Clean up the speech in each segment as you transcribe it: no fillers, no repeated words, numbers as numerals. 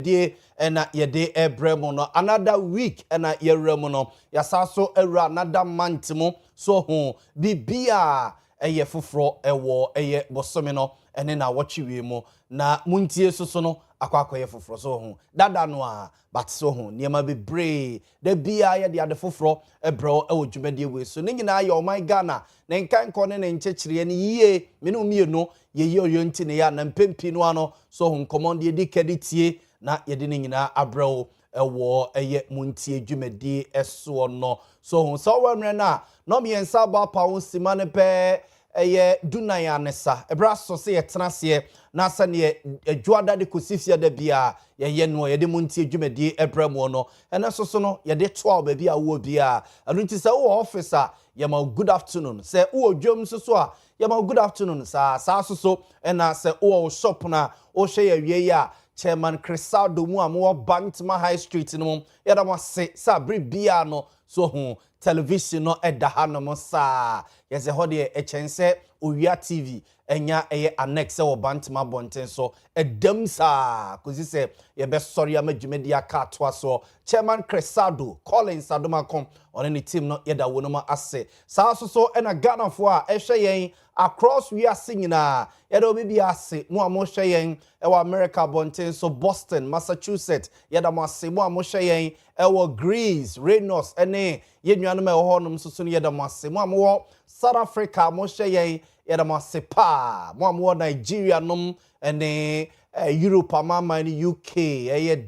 die ena yede ebremo no another week ena yeremo no yasaso era another month mo so ho bibia eye foforo ewo eye bosome no ene na watchiwe mo na muntie soso no akwakoye foforo so ho dada no a but so ho niema bebre da bia ye de ade foforo ebro ewo dwumade we so ne nyina ya my Ghana na nkan ko ne nchechire ne yie me no mie no ye oyonti ne ya na mpempi no ano so ho nkommon de keditie na yede ne nyina abrɛw ɛwɔ ɛyɛ Montie dwumadi ɛso no so so wamre na no me ensa ba pa wo sima ne pɛ ɛyɛ dunaya ne sa ɛbra so se yɛtenase na sa ne adwuada de kosifia da bia yɛyɛ no yɛde Montie dwumadi ɛbrɛm no ɛna so no yɛde toa ba bia wo bia ɛno nti sɛ wo office a yɛma good afternoon sɛ wo dwom so a yɛma good afternoon sa so ɛna sɛ wo shop na wo hwɛ yɛwie ya Chairman Crisado mu amwo Bantama High Street no yada mo se sa bia no so ho television no eda ha no mo sa yeze ho de echense Owia TV enya eye annex wo Bantama bonten so edam sa kozi se ye be sorry amadwumadi aka to so Chairman Crisado Collins Adomakom on the team no yada wo no ma ase sa so ena Ghana fo a ehwe yen across we are singing yada obi bi ase mo amo hwe yen e America bonten so Boston Massachusetts yada mo ase mo amo hwe yen e Greece Reynolds ene ye nuanom e ho nom so no yada mo ase mo amo South Africa mo hwe yen yada mo ase pa mo amo Nigeria nom ene Europe amama ni UK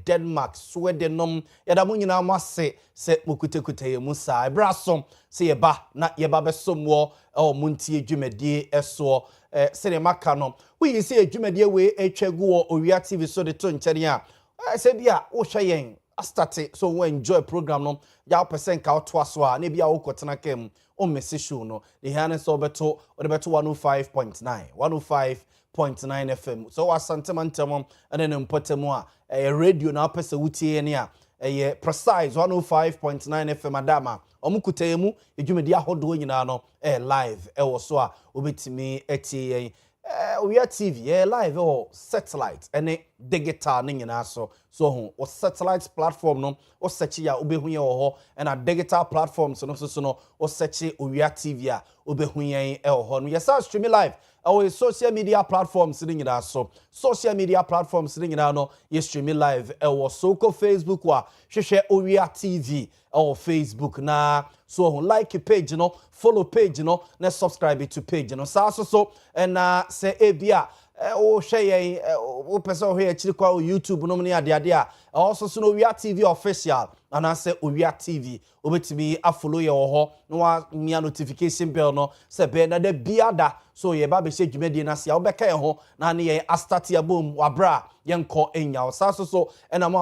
Denmark Sweden nom yada mo nyina mo ase se mokutekute ye musa ebrasom se ye ba na ye ba besom wo Montie dwumadi eso se ne maka no we see dwumadi we etwagu wo Owia TV so de to nkyere a se bia wo hwe yen start so we enjoy program no ya percent ka to aso a na bia wo kotena kam o message show no the hand so beto o de beto 105.9 FM so wasantemantam and then mpotemu a radio na pese wutie ne a precise 105.9 FM adama omukutemu edwumadi ahodo nyina no live wo so a obetimi etie Owia TV live or satellite any digital ne nyina so ho o satellite platform no o search ya obehu ye ho and a digital platform so no o search Owia TV a obehu ye ho no yesa stream live our social media platforms ne nyina so social media platforms ne nyina no ye stream live so ko Facebook wa hwehwe Owia TV or Facebook na so like page no follow page no na subscribe to page no so and say ebia o hweye o person hwe akiri kwa YouTube no ne ade a also so no Owia TV official and I say Owia TV obetimi afollow ye ho no wa mia notification bell no say be na da biada so ye ba be hye dwumadi na sia obeka ye ho na ne ye astart ya bom wabra ye nko enya o so and am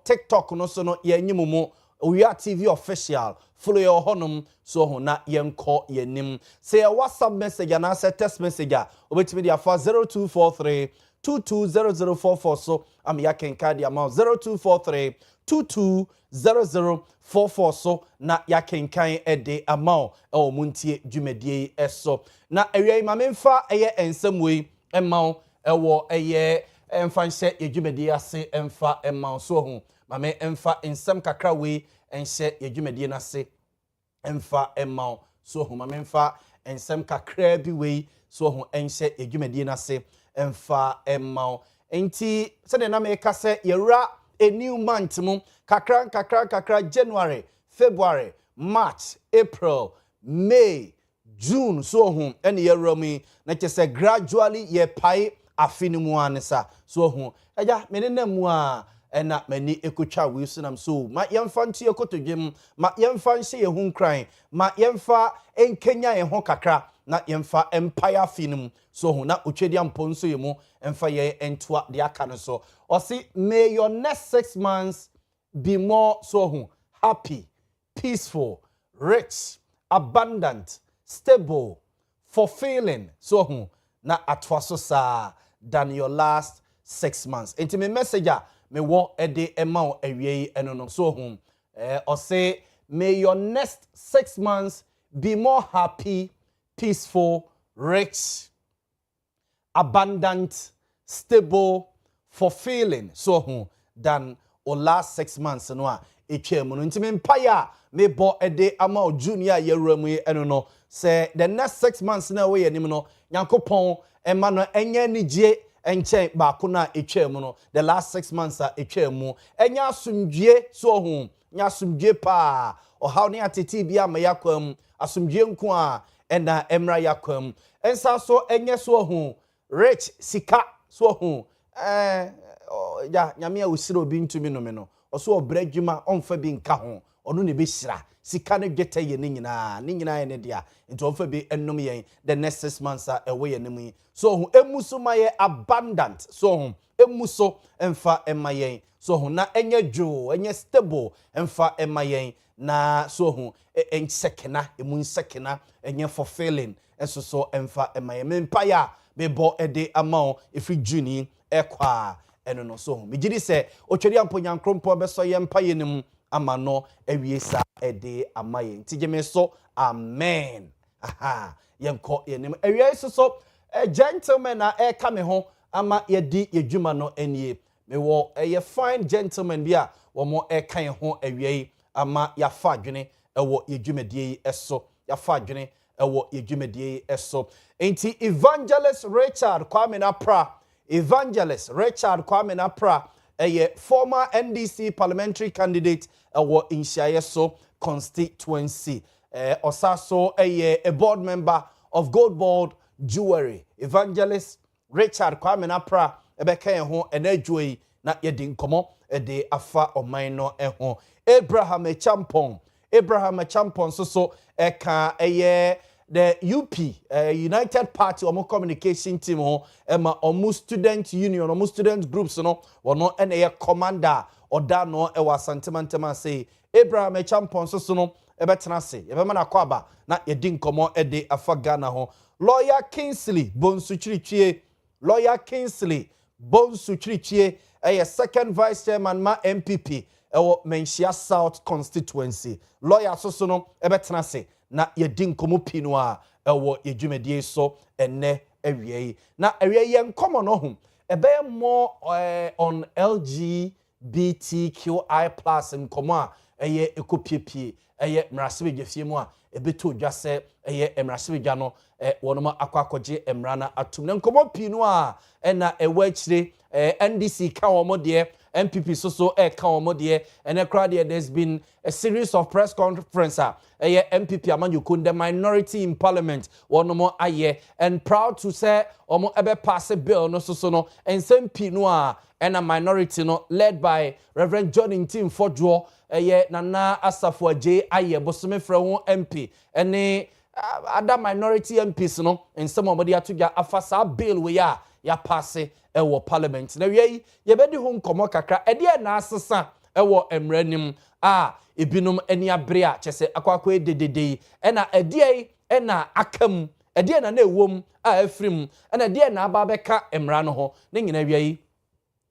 TikTok no so no ye nyimumu Owia TV official follow your honum so ho na yenko yenim say a WhatsApp message and answer text message obetimi dia for 0243 220044 so am ya kenka dia amount 0243 220044 so na ya kenkan ede amount Montie dwumadi eso na ewia ma memfa eye ensem we emount ewo eye emfanhye dwumadi ase emfa emount so ho ma me emfa ensem kakra we enhye dwumadi na se emfa emount so ho ma me emfa ensem kakra bi we so ho enhye dwumadi na se emfa emount enti se de na me ka se yewra a new month mo kakra January February March April May June so ho ene yewra mi na che se gradually ye pai afinimu anesa so ho eja me ne mu a ena mani ekotwa we sunam so ma yemfa ntie ekotodwem ma yemfa nhye ye hu nkran ma yemfa enkenya ye ho kakra na yemfa empire afinum so ho na otwedi ampo nso ye mu emfa ye entoa de aka no so o say may your next 6 months be more so ho happy peaceful rich abundant stable fulfilling so ho na atwaso sa than your last 6 months enti me message me wo ede emao awie eno no so ho o say may your next 6 months be more happy peaceful rich abundant stable fulfilling so ho than or last 6 months no a etwa mu no ntimi mpaya me bo ede ama o junior yewramu eno no say the next 6 months na we yanim no Nyankopon ema no enye nigye enchen ba ko na etwa mu no the last 6 months a etwa mu enya asumdwie so ho nya asumdwie pa o haw ne atete bia ma yakwam asumdwie nko a ena emra yakwam ensa so enye so ho rich sika so ho ya nyame a wosira obi ntumi no me no oso obradwuma onfa bi nka ho ono ne be sira sika ne dwetɛ ye ne nyina ne dia nti onfa bi ennom yen the next 6 months a ewe ye ne mu so ho emuso maye abundant so ho emuso emfa emayen so ho na enye dwo enye stable emfa emayen na so ho ensekena emu nsekena enye fulfilling enso so emfa emayen mempaya bebo ede amao efi juni ekwa eno no so ho migiri se otweri amponyankrompo beso ye mpaye nim ama no awie sa ede amaye ntijeme so amen aha yenko yenim awie so a gentleman na e ka me ho ama yedi yedwuma no enie me wo ye fine gentleman bia wo mo e kan ho awie ama yafa adwene ewo yedwumadie eso yafa adwene ewo yedwumadie eso enti evangelist Richard Kwame Napra former NDC parliamentary candidate ewo Inshayeso constituency osaso a board member of Gold Board Jewelry Evangelist Richard Kwame Napra ebeka ho enadwoi na yedi nkomo ede afa oman no ho Abraham Champon so eka the UP United Party omo communication team ho ema omo student union omo student groups no wono ene commander oda no e wa santemantema say Abraham Champon so no ebetena se yebema na kwaba na yedi nkomo ede afa Ghana ho Lawyer Kingsley Bonsuchirichie second vice chairman ma MPP ewo Menchia South constituency lawyer so no ebetena se na yedi nkomo pinu a ewo yedwumadie so enne awie na awie ye nkomo no ho ebe more on LGBTQI+ nkomo a eye ekopiepie eye mrasebejefie mu a ebeto dwase eye mrasebejwa no wonoma akwakoje emrana atum na nkomo pinu a ena ewa chire NDC ka womode MPP so ka womode ene kra there's been a series of press conference MPP amanyuko the minority in parliament wonomo aye and proud to say omo ebe pass a bill no so no ensem pinu a ena minority no led by Reverend John Ntim Fodwo nana asafo aje aye bosome fra ho MP ene other minority MPs no ensem omode atoga afasa bill we ya pass ewo parliament na wi ye bedi ho nkomo kakra ede na asesa ewo emranim ebinum eni abre a chese akwakwa ededede ena ede ena akam ede na ewom afrim ena ede na aba beka emra no ho ne nyina wi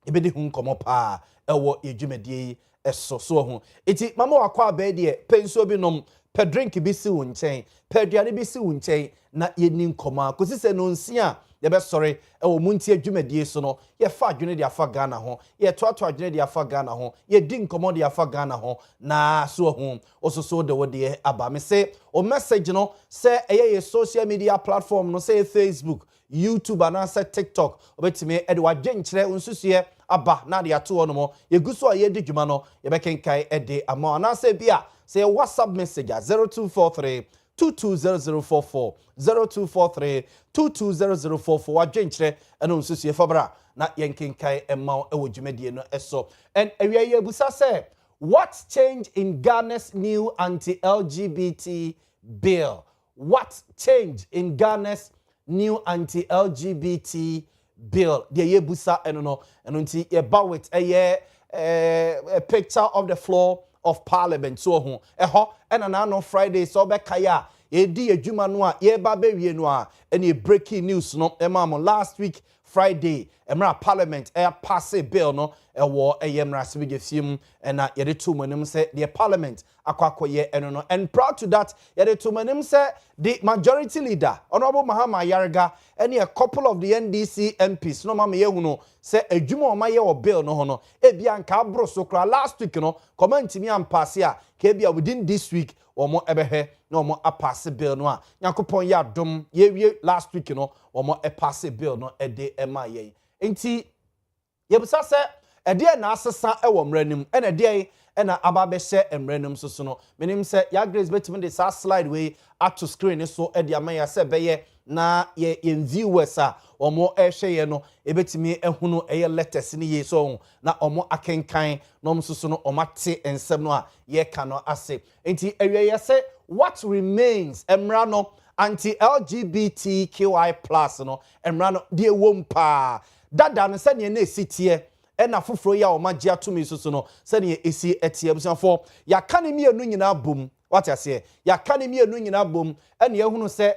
ebedi ho nkomo pa ewo yedwumadie eso so ho eti mama wakwa ba de penso bi nom pe drink bi si wo nchen pe aduane bi si wo nchen na yeni nkomo akosi se no nsia yebe sorry ewo Montie adwumadie so no ye fa adwene de afa Ghana ho ye toato adwene de afa Ghana ho ye di nkomo de afa Ghana ho na so ho ososo de wode aba me say o message no say eye social media platform no say Facebook YouTube and say TikTok obetime e de wadwenkyere unsusuye aba na de ato no mo ye guso a ye di dwuma no ye bekenkai e de ama na say bia say WhatsApp message 0243 220044 0243 220044 wadwenkyere eno nsusuye fabra na yenkenkai emma ewo dwumadie no eso and awia ye busa say what change in Ghana's new anti-LGBT bill? What change in Ghana's new anti-LGBT bill? The ye busa eno no eno nti ye ba with a picture of the floor of parliament so ho eho ena na no Friday so be kaya edi adwuma no a ye ba bewie no a ene breaking news no emam last week Friday emra parliament pass a bill no ewo eyemra sebegefiem ena ye de to manim say the parliament akwakoye eno no and proud to that ye de to manim say the majority leader honorable Mahama Yarga and a couple of the NDC MPs no mama ye hu no se adwuma o maye o bill no ho no ebia nka abro so kra last week no comment me ampase a ka ebia within this week omo ebehwe na omo apase bill no a yakopon ya dom ye wie last week no omo pass bill no ede ema ye enti yebusa se ede na asesa e wo mranim ena ede ena aba be hye emranim so no menim se ya grace betim de sa slide we ato screen so ede amaya se beye na ye viewers a omo ehwe ye no ebetimi ehunu eye letters ni ye so na omo akenkan no msusu no omate ensem no a ye ka no ase enti ewie ye se what remains emra no anti LGBTQI+ no emra no de wompa dada no se ne na esitie ena foforo ya omagye atumi susu no se ne esi etie busanfo ya kanemi enu nyina bom what ase ya kanemi enu nyina bom ene ehunu se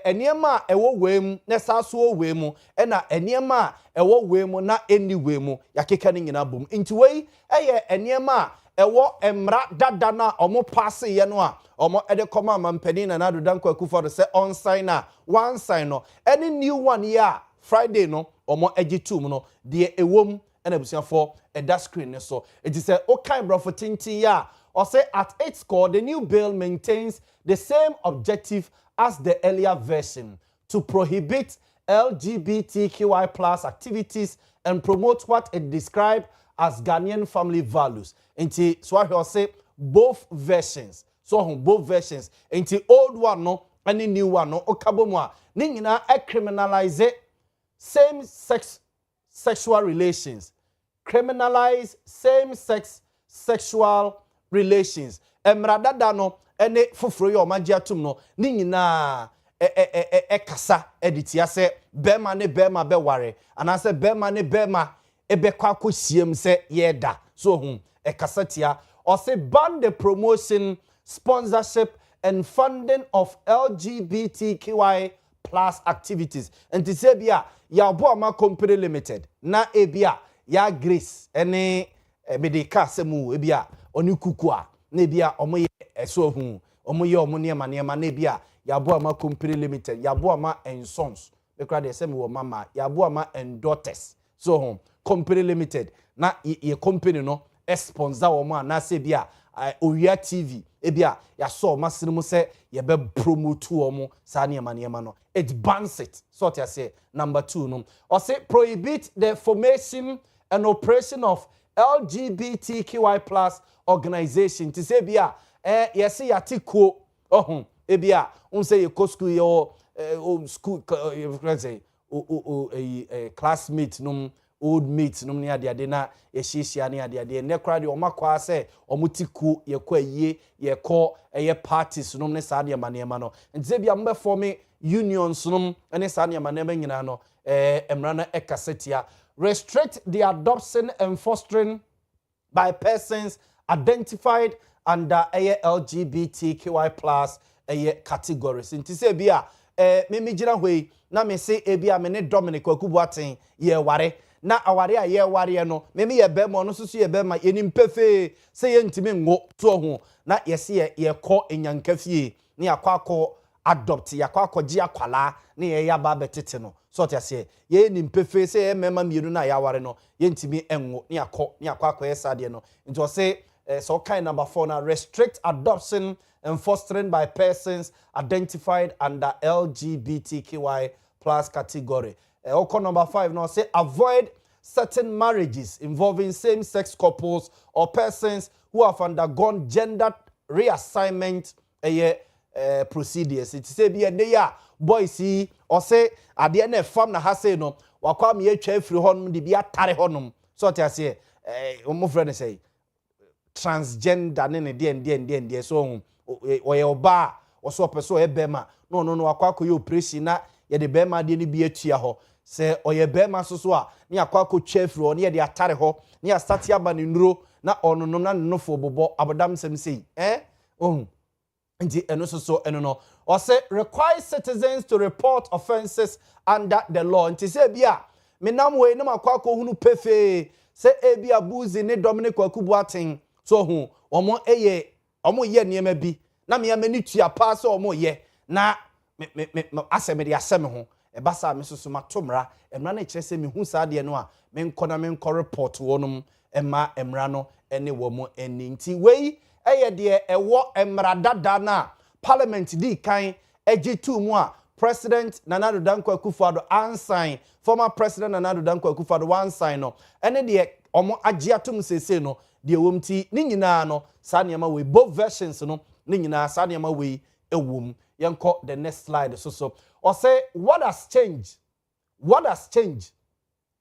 eniema ewo wem na saso wem ena eniema ewo wem na eni wem yakeka ni nyina bom nti wei eye eniema ewo emra dada na omo pass ye no a omo ede koma mampani na nado danko akufo se on sign na one sign no any new one ya Friday no omo egitum no de ewom ena busiafo eda screen ne so it is o kind bro for tinti ya or say at its core the new bill maintains the same objective as the earlier version to prohibit LGBTQI+ activities and promote what it described as Ghanaian family values. Inti Swahili say both versions. So both versions. Inti old one no, any new one no. Okabomwa ningina criminalize same-sex sexual relations. Criminalize same-sex sexual relations. Emradada no. Ene fufuro yo magiatum no ni nyina kasa editia se bema ne bema be ware anase bema ne bema ebekwa akosiem se yeda so kasa tia or say ban the promotion sponsorship and funding of LGBTQI+ activities and to say bia Yaw Boamah company limited na ebia ya grace ene medika semu ebia oni kukua na bia omo so omo ye omo niema na bia Yaw Boamah company limited Yaw Boamah and Sons be kra de say me wo mama Yaw Boamah and Daughters so company limited na ye company no sponsor omo na say bia Owia TV e bia ya so masirimu say ye be promote omo sa niema no it bans it so to say number 2 no or say prohibit the formation and operation of LGBTQI+ organization to say bia yes yatiko ebia say you school your school say classmate num old mates num ne ade na ehihia ne ade ne kra de omakwa say omutiku yekwa yekọ parties num ne sa de manema no nti bia mbe form unions num ne sa de manema nyina no emra na ekasetia restrict the adoption and fostering by persons identified under LGBTQI+ categories. Inti se bia me gina hwei na me se ebia me ne Dominic Akubuaten ye ware na aware a ye ware no me ye be mo no susu ye be ma ye nimpefe se ye ntimi ngo to ho na ye se ye kọ enyankafie ne akọ adopt yakọ gi akwala ne ye ya ba betete no so to ase ye nimpefe se ye mema mienu na ya ware no ye ntimi enwo ne akọ yesade no nti o se so kind number 4 now restrict adoption and fostering by persons identified under LGBTQI+ category. Number 5 now say avoid certain marriages involving same-sex couples or persons who have undergone gender reassignment procedures. It say be a ya boys see or say at the end of fam na hase no wakwa me atwa free honum de bia tare honum so to say mo friend say transgender ne de so oye oba oso peso ebema no wakwa koye operation na ye de bema de ni bi atua ho se oye bema so a ne akwa ko twafri o ne ye de atare ho ne astate aba ne nuro na ononom na nofo bobo abodam sem sei nti eno so eno no or say require citizens to report offenses under the law nti se bia menam we ne makwa ko hunu pefe se ebia buzi ne Dominic Akubuaten so omo ye niema bi na me amani tua pa so omo ye na aseme de aseme ho ebasa me soso matomra emra na kyerɛ sɛ mehu saa de no a menkɔ na menkɔ report wonum emma emra no ene wo mu eni nti wei eye de ewo emra dada na parliament di kan egitu mu a President Nana Addo Dankwa Akufo-Addo ansign, former President Nana Addo Dankwa Akufo-Addo one sign no. Ene de omo agye atum sese no de womti ni nyina no sa nneema we both versions no ni nyina sa nneema we ewom. Yenko the next slide so. Or say what has changed? What has changed?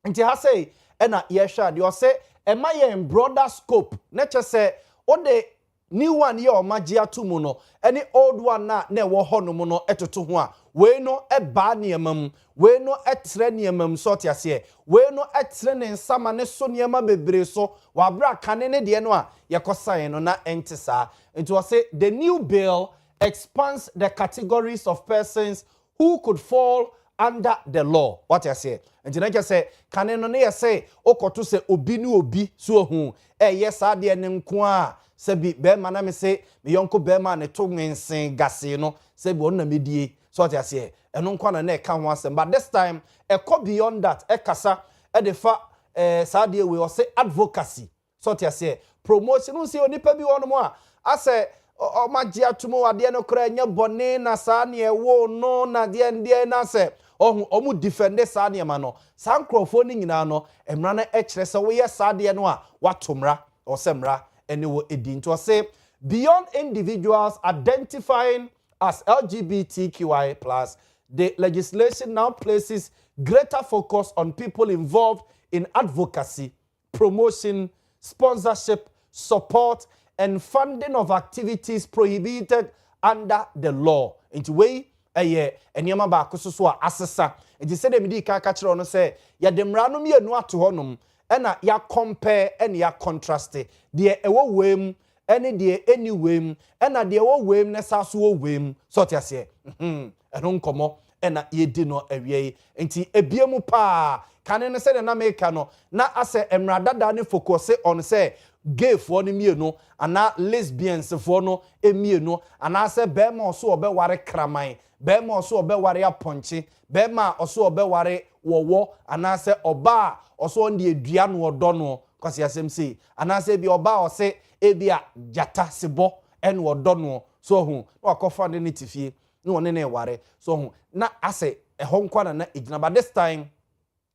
Nti ha say ena ye hwa de or say ema ye in broader scope. Nature say o de new one ye o magye atum no any old one na ewo ho no no etoto ho a we no eba nneema mu we no etre nneema mu so tiase we no etre ne nsama ne so nneema bebre so wa bra kane ne de no a yekosan no na entisa. It was say the new bill expands the categories of persons who could fall under the law. What I say? And you just say, can no near say, Okoto say, obi ni obi, so who, yes, I dear name qua, Sebi Beman, I say, my uncle Beman, a tongue and sing Gassino, Sebi on the midi, so what I say, and no corner neck can once, but this time, a cop beyond that, a cassa, a defa, Sadia will say advocacy, so what I say, promotion, no see, only pay one more. I say, o magia tumo ade no kra nya bone na sa ne ewo no na de ndie na se omu defend sa ne ma no sa nkrofo ni nyina no emra na e kire se wo ye sa de no a watomra o semra ene wo edi nto say beyond individuals identifying as LGBTQI+, the legislation now places greater focus on people involved in advocacy, promotion, sponsorship, support, and funding of activities prohibited under the law. Into way enyama ba kososo a asesa. Enti se de midi ka kire ono se ya demra no me anu ato honum na ya compare and ya contrast de ewo wem ene de anywhem na de ewo wem ne saso wo wem so tiase eno nkomo na yedi no awie enti ebiemu pa kane ne se de na make no na ase emradada ne focus on say gay for no mienu ana lesbians for no emienu ana se bema oso obeware kraman bema oso obeware aponche bema oso obeware wowo ana se oba oso ndi edua no odo no kwase asem sei ana se bi oba ose ebia jata sebo en odo no so hu na akofa ne tifie na one ne ware so hu na ase ehonkwa na igina but this time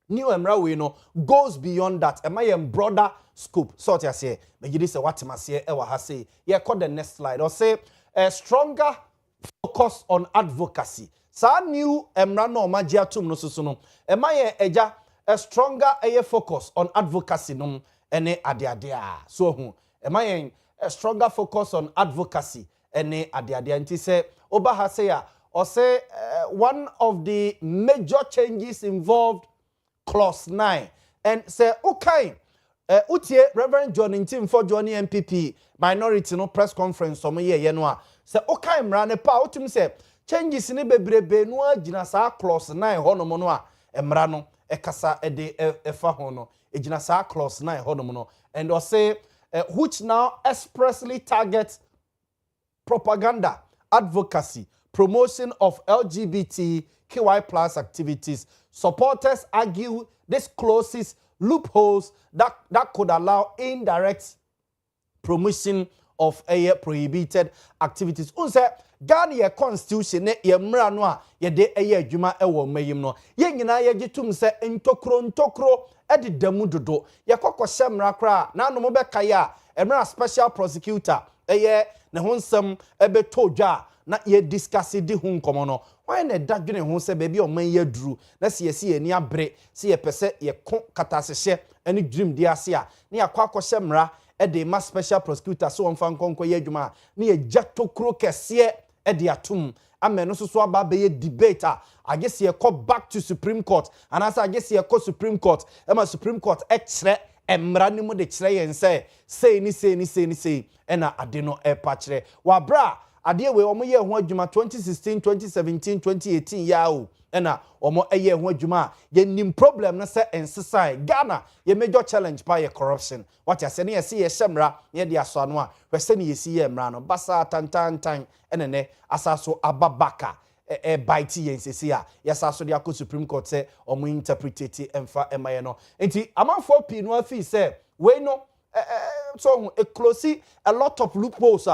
new emra we no goes beyond that am I broader scope so to say me gidi say what ma say e wa ha say yeah call the next slide or say a stronger focus on advocacy sa new emra no magye atum no susu no am I eja a stronger focus on advocacy no ene ade so hu am I a stronger focus on advocacy ene ade nti say oba ha say ya or say one of the major changes involved Clause 9 and say okay utie Reverend John Ntim for Johnny MPP minority no press conference so ye no a say okay mra ne pa utum say changes ni bebrebe no agina sa clause 9 hono mo no a emra no ekasa de efa hono agina sa clause 9 hono mo no and or say which now expressly targets propaganda, advocacy, promotion of LGBTQI+ activities. Supporters argue this closes loopholes that could allow indirect promotion of prohibited activities. Unse Ghana constitution ne yemra no a ye de adwuma ewo mayim no ye nyina ye gitum se ntokro edi damu dodo ye kokoshe mra kra na no mo be kaya emra special prosecutor ne ho nsem ebeto dwa na ye discuss di hu nkomo no why na dadwene ho se be bi o man ye duru na se ye ni abre se ye pese ye ko katasehye ani dream di ase a na yakwa mra ede ma special prosecutor so on fan konko ye adwuma na ye jatokro kese ede atum ameno so aba be ye debate I guess ye call back to Supreme Court and as I guess ye call Supreme Court ema Supreme Court ekre emra ni mu de kire yen say ni ena ade no e pa kire wa bra ade we omo ye ho adwuma 2016 2017 2018 ya o ena omo eye ho adwuma ye nim problem na say ensesai Ghana ye major challenge pa ye corruption what you say na ye see ye shemra ye de aso ano a we say na ye see ye emra no basa tantan ene ne asaso ababaka bite yen sesi a yesa so de akọ Supreme Court say omo interpretate emfa emaye no enti amanfo pi no afi say we no so e close a lot of loopholes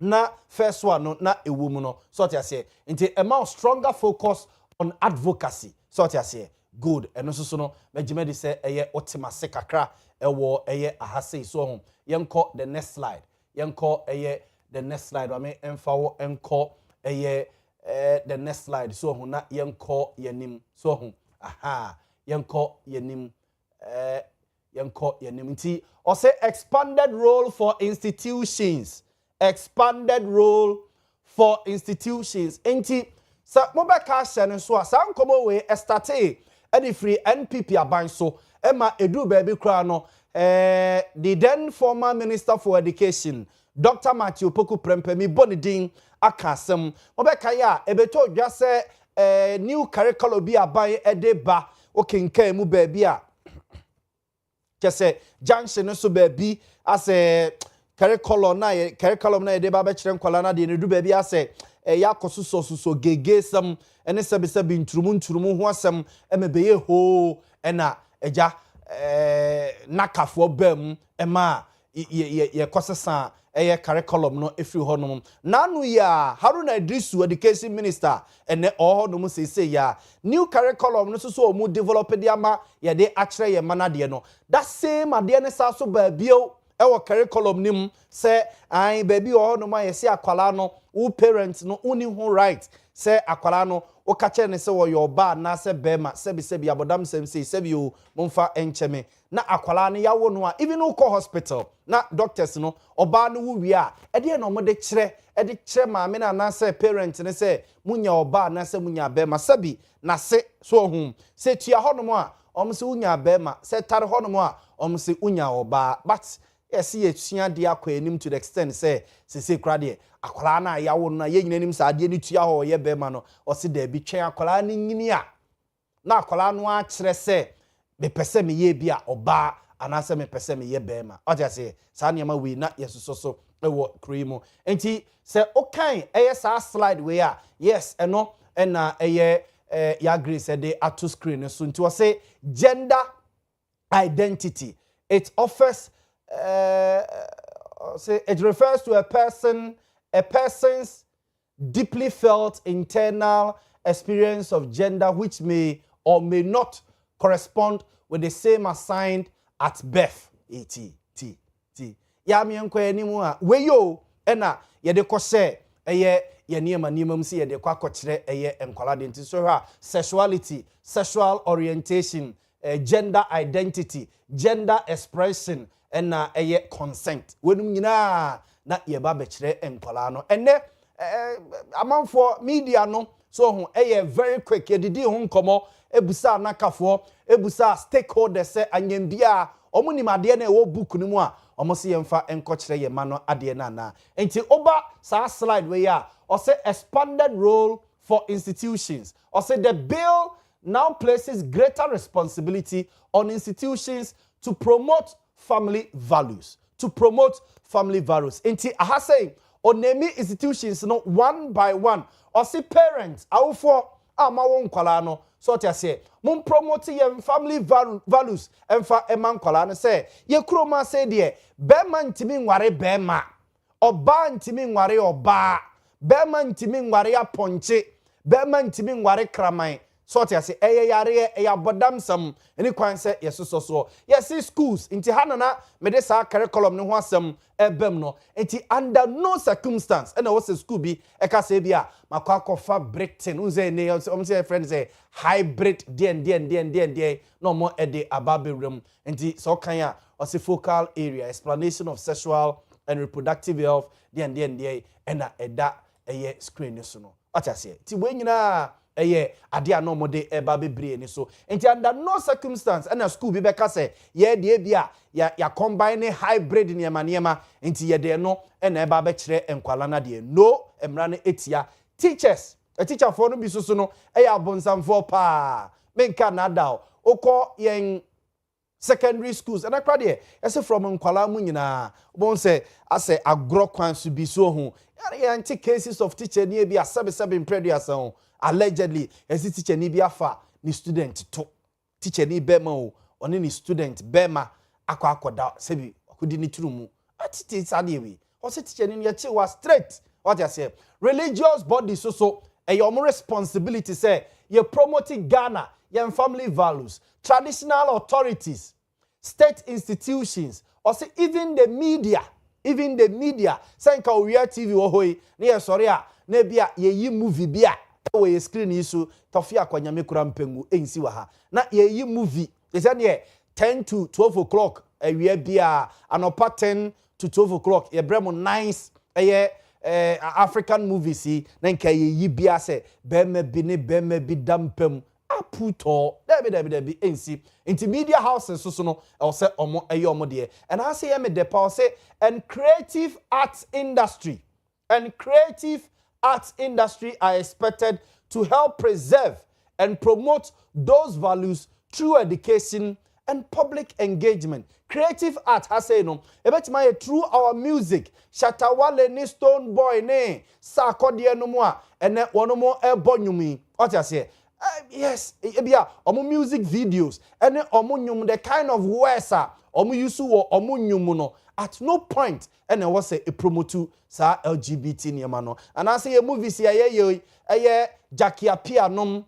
na first one no na ewo mu no so tia say enti a stronger focus on advocacy so tia say good eno so no megime say eye otimase kakra ewo eye ahase so yenko the next slide yenko eye the next slide I mean emfa enko eye the next slide so na yenko yenim so aha yenko yenim nti or say expanded role for institutions nti sa mobeka sene so asa nkomo we estate any free NPP aban so ema edu baby kra no the then former minister for education Dr. Matthew Poku Prempemi Bonidin akasem mobeka ya ebeto dwa se new curriculum bi aban edeba okenkan mu baby a kese junction so baby as a curriculum na edeba be kire nkwala na de ne du baby ase yakoso so gege sam ene sebi ntrumu ho asem emebeye ho ena eja nakafo bam ema ye kosesa curriculum no efiri ho no nanu ya Haruna Idrisu education minister ene ho no say ya new curriculum no so mu develop de ama ye de akire ye manade no that same ade ne sa so baabio ewo curriculum nim say ai baabi ho no ma ye say akwala no wo parents no uni ho right say akwala no wo ka kire ne say wo your ba na say bema sebi abodam sem say sebi o momfa encheme na akwala no yawo no a even wo ko hospital na doctors no oba no wo wi a e de no mo de kire maame na na say parent ne say munya oba na say munya bema sebi na se so hu say tua ho no mo a se unya bema say tare ho no mo a se unya oba but yes ye tua de akwa enim to the extent say kra de akwala na yawo no ye nyinanim sa de ni tua ho ye bema no o se da bi twen akwala ni nyini a na akwala no a kire say me pese me ye bia oba anase me pese me ye bema o ja say sa niam we na yesuso so ewo krimo enti say okan sa slide we a yes eno na ya gree say dey ato screen so nti o say gender identity it offers say it refers to a person's deeply felt internal experience of gender which may or may not correspond with the same assigned at birth. Ya mi enko enimu a we yo ena ye de ko se ye niema si ye de kwa kire enkwala de nti so ha sexuality, sexual orientation, gender identity, gender expression ena consent. Wenum nyina na ye ba be kire enkwala no ene amanfo media no so ho very quick ye didi ho nkomo ebusa nakafo ebusa stakeholders say anyambia omunimade na ewo book ni mu a omosi yemfa enkokyere ye ma no ade na enti oba sa slide we ya or say expanded role for institutions or say the bill now places greater responsibility on institutions to promote family values enti aha say onemi institutions no one by one or say parents awfo ama won kwala no so tia say mun promote your family values emfa eman kwala no say ye kroma say de bema ntimi nware bema oba ntimi nware oba bema ntimi nware aponche bema ntimi nware kraman so tia say yare abodam sam eni kwan say yesoso yes schools inti hanana me de sa curriculum no ho asem ebem no enti under no circumstance and was a school bi e ka say bia makwa britain unze ne say friend say hybrid den no more e de ababewrem enti so kan ya o say focal area explanation of sexual and reproductive health den and eda screen so no acha say ti we nyina ade a no mode eba bebre ni so enti under no circumstance and a school bi beka say ye de bia ya combine hybrid niema enti ye de no na eba be kire enkwala na de no emra na etia teachers a teacher for no bi so no abonsamfo pa menka na da okọ yen secondary schools and akra de ese from nkwala mu nyina bon say ase agro kwan so bi so ho anti cases of teacher ni bi asebe previous ho allegedly ese teacher ni bi afa ni student to teacher ni bema o oni ni student bema akoda sebi akodi ni turumu atiti sade we o se teacher ni ye che wa straight what you say religious bodies so your responsibility say you promoting Ghana your family values traditional authorities state institutions or say even the media say nka Owia TV wo hoyi na ye sori a na bia ye yi movie bia we screen isu tofia kwanyame kura mpengu ensi wa ha na ye yi movie they say ne 10 to 12 o'clock awia bia anopa 10 to 12 o'clock ye bremo nice African movies na nka ye yi bia se bema bi dampem aputo debi ensi into media houses so no I say omo omo de and I say me de say and creative arts industry are expected to help preserve and promote those values through education and public engagement. Creative art has say no ebetima through our music Shatawale ni Stone Boy ne Sarkodie no mo a ene wono mo ebonyumi what you say yes ebia omo music videos ene omo nyum the kind of words omo use wo omo nyum no at no point ene was say a promote sa LGBT niema no and I say a movies ye Jackie Apia nom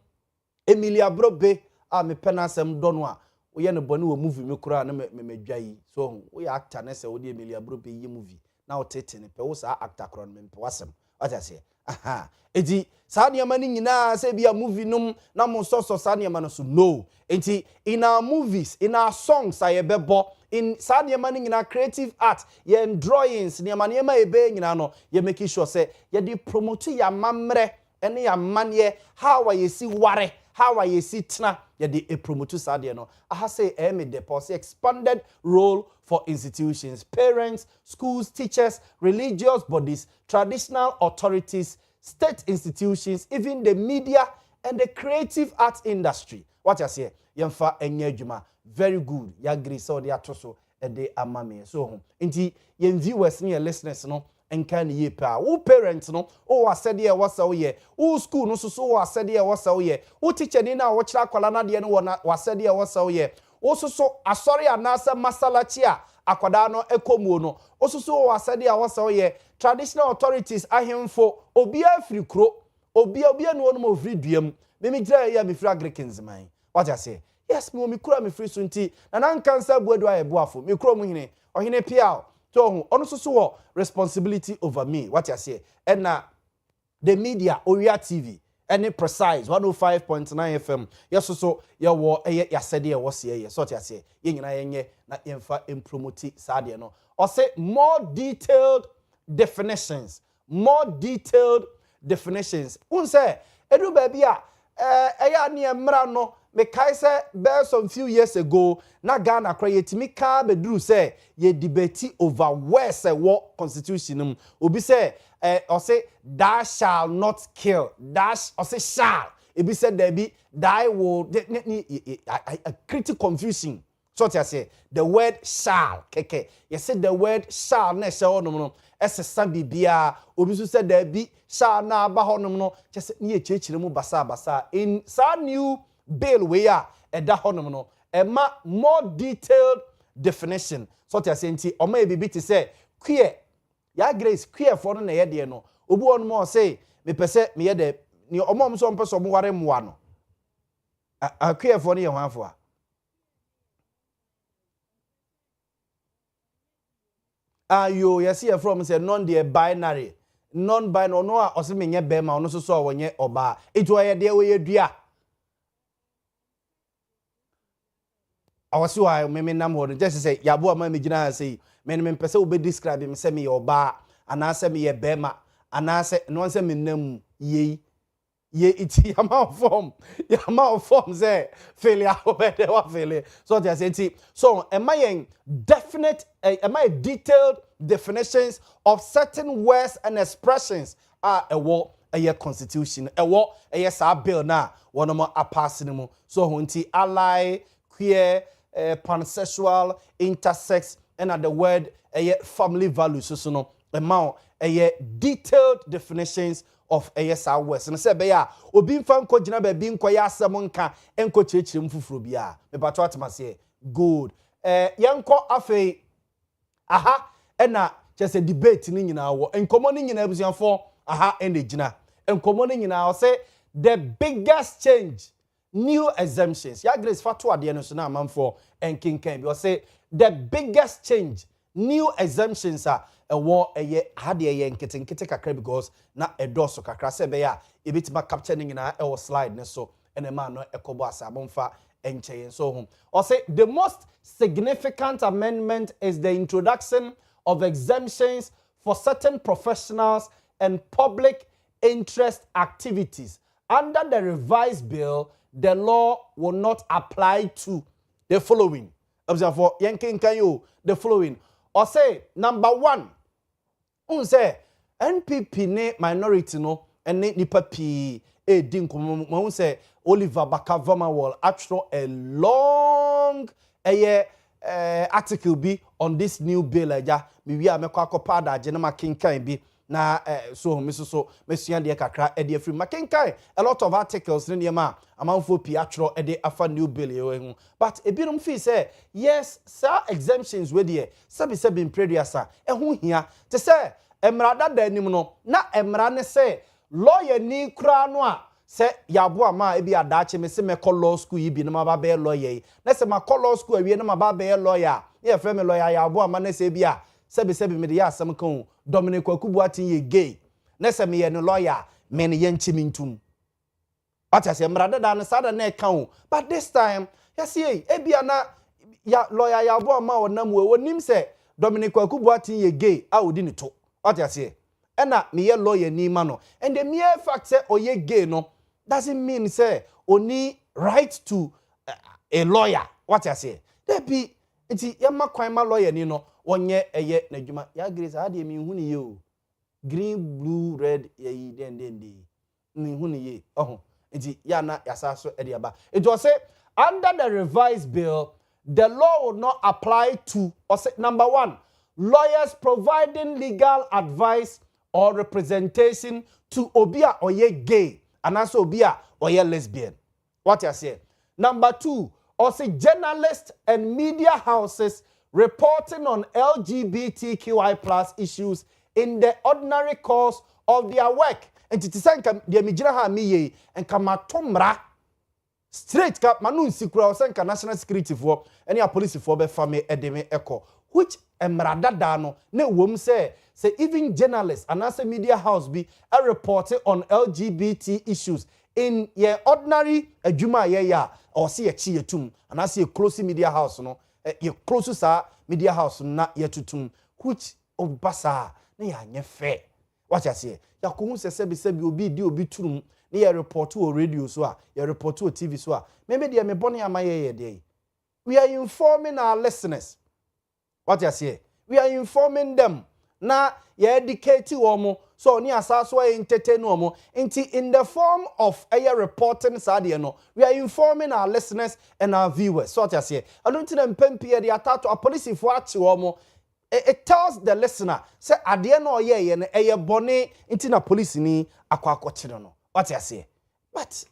Emilia Brobe me penasem dono a we no bonu wo movie me kura na me dwai so we actor na say wo de Emilia Brobe yi movie na wo tete ne pe wo sa actor kro no me pe wasem what I say aha enti sa niema ni nyina say bia movie num na mo so sa niema no so no enti in our movies in our songs ayebebo in sa niema ni nyina creative art ye drawings niema ebe nyina no ye make sure say ye dey promote ya mamre ene ya manye how ye si ware how ye si tna ye dey promote sa de no I say me deposit expanded role for institutions parents schools teachers religious bodies traditional authorities state institutions even the media and the creative arts industry what you say yemfa enye adwuma very good ya agree so they atoso e de amame so nti yen viewers ne listeners no enka ne ye pa wo parents no o wasede e wasa wo ye wo school no so wo wasede e wasa wo ye wo teacher ni na wo kira kwala na de no wasede e wasa wo ye wo so asori anasa masalachi a akwada no ekomuo no wo so wo wasede e wasa wo ye traditional authorities ahemfo obi afri kro obi no no ofri duam me gira ya me free agrikins man what you say yes me kura me free sunti na nan kansa buadu aye boafo me kura mu hine ohine piao so ono so wo responsibility over me what you say and na the media Owia TV any precise 105.9 FM yes so ya wo ya sede e wo se ye so what you say ye nyina yenye na yemfa promote sade no or say more detailed definitions unse edu baby a eya ne emra no me kai say be some few years ago na Ghana kra yetimi ka beduru say ye debate over where say what constitution obi say or say thou shall not kill dash or say shall e be said there be die will a critical confusion so what you say the word shall keke you say the word shall na shall no esesa bibia obi so say there be shall na aba honom no just ne ye chechire mu basa in sa new bill we are eda honom no ema more detailed definition so what you say nti o ma e bibi ti say queer ya grace queer for no na ye de no obi won mo say me pese me ye de ni omom so mpeso mo ware moa no a queer for no ye hwanfo a ayo yes here from say non the binary non-binary no a ose menye bema ono so so wonye oba etu aye de we dua awase wa me nam ho just say Yaw Boamah me gina say me pese we describe me say me oba ana say me ye bema ana say no say me nam ye iti yama form say failure obede wa failure so they say so am I definite am I detailed definitions of certain words and expressions are a constitution a sa bill na one more passing mo so hunti ally queer pansexual, intersex, and the word family values. So no, amount detailed definitions of ASR West. And I say, Beya, Obin fan ko jina be bin kwa ya samonka enko chechim fufuro bia. Me pato atmase good. Yanko afe aha ena chese debate ni nyina wo. Enkomo ni nyina abusianfo aha ene jina. Enkomo ni nyina wo say the biggest change new exemptions. Ya Grace fatu ade no so na amanfo enkinkan bi say the biggest change new exemptions are war hade nkete kakra because na edoso kakra se be ya ebitima capture ning na e slide ne so ene ma no ekobo asabonfa encheye so home or say the most significant amendment is the introduction of exemptions for certain professionals and public interest activities. Under the revised bill, the law will not apply to the following. Observe the following. Or say number 1. Say NPP ne minority no and ne nipa pi din komo say Oliver Bakavamawol actually a long article be on this new bill aja mi wi amekwa akopada agenema kinkan bi na so mesua de kakra e de free makenkan a lot of articles ne ma amanfo pi actually e de afa new bill ye but ebinom feel say yes sir exemptions we there sebi in prediasa e ho hia te say emrada da anim no na emra ne say lawyer ni kura no a se Yaw Boamah e bi adache me se me call law school yi bi na ma ba be lawyer na se ma call law school awie na ma ba be lawyer ye frame me lawyer Yaw Boamah na se bi a sebi me de ya asem kan Dominic Kwakubu atin ye gay na se me ye no lawyer me ne ye nchimi ntum ata se mrada da na sada na e kan but this time ya see e bi na ya lawyer Yaw Boamah wonam we wonim se Dominic Kwakubu atin ye gay a odi ni to ata se ena me ye lawyer ni ma no and the mere fact say oye gay no doesn't mean say only right to a lawyer. What I say? There be nti yama kwan ma lawyer ni no wonye eye n'adwuma. Ya Grace ade mi hu ni ye o. Green, blue, red ye den. Mi hu ni ye. Oh. Nti ya na yasa so e de aba. It was say under the revised bill the law will not apply to or say, number 1 lawyers providing legal advice or representation to obia oye gay and also obia oye lesbian. What you say? Number 2, also journalists and media houses reporting on LGBTQI plus issues in the ordinary course of their work. And it is saying the mijina ha miye and kamatomra straight cap manu nsikura o senka national security for any police for be family edeme echo which emrada da no na wom say even journalists and as a media house be a reporting on LGBT issues in your ordinary adwuma ya or see a chi yetum and as a close media house no ye close sa media house na yetutum which obasa na ya nye fair what you say ya ko hu sebi obi di obi turum na ye report o radio so a ye report o TV so a maybe dey me bone amaye dey we are informing our listeners. What you say? We are informing them. Na ye educate womo so ni asaso entertain womo in the form of a reporting sadie no we are informing our listeners and our viewers. So what you say? I don't think mpempie dey attack a police for achi womo. It tells the listener say ade no ye no eye bone inti na police ni akwa no. What you say? But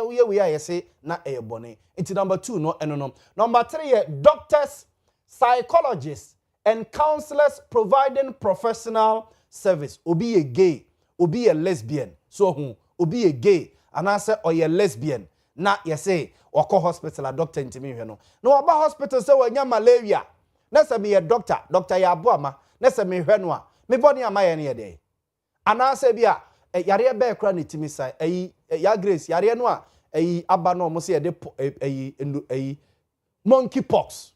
we are say na eye bone. Inti number 2 no eno no. Number 3 doctors, psychologists and counselors providing professional service. Obi a gay, obi a lesbian. So obi a gay and I say or a lesbian. Na you say wako hospital a doctor intimi no. No aba hospital say wanya malaria. Na say me a doctor Yaw Boamah. Na say me hwe no a me body amaye ne dey. Ana say bia yare be kra ne timi sai ya Grace yare no a aba no mo say de monkey pox.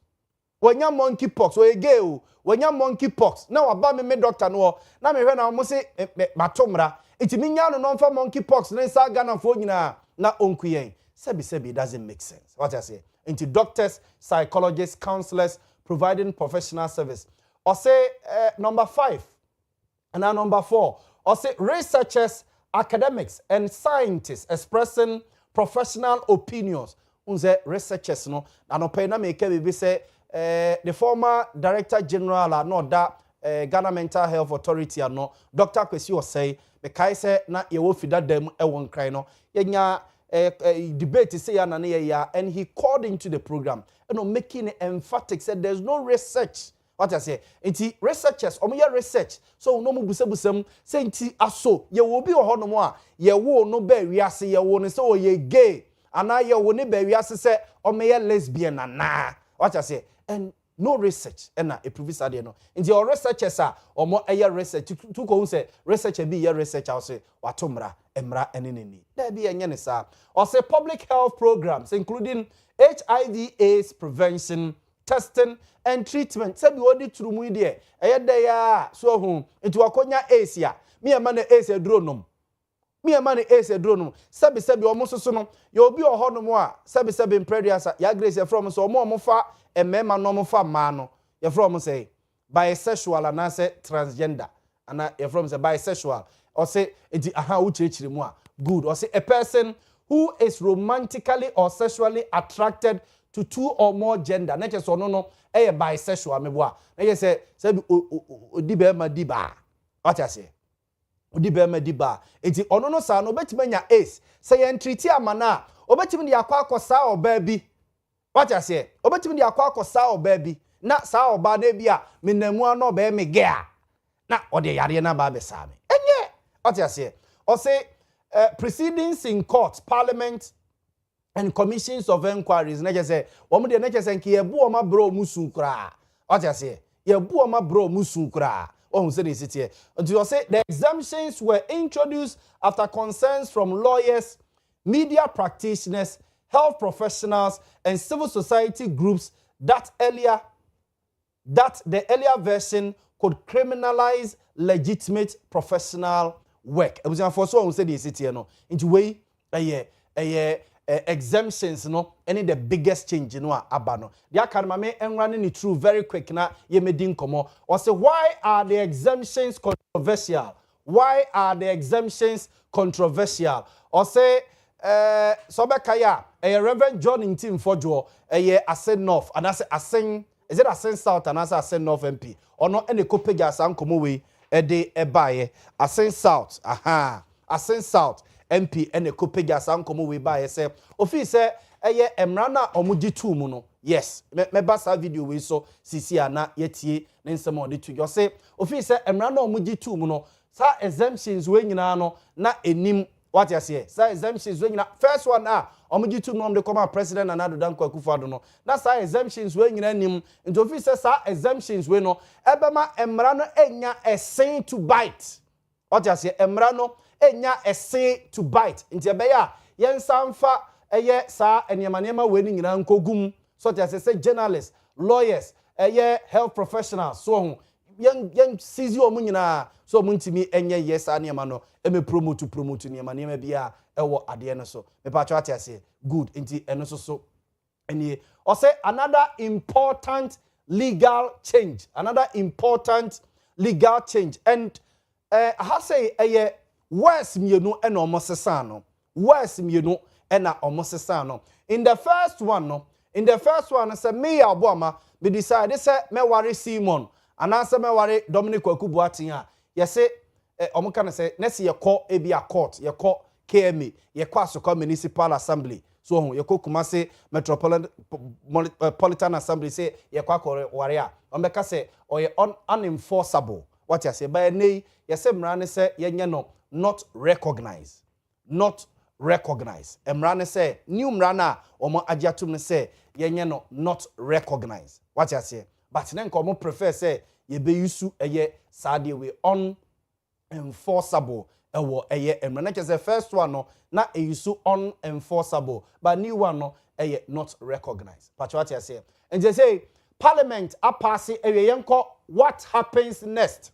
Wanya monkey pox o ege o wanya monkey pox na waba me doctor no na me hwe na mo say matomra itimi nya no mfa monkey pox na sa Ghana fo nyina na onkuyen sebi doesn't make sense. What I say? Into doctors, psychologists, counselors providing professional service. Or say number 5 and now number 4 or say researchers, academics and scientists expressing professional opinions. unze researchers no anope na make be say the former director general no da Ghana Mental Health Authority no Dr. Kwesi was say me kai say na ye wo fida dam e won kran no yenya debate say ya na ya and he called into the program and making it emphatic said there's no research. What I say, inti researchers, omo research. So no mu busem say inti aso ye wo bi ho no mo a ye wo no ba wiase ye wo ne so ye gay ana ye wo ne ba wiase say omo lesbian na. What I say, and no research and na e prove say no. Inti your researchers are omo research to ko say research be ye research I say watomra emra enenini. There be enye ne sa. Or say public health programs including HIV/AIDS prevention, testing and treatment. Say be odi tru mu de dey ya so hu into akonya Asia me e ma na Asia duro nom me e ma na Asia duro nom sebi omo soso no ye obi oho nom a sebi imprediasa ya grace from so omo fa emema no omo fa ma no ye from say bisexual and say transgender and ye from say bisexual or say enti aha wo chirichiri mu a good or say a person who is romantically or sexually attracted to two or more gender. Na che so no e bisexual me boa. Na che say odi be ma di ba. What I say? Odi be ma di ba. Enti ono no sa no betime nya ace. Say en treat amana, obetime de akwa oba bi. What I say? Obetime de akwa oba bi. Na sa oba na bia menamu ano be me ge a. Na ode yare na ba be sa me. Enye. What I say? Or say proceedings in court, parliament, and commissions of inquiries. Na say, woman de na say ki ye Boamah bro musu kra. What I say? Ye Boamah bro musu kra. Oh, say this here. Until say the exemptions were introduced after concerns from lawyers, media practitioners, health professionals, and civil society groups that the earlier version could criminalize legitimate professional work. I was for so say this here no. Into way exemptions no any the biggest change no abano. The academy and running it through very quick na ye medin komo. Or say why are the exemptions controversial? Why are the exemptions controversial? Or say Sobekaya Reverend John in team for Joe Asen North and I say Asen is it Asen South and I say Asen North MP or not any kopega san komo we de ebaye Asen South Asen South MP and a kopega san komo we buy say ofi say emrana omuji tu mu no yes me basa video we so sisi ana yetie ne nsem on de tu yo say ofi say emrana omuji tu mu no sa exemptions we nyina no na enim what you say sa exemptions we nyina first one omuji tu no de come president Nana Addo Dankwa Akufo-Addo no na sa exemptions we nyina nim nti ofi say sa exemptions we no ebema emrana enya esen to bite what you say emrana enya ese to bite nti ebeya yensamfa sa enyemanema we ni nyina nkogum so that say journalists lawyers health professionals so yen sizi omu nyina so muntimi enye yes anema no eme promote nyemanema bia ewo ade no so me pa twa ase good nti eno so eni o say another important legal change and ha say worse mienu ena omosesa no worse mienu ena omosesa no in the first one say me Yaw Boamah me decide say me worry Simon and answer me worry Dominic Kwaku-Boateng a ye say omuka na say next ye call ebia court ye call KMA ye call Asoko Municipal Assembly so ye call Kumasi Metropolitan Assembly say ye call worry a ombeka say or ye unenforceable what you say by nay ye say mrane say ye no not recognized emrane say new mrana omo agiatum ne say ye no not recognized what you say but then komo prefer say ye be yusu sade we unenforceable ewo emrane ke say first one no na yusu unenforceable but new one no not recognized but what you say and they say parliament a pass yenko what happens next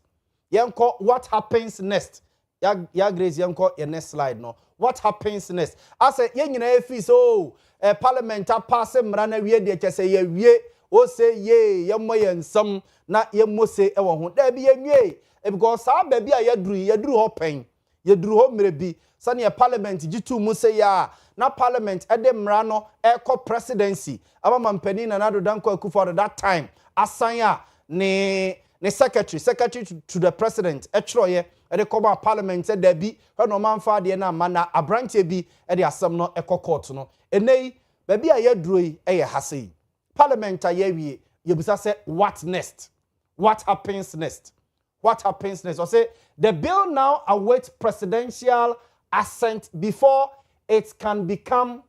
ya grace yenko your next slide no what happens next I say ye nyina efi so parliament a pass mra na wie de kese ye wie o say ye yemmo yensam na yemmo se ewo ho da bi yenwie because sa ba bi a yaduru ho pen yaduru ho mre bi sane parliament gitu mu say ya na parliament ede mmara no eko presidency aba mampani na Nana Danko Akufo that time asan a ne secretary to the president etroye ede koma parliament e da bi he no manfa de na mana abranche bi ede asem no eko court no enei ba bi a yaduro yi eye hase parliament ayewie yebusa say what next? What happens next? What happens next? I say the bill now awaits presidential assent before it can become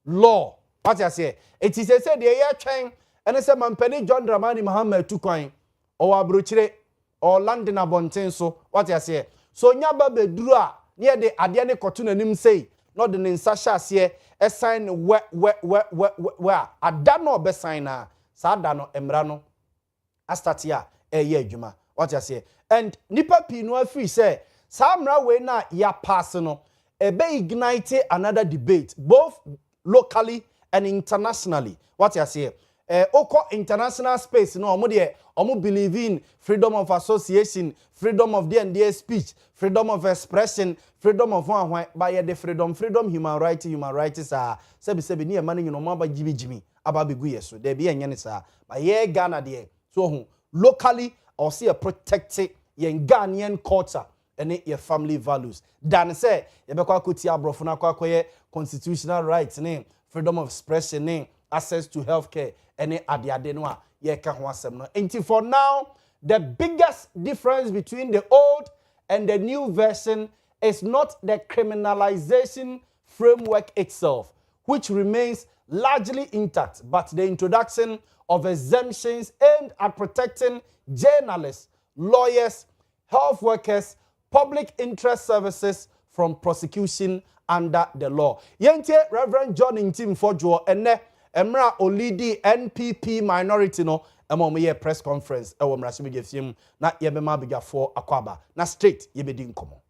law. What I say? It is said the year chain and I say Mampeni John Dramani Muhammad Tukwain or Abruchire or London Abonten. So what I say? So nyaba bedrua near the Adiane Kotuna nim say not the Ninsasha say a sign where Adano be signer Sadano Emrano Astatia a year juma. What I say? And nipa pino free say Samra we na ya personal ebe ignite another debate both locally and internationally. What I say? Oko international space no omo believe in freedom of association, freedom of their speech, freedom of expression, freedom of one by the freedom human rights are sebi ni man you know maba jimi aba begu yeso there be enyane sa ba ye Ghana there so locally or see a protected yen Ghanaian culture and your family values dan say ye be kwa kuti abrofo na kwa constitutional rights name freedom of expression name access to healthcare and ade no a ye ka ho asem no enti for now the biggest difference between the old and the new version is not the criminalization framework itself, which remains largely intact, but the introduction of exemptions aimed at protecting journalists, lawyers, health workers, public interest services from prosecution under the law. Yente Reverend John Intim Fojo ene emra olidi NPP minority no emo press conference ewo mrasimi gefiem na yebema bigafo akwaba na straight yebedi nkomo.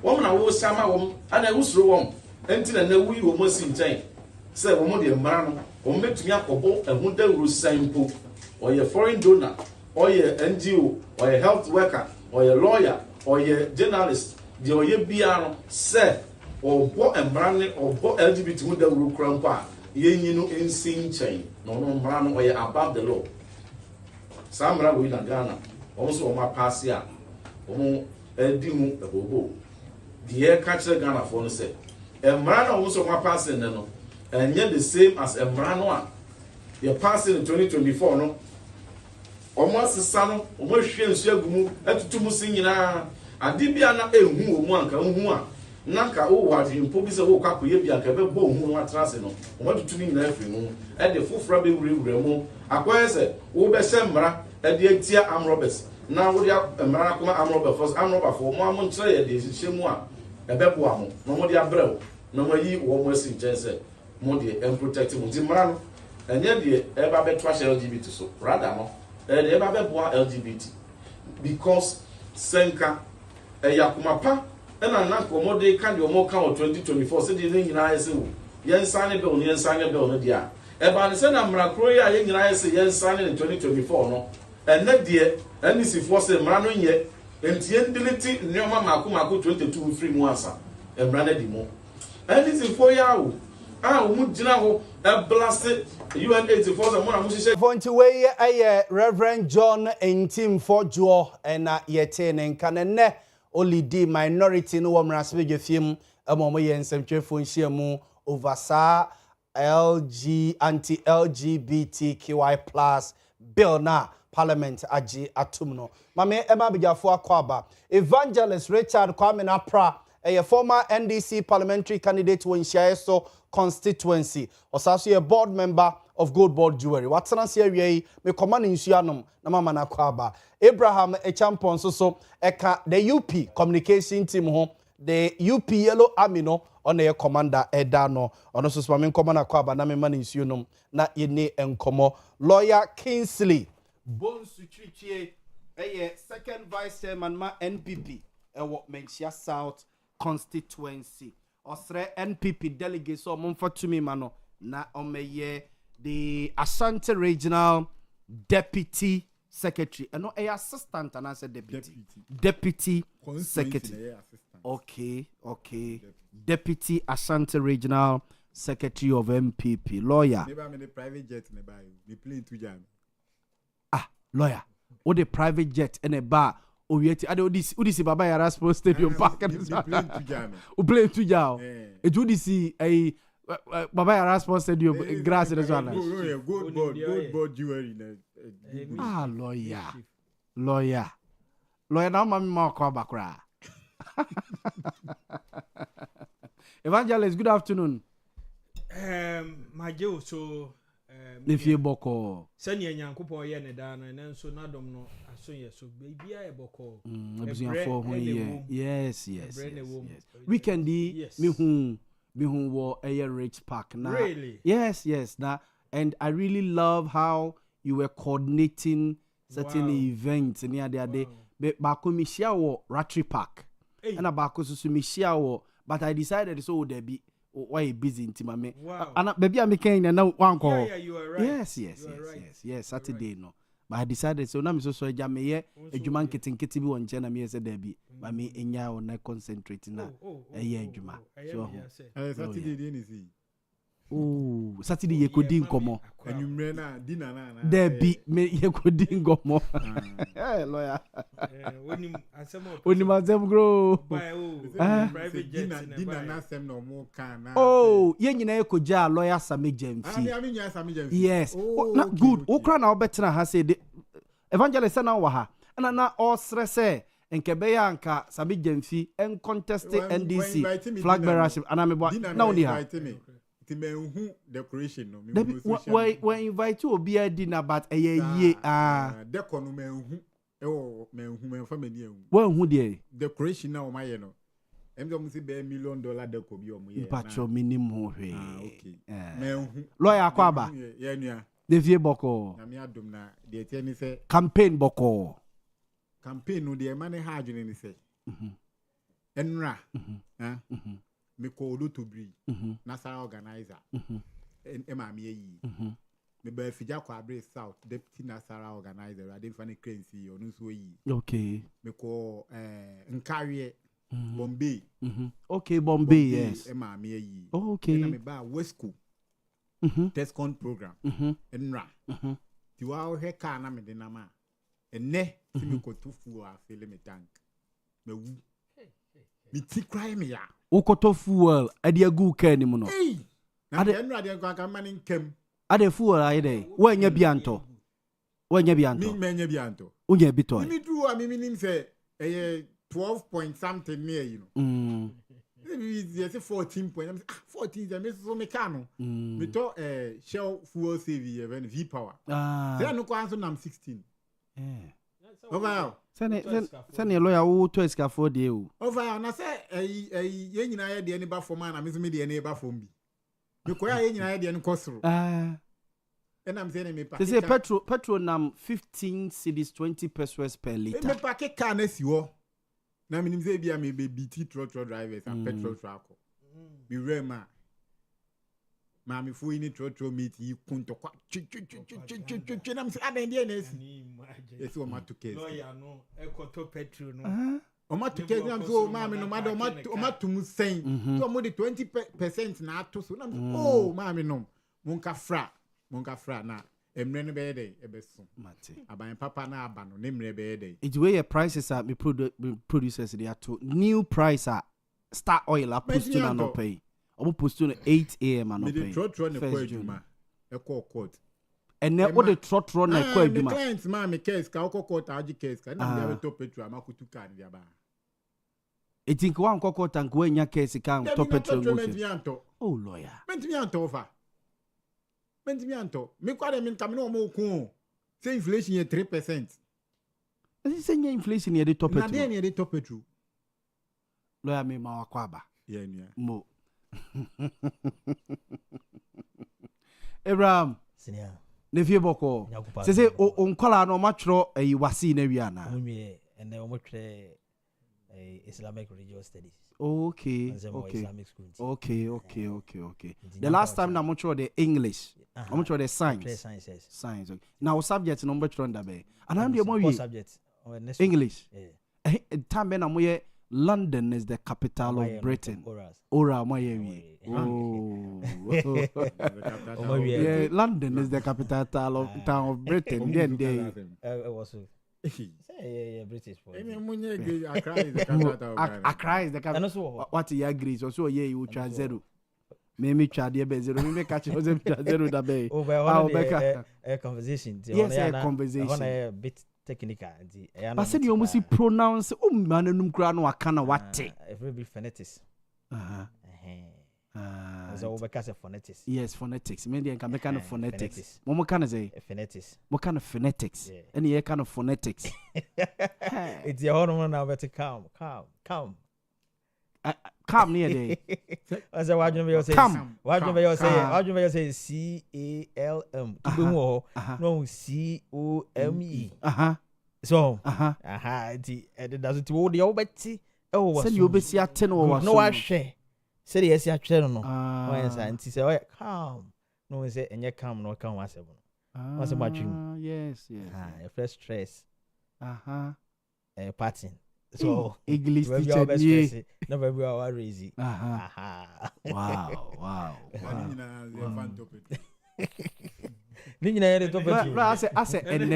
Woman wo sama wom ana usro wom enti na wi wo mosi nchen say wo mo de mmara no wo metumi akobo ehun dawuru sampo or your foreign donor or your NGO or your health worker or your lawyer or your journalist de or your bia no say or bo mmara ne or bo LGBT mu dawuru krampa yenyi no ensi nchen no mmara no or above the law samra we na Ghana almost o ma pass ya o edimu ebobo the catch Ghana for no say emrano also ma passing no and yet the same as emrano a you passing in 2024 no almost sano almost hwe nsu agumu atutumu sinyina adibia na ehu omu anka hu a nanka o wadi mpo bi se wo kwakoye bia ka be bo hu no atrase no almost tutumi nyina afri mu e de fofora be wurewure mu akoye se wo be se mra e de atia am roberts na wo dia mra kuma am robert first am robert for mo am ntre ye de hihemu a ebebo amo no mo dia brew no mo yi wo mo asi njense mo de protect mo di mra no enye de e ba be twa LGBT so rather no e de e ba be boa LGBT because senka e yakuma pa na nanko mo de kan de mo kan o 2024 se de nyina ese wo yen sane be o yen sane be o no dia e ba ne se na mra kro ya yen nyina ese yen sane in 2024 no enne de eni si force mra no nye entien delete nyoma mako 22 free mu ansa mra na di mo eni si for ya wo mu gina ho e blast UN84 mo na mo hye Fonti we aye Reverend John Intim Fojo na yete ne nkanene olidi minority no wo mrasbe gefiem mo ye nsemtwefo nhyiamu over sa anti-LGBTQI+ bill na Parliament agi atum no mame ema bigafo akwaba Evangelist Richard Kwame Napra a former NDC parliamentary candidate to Nshiaeso constituency osaso a board member of Gold Board Jewelry watana se awie me command nsuanom na mama na kwaba Abraham Echampon so eka the UP communication team ho the UP Yellow Army no on a commander edano ono so mame command kwaba na me man nsuanom na yene enkomo lawyer Kingsley Bonsu Chichie, second vice chairman ma NPP, Menchia South constituency. Osre NPP delegates so mumfa to me mano na omeye the Ashanti regional deputy secretary. No assistant and I said deputy secretary. Okay. Deputy Ashanti Regional Secretary of MPP, lawyer. Never made a private jet in a bar. We play to jam. Lawyer. Or the private jet in a bar. Owia, I don't this Baba Yara Sports Stadium Park. We play to jam. We play to jam. It would see a Baba Yara Sports Stadium grass in the zone. Good board jewelry. Lawyer. Now my more call back. Evangelist, good afternoon. My Joe, so if you boko, send your young couple yen and down, and then so not no, so yes, so baby, I boko. Yes. Weekend, me who wore a rich pack now. Really? Yes. Now, and I really love how you were coordinating certain events near the day. But Bako Michia wo Ratri Park. And a Bako Susu Michia wo. But I decided so there be why busy in Timame. Wow. And baby I'm making and now one call. Yeah, you are right. Yes, Saturday no. But I decided so now I'm so sorry Jamie a Juman kitten kitty one channel me as a debby. But me in ya on concentrating now. Juma. So Saturday didn't see. Oh, Saturday you could dingo. And you mena dinner na. There be me you could dingo more. Lawyer. When you must grow. Private dinner na sem no more can. Oh, yen you could ja lawyer Sammy James. Yes. Not good. Okra now better has said evangelist na waha. And na all stress and Kebeya anka Sammy James and contested NDC flag bearership and I'm about now near. Decoration no when invite you be a dinner but a ye decor no men family well who there decoration now my no em say $1 million decor bi o mo ye but your minimum okay men lawyer kwaba ye nua de vie boko na me adom na de tie ni say campaign boko campaign no de man ha adwene ni say enra me call to bri nasara organizer emami yi me ba fija kwa abre south deputy nasara organizer ade fani crazy onu so yi okay me call nkarie Bombay okay Bombay yes emami yi okay na me ba wesco tescon program enra ti wa he ka na me de na ma enne ti me ko tufu a fele me tank me wu me ti cry me ya Ukoto fuel ade agu ka ni mu no na ade kwa mani nkem ade fuel ayde wanya bianto mi menya bianto unya bito mi dru a mi nim say 12 point something near you know yes 14 point 14 me so me can no me to shell fuel saving event v power say no kwa so nam 16 over Send a lawyer who to escape for you. Over, na say ye nyina ye de ne ba form na me so me de ne ba form bi. Me koya ye nyina ye de ne kosoro. And I'm saying me pack. Say petrol nam 15 cedis 20 pesos per liter. Me pack car na si wo. Na me nim say bia me be BT truck drivers and petrol truck. Me rema. Ma me fu ini truck meet yi kunto kwa. Na me say adan dey na si. Yes, o ma to case. Lawyer no, ekoto petrol no. O ma to case na so ma me no ma do o ma to mu sen. So mo de 20% na ato so na me oh ma me no. Monka fra na emre no be dey ebeso. Mate. Aban papa na aba no ne mre be dey. It way your prices are me producers they are to new price are Star Oil are posting and not pay. I'm posting 8 a.m. and not pay. Me the trot na kwa adwuma. E call court. And then what the trot run na kwa adwuma. My clients ma me case ka o court aji case ka na me top petrol amakutu ka dia ba. E think one court tank we nya case ka top petrol go. Oh lawyer. Mentimi anto fa. Mentimi anto. Me kwa de me kam no mo ku. Say inflation ye 3%. Is say inflation ye the top petrol. Na dey ye the top petrol. Lawyer me ma kwa ba. Yeah nia. Mo. Abraham. Senior. Ne fie boko. Se on kola no matro e wasi na wi ana. Onwie and then we try Islamic religious studies. Okay. Islamic school. Okay. The last time na matro the English. I matro the science. Science. Okay. Now subject no matro nda be. And am the mo wi subject. English. Yeah. Time be na mo ye London is the capital of Britain. Ora Mayewi. Oh. Yeah, London is the capital of town of Britain. Then they British. Accra is the capital. What you agree? So yeah, you try zero. Maybe try the zero. Maybe catch you zero da bay. A conversation. Yes, a conversation. A bit technical. But said you must pronounce manum grano akana wate. Every bit phonetics. So we can say phonetics. Yes, phonetics. Maybe I can make kind of phonetics. What kind of say? Phonetics. What kind of phonetics? Any kind of phonetics. It's your hormone now, better calm. Calm near day. I said, why don't you say? Why don't you say? Why don't you say CALM? No, COME. So, it doesn't hold the obeti. Oh, send you be see at 10 or no, I share. Say yes, I share no. And he said, calm. No, he said, and you calm, no, calm, what's a matching? Yes. Fresh stress. Parting. So English teacher, never are easy. Wow. I say, and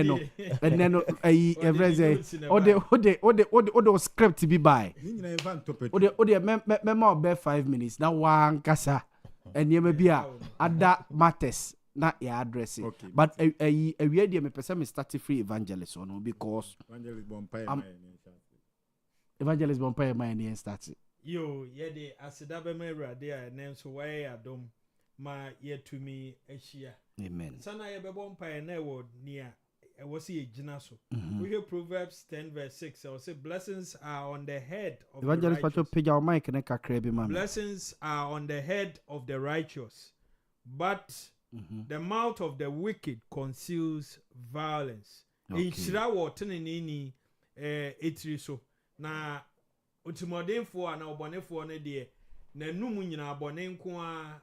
then every say, or script to be by. Memo be 5 minutes. Now one kasa, and you may be at that matters. Not your address, okay. But a ready me person start free evangelist or no because Evangelist Boamah my name starts. Yo, de asedabe me rade a name so why adom ma ye to me eshia. Amen. Sana ye be Boamah na wo near e wo se yegina so. We hear Proverbs 10 verse 6. I say blessings are on the head of Evangelist the righteous. Page our mic na kakra bi ma. Blessings are on the head of the righteous, but the mouth of the wicked conceals violence. In shira wo tenenini etiri so. Na otimodemfo ana obonefo ne de na num nyina abone nko a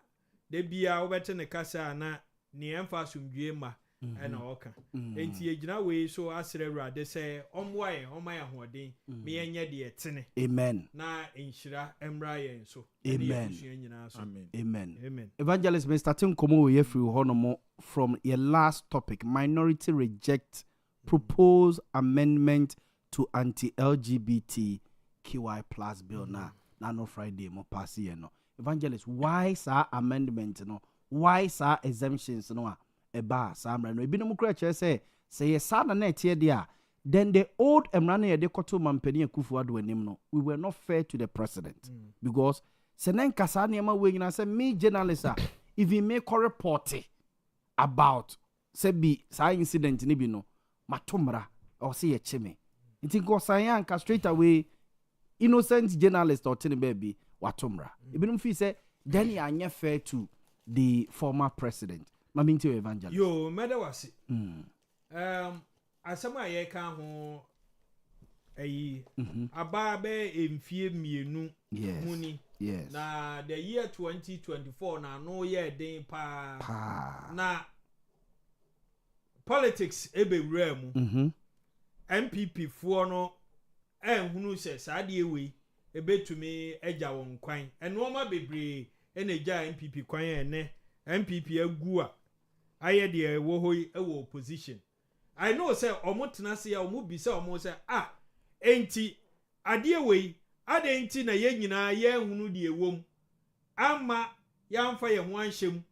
de bia wobete ne kasa na ne emfa asumdue ma na oka enti yegina we so asere awurade se omwae omaya hoden me yenye de etene. Amen. Na enhira emra yen so. Amen. Evangelist me starting komo we free honomo from your last topic, minority reject proposed amendment to anti-LGBT QI+ bill na no Friday mo pass here no. Evangelist, why sa amendment no? Why sa exemptions no? Eba sa amra no. Ebi no mukra che say ye sa na na tie dia. Then the old emra na ye de koto mampani Akufo-Addo anim no. We were not fair to the president because senen kasa na ma we nyina say me journalist if he make a report about say be sa incident ni bi no matomra or say ye chime. It go sayanka straight away innocent journalist or tini baby watumra. Ibinum fi say then anya fair to the former president. Maminti evangelist. Yo meda wasi. Asama ye kan ho ayi ababe emfie mienu muni. Yes. Na the year 2024 na no year den pa. Na politics ebe wremu. MPP for no ehunu se saade we ebetumi eja won kwan eno ma bebre eneja MPP kwan ene MPP agu a aye de wo hoi ewo opposition. I know say omotena se ya omu bi se omo se enti ade we ade enti na ye nyina ye hunu de ewom ama yamfa ye ho anhyem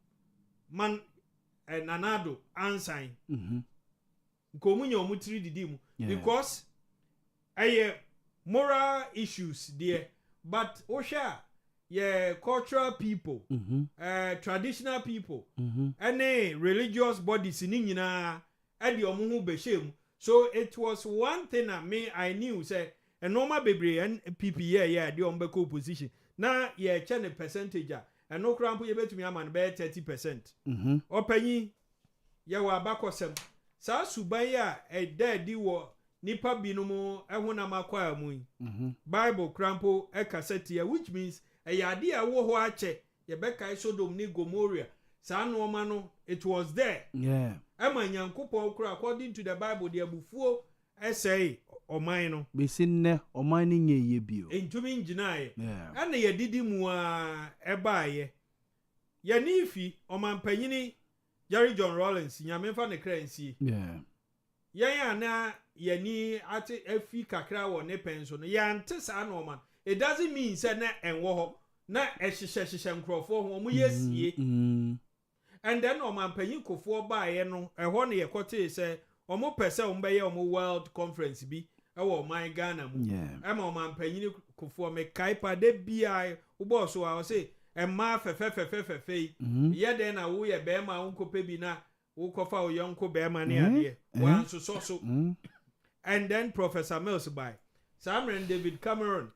man nanado ansan komunya omutiri didimu. Because moral issues there, but Osha, cultural people, traditional people, any religious bodies in India, and the Omuhu Beshem. So it was one thing I knew say a normal baby and PPA, the Ombeko position. Now, channel percentage, and no cramp you bet me a man bear 30%. Or penny, wa bakosem. Sa subaya dead wo nipa binumu ehuna makwa amun Bible crampo ekasetia, which means yade a wo ho ache ye beka Sodom ni Gomorrah sa no ma no it was there. Yeah. Ema nyankopon kura according to the Bible the abufuo essay ɔman no besi nne ɔman ni nye ye bio ntumi nginae yeah ɛna yɛdidi mu a ɛbaayɛ yɛne ifi ɔmanpanyini Jerry John Rawlings nyame fa ne kra nsie yeah yɛn ana yɛni ate afi kakra wɔ ne pɛn so no yɛante saa na ɔman it doesn't mean sɛ na ɛnwɔ hɔ na ɛhyehyɛ nkurɔfoɔ ho ɔmo yɛ sie and then ɔmanpanyin kofoɔ baayɛ no ɛhɔ ne yɛkɔtee sɛ ɔmo pɛ sɛ ɔmo bɛyɛ ɔmo world conference bi ɛwɔ ɔman Ghana mu ɛma ɔmanpanyin kofoɔ mekae pa de bia wobɔɔ so a ɔse ɛmmaa fɛfɛfɛfɛfɛ yi yɛ dɛn na woyɛ bɛrima wonkɔpɛ bi na wokɔfa wo yɔnko bɛrima ne adeɛ wansosɔ so and then Professor Mills by Samuel David Cameron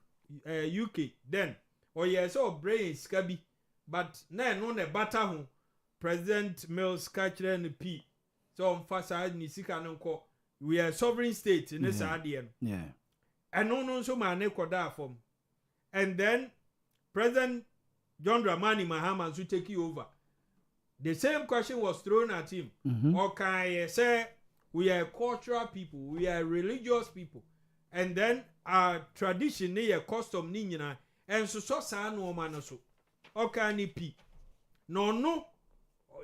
UK then ɔyɛ sɛ ɔbrɛ sika bi but na ɛno ne bata ho President Mills ka kyerɛ no P so ɔmfa saa ne sika no nkɔ we are sovereign state ne saa adeɛ no ɛno no nso ma ne kɔdaa fam and then President John Dramani Mahama nso take over the same question was thrown at him okay say we are cultural people we are religious people and then our tradition ne yɛ custom ne nyina enso so saa no ma no so okay ni P no no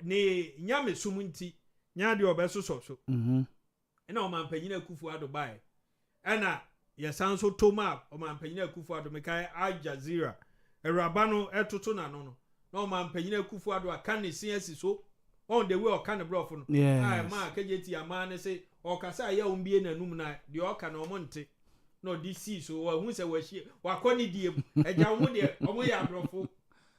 ne nyame sumunti nya de obeso so ɛna ɔmanpanyin Akufo-Addo bae ɛna yɛsan so toma ɔmanpanyin Akufo-Addo mekai Al Jazeera Eraba no etoto na no na ɔmanpanyin Akufo-Addo aka ne sin asi so on the way ɔka ne brɔfo no ma kageti ama ne se ɔkasa ya ombie nanum na de ɔka na ɔmonte no DC so wahu sɛ wahie wakɔ ne die agya wo de ɔmo yɛ abrɔfo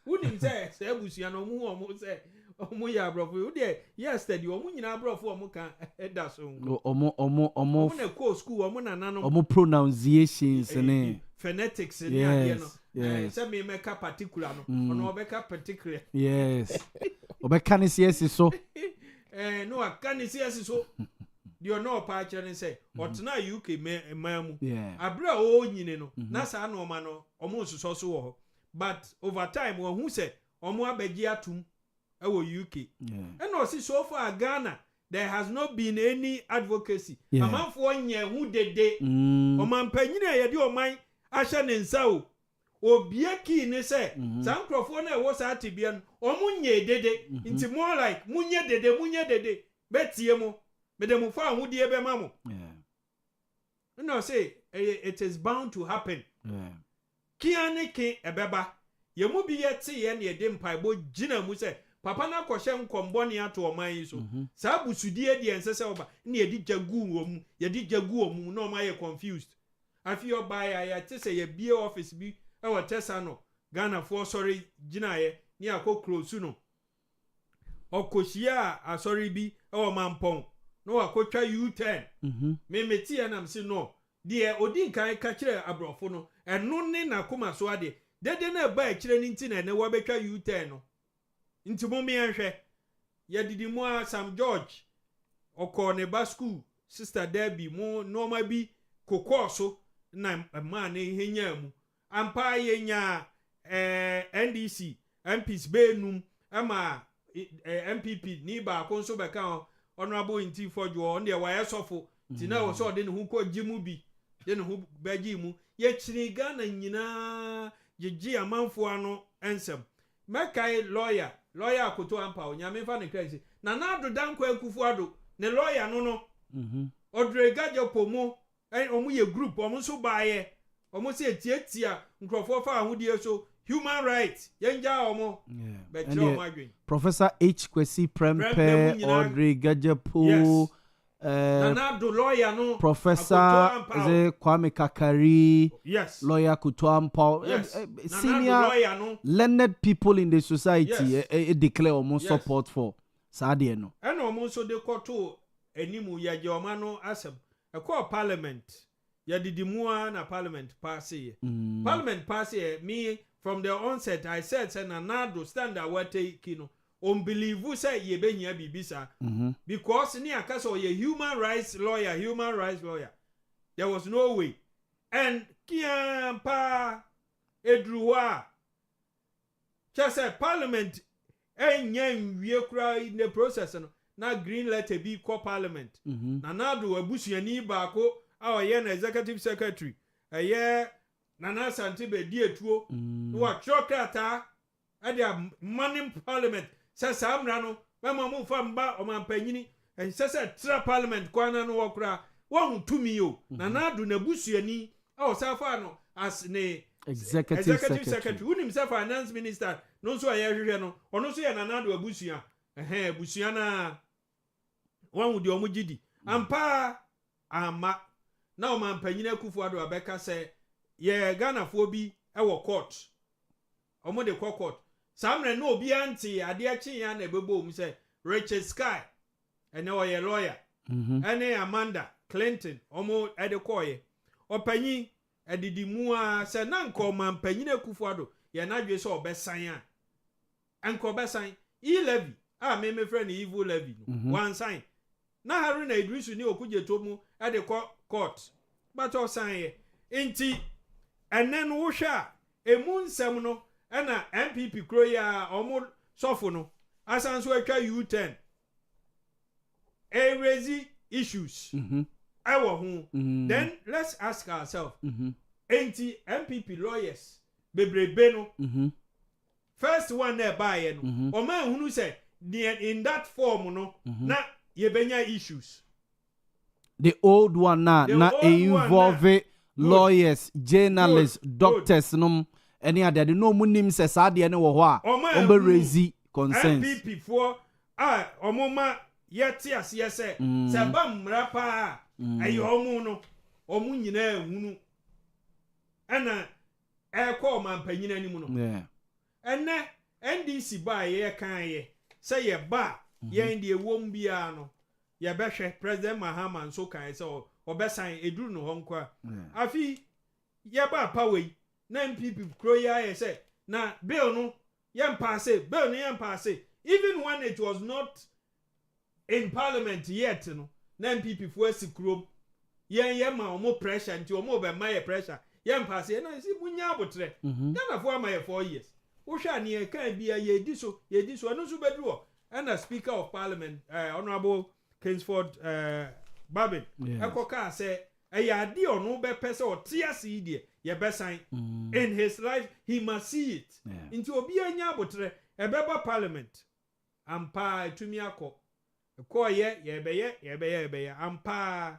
wonim sɛ sɛ abusua no ɔmo sɛ ɔmo yɛ abrɔfo wo de yesterday ɔmo nyina abrɔfo ɔmo ka ɛda so ɔmo na ko school ɔmo nananom ɔmo pronunciations ne phonetics ne adeɛ no sɛ me meka particular no ɔno ɔbɛka particular yes ɔbɛka ne siesi so no aka ne siesi so deɛ ɔno ɔpa akyerɛ ne sɛ ɔtena UK man mu abere a ɔnyine no na saa no ɔma no ɔmo nsosɔ so wɔ hɔ but over time wɔn hu sɛ ɔmo abɛgye atum ɛwɔ UK ɛna ɔsi so far Ghana there has not been any advocacy amanfoɔ nyɛ hu dede ɔmanpanyin a yɛde ɔman ahyɛ ne nsa o obia kii ne sɛ saa nkurɔfoɔ na ɛwɔ saa tebea no ɔmo nyɛ dede nti more like munyɛ dede betie mo mede mo fa ahodie bɛma mo ɛna ɔsi it is bound to happen kia ne ke ɛbɛba yɛmu bi yɛte yɛ ne yɛde mpaebɔ gyina mu sɛ papa na kɔhyɛ nkɔmbɔne ato ɔman yi so saa busudie deɛ nsɛ sɛ ɔba ne yɛde gyagu wɔ mu na ɔma yɛ confused afi ɔba yɛ te sɛ yɛbie office bi ɛwɔ tesa no Ghana foɔ sɔre gyinaeɛ ne akɔ close no ɔkɔhyia asɔre bi ɛwɔ Mampɔn na wakɔtwa U10 memetie nam se no deɛ odi nkan ka kyerɛ abrɔfo no ɛno ne na koma so ade dede na ba akyerɛ ne nti na ne wɔbɛtwa U10 no nti mo miɛhwɛ yɛdidi mu a Sam George ɔkɔ ne ba school sister Debbie mo normal bi kokɔ so na ma ne henya mu ampa yenya NDC MPs benum ama MPP ni ba ko nso bɛka honorable Nti Fodwo on de wayɛ sɔfo ti na wo so de ne hu kɔ gimu bi de ne hu bɛgi mu yɛkyiri Ghana nyinaa gyegye amanfo ano ensem mekai lawyer akoto ampa onyame fa ne krasi na ado danko Akufo-Addo ne lawyer no odre gaje pomo omu ye group omu so baaye omu se tietia nkrofo fa ahodie so human rights yenja omu be tro omu adwen Professor H Kwesi Prempe Odre Gajepo ado lawyer no Professor Kwame Kakari yes lawyer Kutuampa senior lawyer no learned people in the society declare almost support for Sadie no and almost so de koto enimu yaje oma no asem e call parliament yadidi mua na parliament pass here parliament pass here me from the onset I said say na nado standard what kino unbelieve say ye behia bibisa because ni akasa ye human rights lawyer there was no way and kiampa edruwa chese parliament enyen wie kura in the process no na green letter bi call parliament na nado abusuani ba ko our yen executive secretary Nana Santibe Dietuo who are chokata at their money parliament says Amrano Mama Mufamba or Mampanyini and says a tra parliament Kwana no Wakra 1 2 mio Nana do Nebusiani or Safano as ne executive secretary who himself finance minister no so ayehwehwe or no so Nana do Abusia Busiana one with the omujidi ampa ama na o Mampanyina Kufuado Abeka say ye Ghana fo bi e wo court omo de court samre no obi anti ade achi ya na ebebo say Richard Sky ene o ye lawyer ene Amanda Clinton omo e de koye opanyi edidi mu a say na nko Mampanyina Kufuado ye na dwe so obesan a enko obesan levy a me friend evil levy one sign na Haruna Idrisu ni okujeto mu e de court but o san ye enti enen wo hwa emu nsem no na MPP kroya omo sofo no asanso atwa U10 raise issues ewo ho then let's ask ourselves enti MPP lawyers bebrebe no first one there buy no o man hunu say in that form no na ye benya issues the old one na involve lawyers, journalists, doctors, any other. The no munim says Sadi and Wawa. Ombe raise concerns. MPP for omoma yeti as yes, Sabam rapa ayomuno, omunina hunu. Anna air call man penny anymore. Yeah. And na NDC by ye can say ye ba ye in the wombiano. Ye beshe President Mahama and so can so. Obesan eduru no honkwa afi ye ba power na MPP kroya say na bill no yem pass even when it was not in parliament yet no na MPP for sikrom ye ma omo pressure nti omo be my pressure yem pass na si bunya abotre Ghana for my 4 years wo hwa ne kan bia ye di so no so bedru and the speaker of parliament honorable Kingsford Babin, Ekoka say, Ayadi or no be person or TSE dear, ye besign. In his life, he must see it. Into a beer nyabotre, a beba parliament. Ampa to me a ko ye be, ampa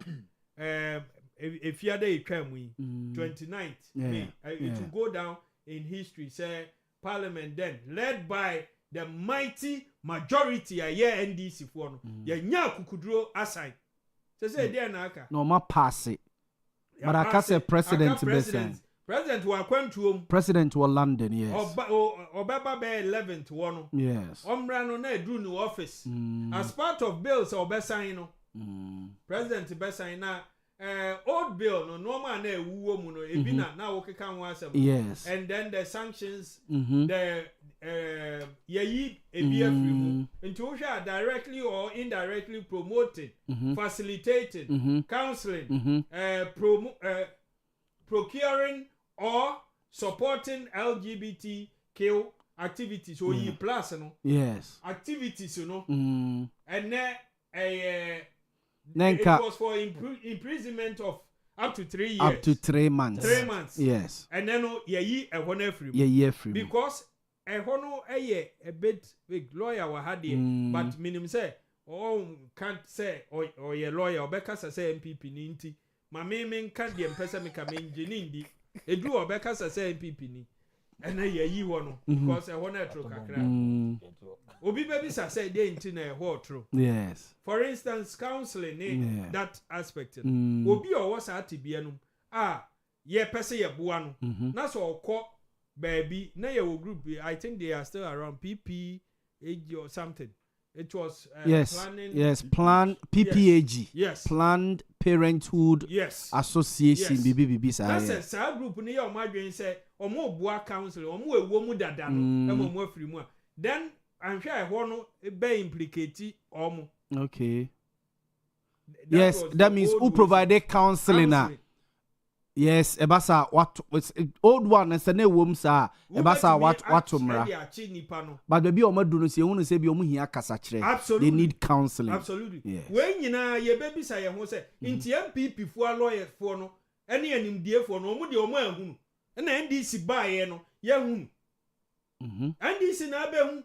if your day came we 29th May. It will go down in history, say parliament then, led by the mighty majority a year NDC for no. Ye nya kukudro assign. Say there naka. No ma pass it. But I can say president President wa kwantuom. President wa London, yes. Obaba be 11th one. Yes. Omra no na edru no office. As part of bills obesan no. President besan na old bill no normal na ewuwo mu no ebi na wokeka ho asem. Yes. And then the sanctions the yeyi ebi afrimu into who directly or indirectly promoting, facilitating, counseling, procuring or supporting LGBTQ activities so ye plus no yes activities and then it was for imprisonment of up to 3 years, up to 3 months, 3 months, yes, and then yeyi e hona free, because hono a bit big lawyer wa had but minim say can't say or ye lawyer or bekasa say MPP ni nti ma me kan de mpesa me ka me engineer ndi edu or bekasa say MPP ni ena yeyi wo no because hono etro kakra obi baby say dey nti na ho otro, yes, for instance counseling that aspect obi o was atibia no ye pese ye boa no na so okọ baby na your group I think they are still around PPAG or something. It was plan PPAG, yes, Planned Parenthood, yes, Association, yes. BBB that's a group ni your madwen say omo boa council omo ewo mu dada no omo afiri mu then I'm sure ho no be implicate omo. Okay, yes, that means who provided counseling. Yes, ebasa what old one and sene wom sa ebasa what mra. But the be o madu no se ehunu se bi o mu hia kasa kire. They need counseling. Absolutely. Yes. When nyina ye baby say ye ho say nti MPP fo lawyer fo no ene animdie fo no omu de omu ahunu. Na NDC ba ye no ye hunu. NDC na be hu.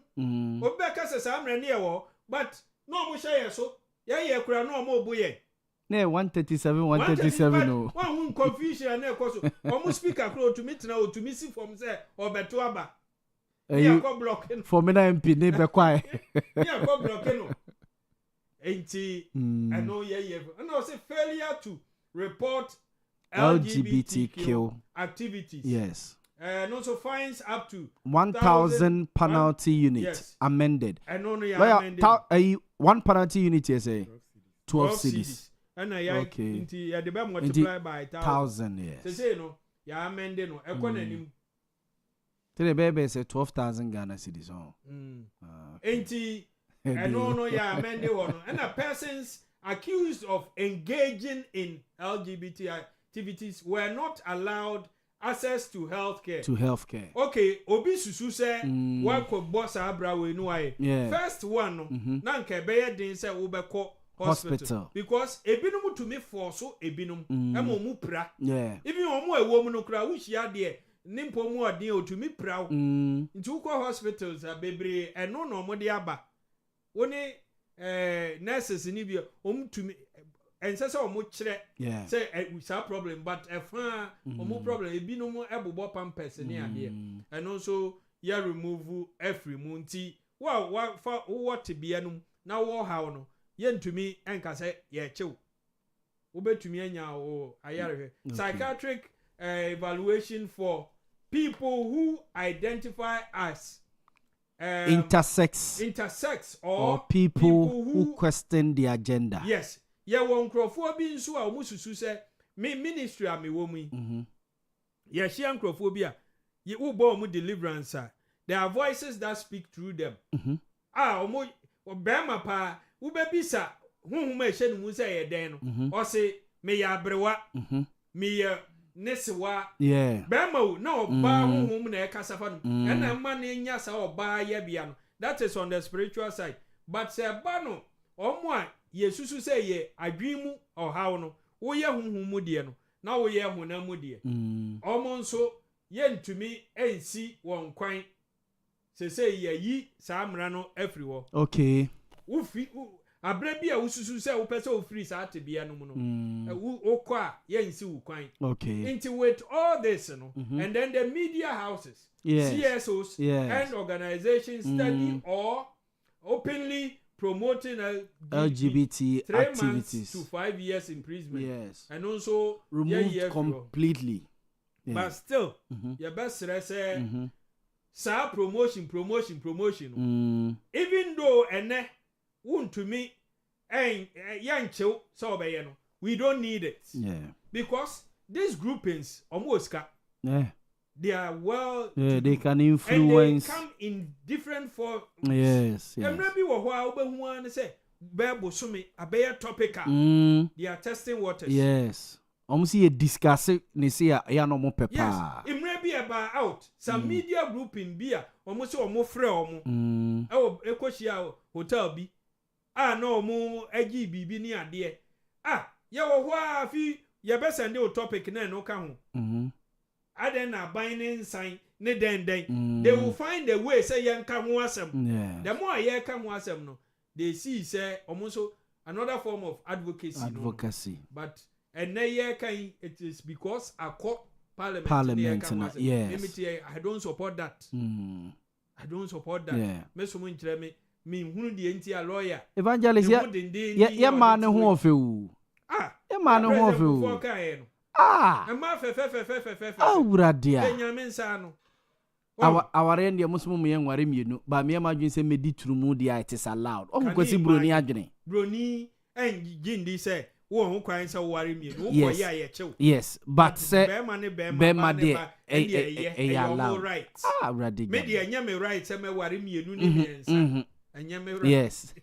Obi be kasa sa amre ne ye wo but no omu hye ye so ye kura no omu obo ye. Ne 137 no. One confusion na ekoso. Omu speaker kro to meet na o to miss from say obeto aba. You go blocking. For me na MP ne be kwai. You go blocking no. Enti I know ye. And I say failure to report LGBTQ activities. Yes. And also fines up to 1,000 penalty unit amended. I know amended. One penalty unit you say 12 cities. And okay. Into the be multiply by 1,000 yes. Say no, ya amended no. Ekonanim. The baby say 12,000 Ghana cedis on. Enti I know ya amended one. And a persons accused of engaging in LGBT activities were not allowed access to healthcare. Okay, obi susu say work with boss abra we no aye. First one no, na nke be ye din say wo be ko hospital because ebinom to me force so ebinom emo mu pra. Even omo ewo mu no kra wo hia de nimpo mu odin o to me pra wo. Nti wo ko hospitals abebre eno no mo de aba. Woni nurses ni bi to me and say omo kire say sa problem but efa omo problem ebinom ebobo pampers ni ade and also ya remove every munti what bia num na wo how no yentumi enka say ye chew obetumi anya o ayare psychiatric evaluation for people who identify as intersex or people who question the agenda. Yes. Ye won krofo bi nso a omususu se me ministry a me wo mu ye hia krofo bi a ye wo bo mu deliverance a there are voices that speak through them omo obema pa wo be bisa honhom a hye no mu se ye den no o se me ya brewa me ye nesewa bema wo na oba honhom na e kasa fa no na ma na nya sa oba ya bia no that is on the spiritual side but se ba no omo a yesusu say ye adwimu ohaw no wo ye honhom de no na wo ye honam de omo nso ye ntumi ensi won kwan say ye yi sa mra no afri wo okay wo fi abra bi a wo susu say wo pese wo free sa tebia no mu no wo ko a ye nsi wo kwan okay into with all this no and then the media houses CSOs and organizations study or openly promoting LGBT 3 activities to 5 years imprisonment. And also removed completely. But still, your best say promotion. Even though ene won to me young chill so we don't need it. Because these groupings almost they are they can influence and they come in different forms. Yes. And maybe what say Bible sumi abeya topic they are testing waters. Yes. See a discuss ni say ya no mo pepa. Yes. It may be about out some media group in beer almost omo frɛ omo. Ekoshia hotel bi. No omo agi bibi ni ade. Ye wo ho afi ye be send o topic na no ka ho. Aden na binding sign ne den they will find a way say yanka ho asem. The more ye ka ho asem no they see say almost another form of advocacy. No? But and ye kan it is because a court parliament yes. I don't support that. I don't support that. Me so mun kire me hunu de enti a lawyer. Evangelist ya man ho ofewu. Ya man ho ofewu. Emma fe. Awuradia. Enyame nsa no. Aware ndie musumu mu yenware mienu ba me ma dwen se medi turumu dia it is allowed. O kwasi broni adwene. Broni engindi say wo ho kwan se ware mienu. Wo ko ya ye chew. Yes, but say be ma de allowed. Right. Awuradia. Me de enya me right se me ware mienu ni mensa. Yes.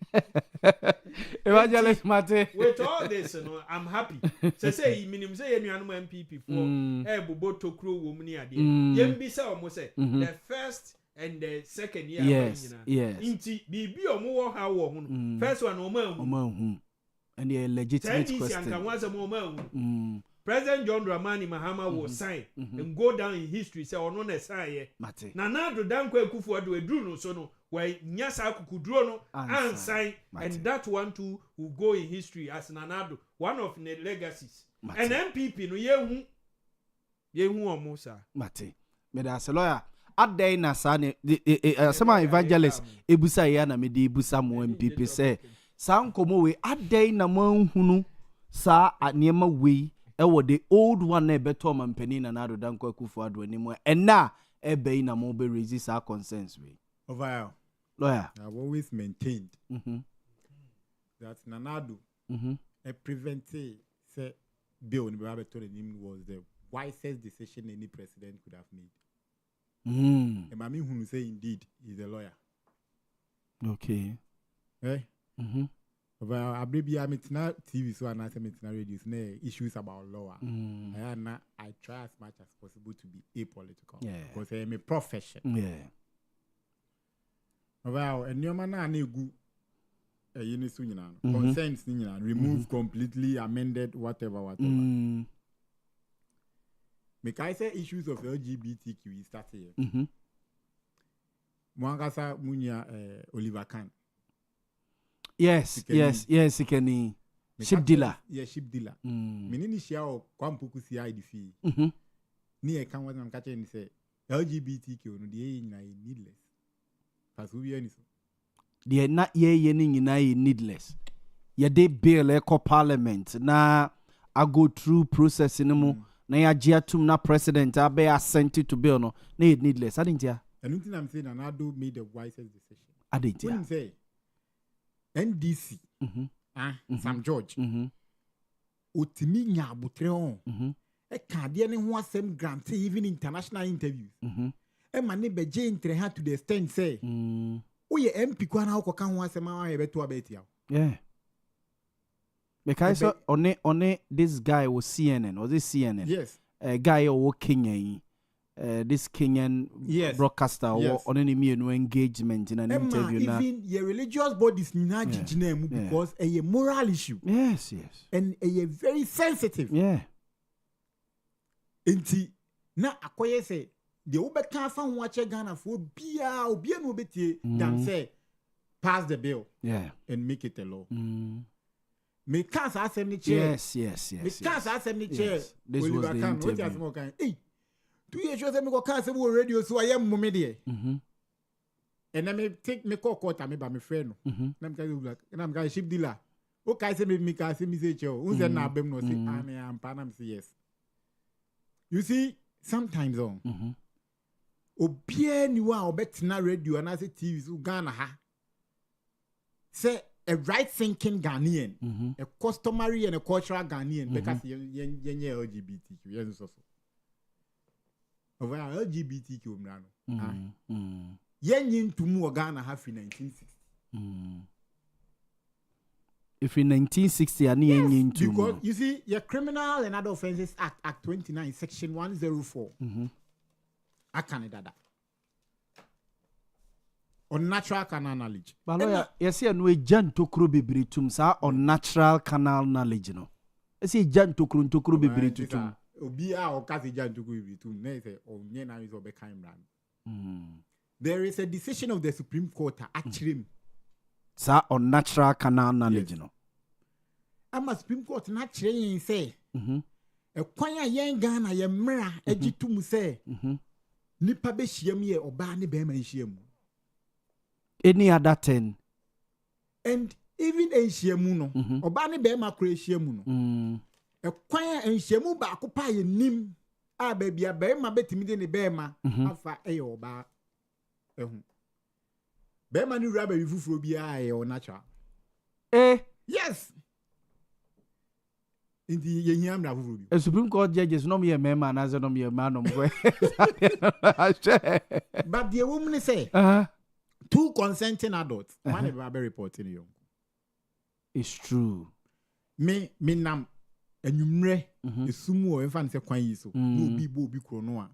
Evangelist Mate. With all this, I'm happy. Say, minimum say any MPP for Bobo Tokro woman here. Yembisa almost say the first and the second year. Yes. Inti be or more how first one Oman. And the legitimate question. President John Dramani Mahama was signed and go down in history. Say, or no, say, Mate. Nanado Dankwe Kufu do no so no. Where Nyasa Kukudrono and sign, and that one too will go in history as Nanado, one of the legacies. And MPP no yehu omusa. Mate, me da lawyer. At day na sane some evangelist ebusa ya na me di ebusa mo MPP say san komo we at day na manhunu sa anema we e the old one na beto mampani na Nado Dankwa Akufo-Addo animo and na e be na mo be resist our concerns we. Over Lawyer, I've always maintained that Nanado prevented say bill in the was the wisest decision any president could have made. And Mami who say indeed is a lawyer. Okay. Well, I believe I'm TV so and I radio issues about law. I try as much as possible to be apolitical. Because I am a profession. Well, and your man are good. Consents remove completely, amended, whatever. Make I say issues of LGBTQ start here. Mwangasa Munya Oliver Kahn. Yes, he can. Ship dealer. Yeah, ship dealer. Menini share kwampuku CIDF. Ni e kan wan kache ni say LGBTQ no dey needless. They not ye needless. Ye de bill eco parliament na I go through process in mo na ya jiatum na president I be assented to bill no na needless. I didn't ya. And nothing I'm saying Nanado made the wisest decision. I didn't ya. When say NDC Sam George otimi nya abutre on e kan de ne ho asem grant even international interviews. Emane beje entre to the extent say oye MP kwa na okoka ho asema wa yebeto abetia. Yeah. Because on this guy was CNN. Was it CNN? Yes. A guy or Kenyan this Kenyan broadcaster or on any no engagement in an interview now. Even your religious bodies na jijinemu because a moral issue. Yes. And a very sensitive. Yeah. Enti na akoye say the Ubeka fan watch Ghana for Obia no betie than say pass the bill and make it a law. Me can't ask any chair. Yes. Me can't ask any chair. This was the interview. Hey, 2 years ago, me go cancel radio so I am mommy. And then me take me call court me by my friend. And I'm going ship dealer. Okay, say me can say me say chair. Who's that na bem no say I am panam say yes. You see, sometimes on. Obie ni wa obetina radio and I say TV so Ghana ha. Say a right thinking Ghanaian, a customary and a cultural Ghanaian because yenye LGBTQ yes so. Over LGBTQ mrano. Yenye to mu Ghana ha fi 1960. If in 1960 ani yenye to because you see your Criminal and Other Offences Act 29 section 104. I can't that. Unnatural canal knowledge. But lawyer, yes, no a jan to kro bibiri tum sa unnatural canal knowledge no. Esi jan to kro bibiri tum. Obi a o kasi jan to kro bibiri tum. Ne say o nye na is obe kaim brand. There is a decision of the Supreme Court actually. Sa unnatural canal knowledge no. Ama Supreme Court naturally say. E kwanya yen Ghana ye mra ejitum say. Nipa be hyiam ye oba ne be ma hyiam. Any other 10. And even a hyiam no, oba ne be ma kra hyiam no. E kwan hyiam ba ko pa ye nim a ba bia be ma betimi de ne be ma afa e oba ehu. Be ma ni wura ba fufuro bia e o natural. Yes. Inti ye hiam na fufuro bi. A Supreme Court judges no me man as no me man But the woman say 2 consenting adults. One ever be reporting you. It's true. Me nam enyumre esumu o enfan se kwan yi so. No bi bo bi krono a.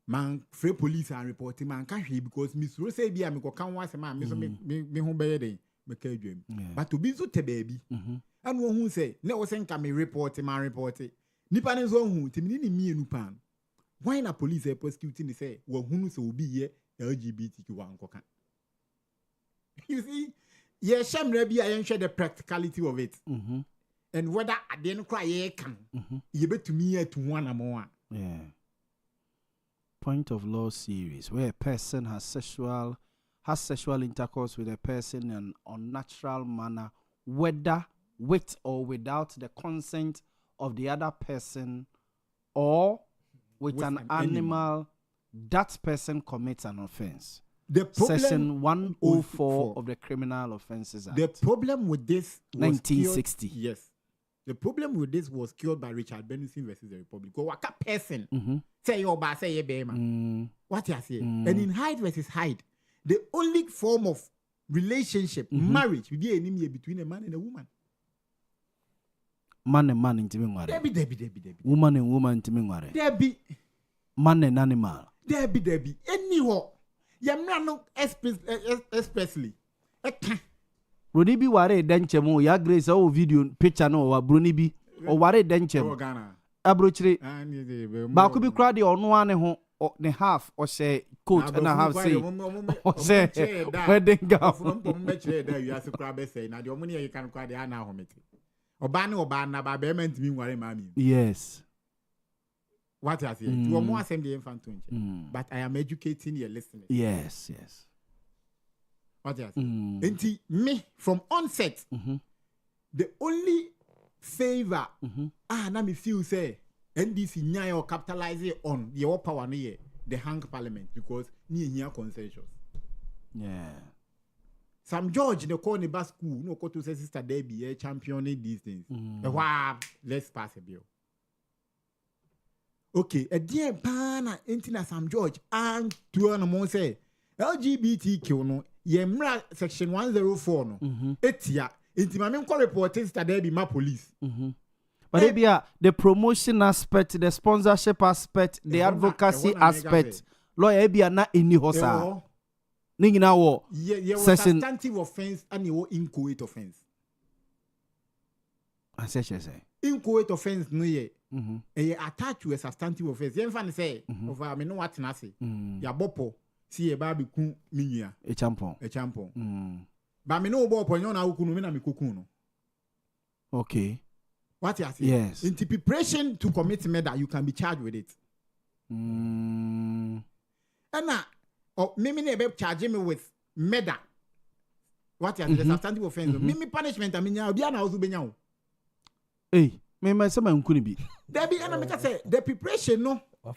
Man free police and reporting man can hwe because Miss Rose say bia me ko kan wase man me so me ho beye den me ka adwam. But obi so te baby. And wo hu say na wo say nka me report man report. Nipa ne so hu ti me ni mienu pan. Why na police e prosecuting say wo hu so obi ye LGBTQ ankoka. You see, yeah, shamre bi a share the practicality of it. And whether at the end cry ye can you bet to me to one more. Yeah. Point of law series where a person has sexual intercourse with a person in an unnatural manner, whether with or without the consent of the other person or with an animal, that person commits an offense. The problem, Section 104 of the Criminal Offences Act. The problem with this was 1960. Cured, yes. The problem with this was cured by Richard Benson versus the Republic. Because what a person say your boss, say your baby. What you say? And in Hyde versus Hyde, the only form of relationship, marriage, would be an enemy between a man and a woman. Man and man into me. Debbie. Woman and woman into me. Debbie. Man and animal. Debbie. Anyhow, no expressly. Bruni bi ware denche mo ya Grace o video picture no wa Bruni bi o ware denche mo abrochire ba ko bi kra de ono ane ho ne half o say coat and a half say o say wedding gown from me chire da you ask kra be say na de omuni e kan kra de ana ahomete oba na ba be man timi ware mami. Yes. What I say you are more assembly infant but I am educating your listeners. Yes. What I say enti me from onset the only favor na me feel say NDC nyai or capitalize on your power near the hang parliament because ni here consensus. Yeah. Sam George the call the school no go to say sister Debbie championing these things. Wow, let's pass a bill. Okay, a dear pana intina Sam George and to an mo say LGBTQ no yemra section 104 no etia intima me call reporting sister Debbie ma police. But the promotion aspect, the sponsorship aspect, the advocacy aspect, lawyer ebia na eni hosa. Ningi na wo session substantive offense and you inchoate offense. I say. Inchoate offense no ye. Attached to a substantive offense. Yen fan say of me no what na say. Ya bopo si e ba bi ku minua. E champon. Ba me no bopo nyo na ukunu me na me kokun no. Okay. What you say? Yes. In preparation to commit murder, you can be charged with it. And now, me never charge me with murder. What you say? The substantive offense. Me punishment. I mean, you be na ozu benya. Hey, me say man kuni bi. There be na me say the preparation no. Ya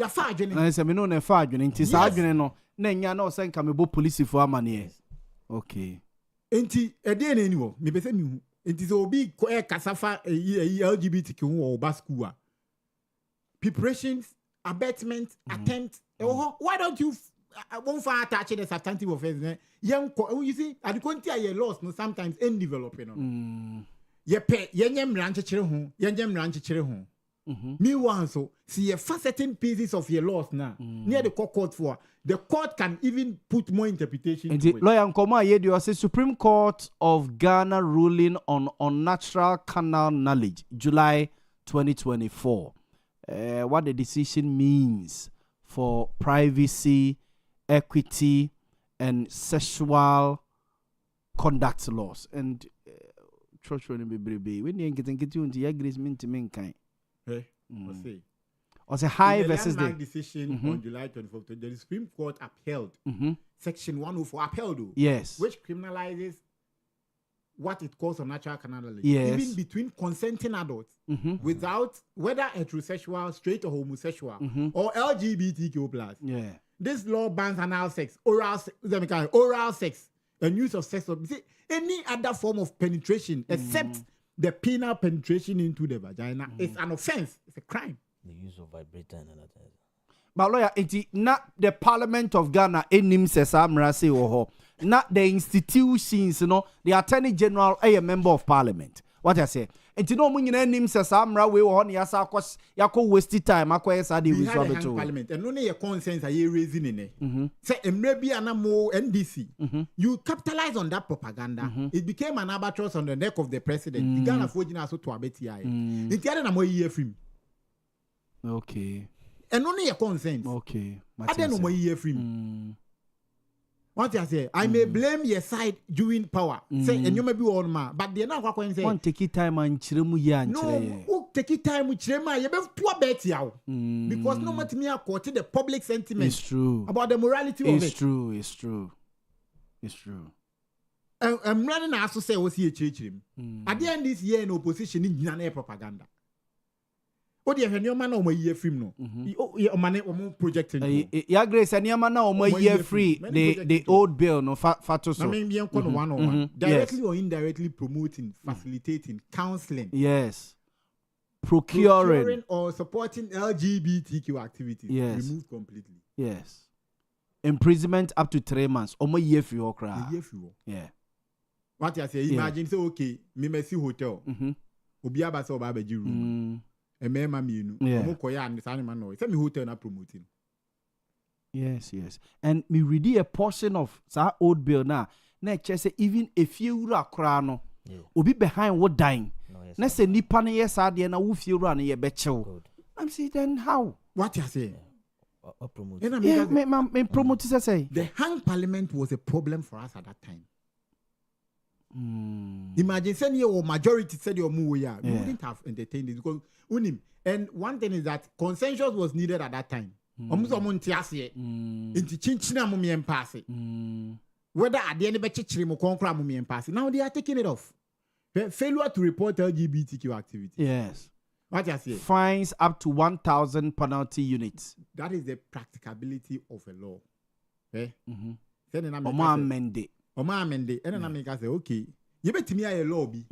fa adwene. Na say me no na fa adwene nti sa adwene no na nya na o say nka me bo police for amane. Okay. Enti e dey na eniwo me be say me hu. It is obi kasafa LGBTQ or baskuwa. Preparations, abetment, attempt. Why don't you won't far attach the substantive offense? You see, at the country you lost no sometimes in developing. Ye pay yenyem ranch chere ho. Me one so see a certain pieces of your loss now near the court for the court can even put more interpretation into it. Lawyer Nkoma Yedio says Supreme Court of Ghana ruling on unnatural canal knowledge July 2024. What the decision means for privacy, equity, and sexual conduct laws. And church when be when you get into your grace mean to mankind. Was a high versus the decision on July 24th. The Supreme Court upheld Section 104 upheld, yes, which criminalizes what it calls unnatural canal knowledge, yes, even between consenting adults, without whether heterosexual, straight or homosexual, or LGBTQ plus. Yeah, this law bans anal sex, oral sex, and use of sex. See, any other form of penetration except the penile penetration into the vagina is an offense. It's a crime. The use of vibrator and other things. But lawyer, it's not the Parliament of Ghana. Enim says Amrasi or not the institutions. The Attorney General a member of Parliament. What I say? And no money enim says Amra we on yasa kos yako waste time. Ako yasa di we had a Parliament and only a consensus are you raising in it. Say maybe anamo NDC. You capitalize on that propaganda. It became an albatross on the neck of the president. The Ghana Fojina so to abeti. It had a more year free. Okay. And only a consent. Okay. I don't know my year free. What I say, I may blame your side during power. Say, and you may be on ma, but they're not going to say. One take it time and chiremu yan. No, take it time with Chirema. You have to bet you because no matter me, I quoted the public sentiment. It's true about the morality of it. It's true. It's true. It's true. I'm running as to say, was he a church? At the end this year, in opposition in Ghana propaganda. Oh, dear, when your man on my year free, no. Your money or more projecting. Yeah, Grace, and your man on my year free. The old bill, no fatos. I mean, be on one directly or indirectly promoting, facilitating, counseling. Yes. Procuring or supporting LGBTQ activities. Yes. Removed completely. Yes. Imprisonment up to 3 months. Or my year free or cry. Yeah. What I say, imagine, so okay, me see hotel. Obiaba so babaji room. Promoting. Yes. And me read a portion of that old bill now. Just say even if you ra crano, will be behind what dying. Let's say Nipani yes, I na woof you run a betcho. I'm saying then how? What you say? Promote say the hang parliament was a problem for us at that time. Imagine saying your majority said your Owia. We wouldn't have entertained it because and one thing is that consensus was needed at that time. Montie into chinchina mummy and pass it. Whether at the end of the chichrim mummy and pass it. Now they are taking it off. Failure to report LGBTQ activity. Yes. What you say? Fines up to 1,000 penalty units. That is the practicability of a law. Oma amende. And then I say, okay, you bet me a lobby.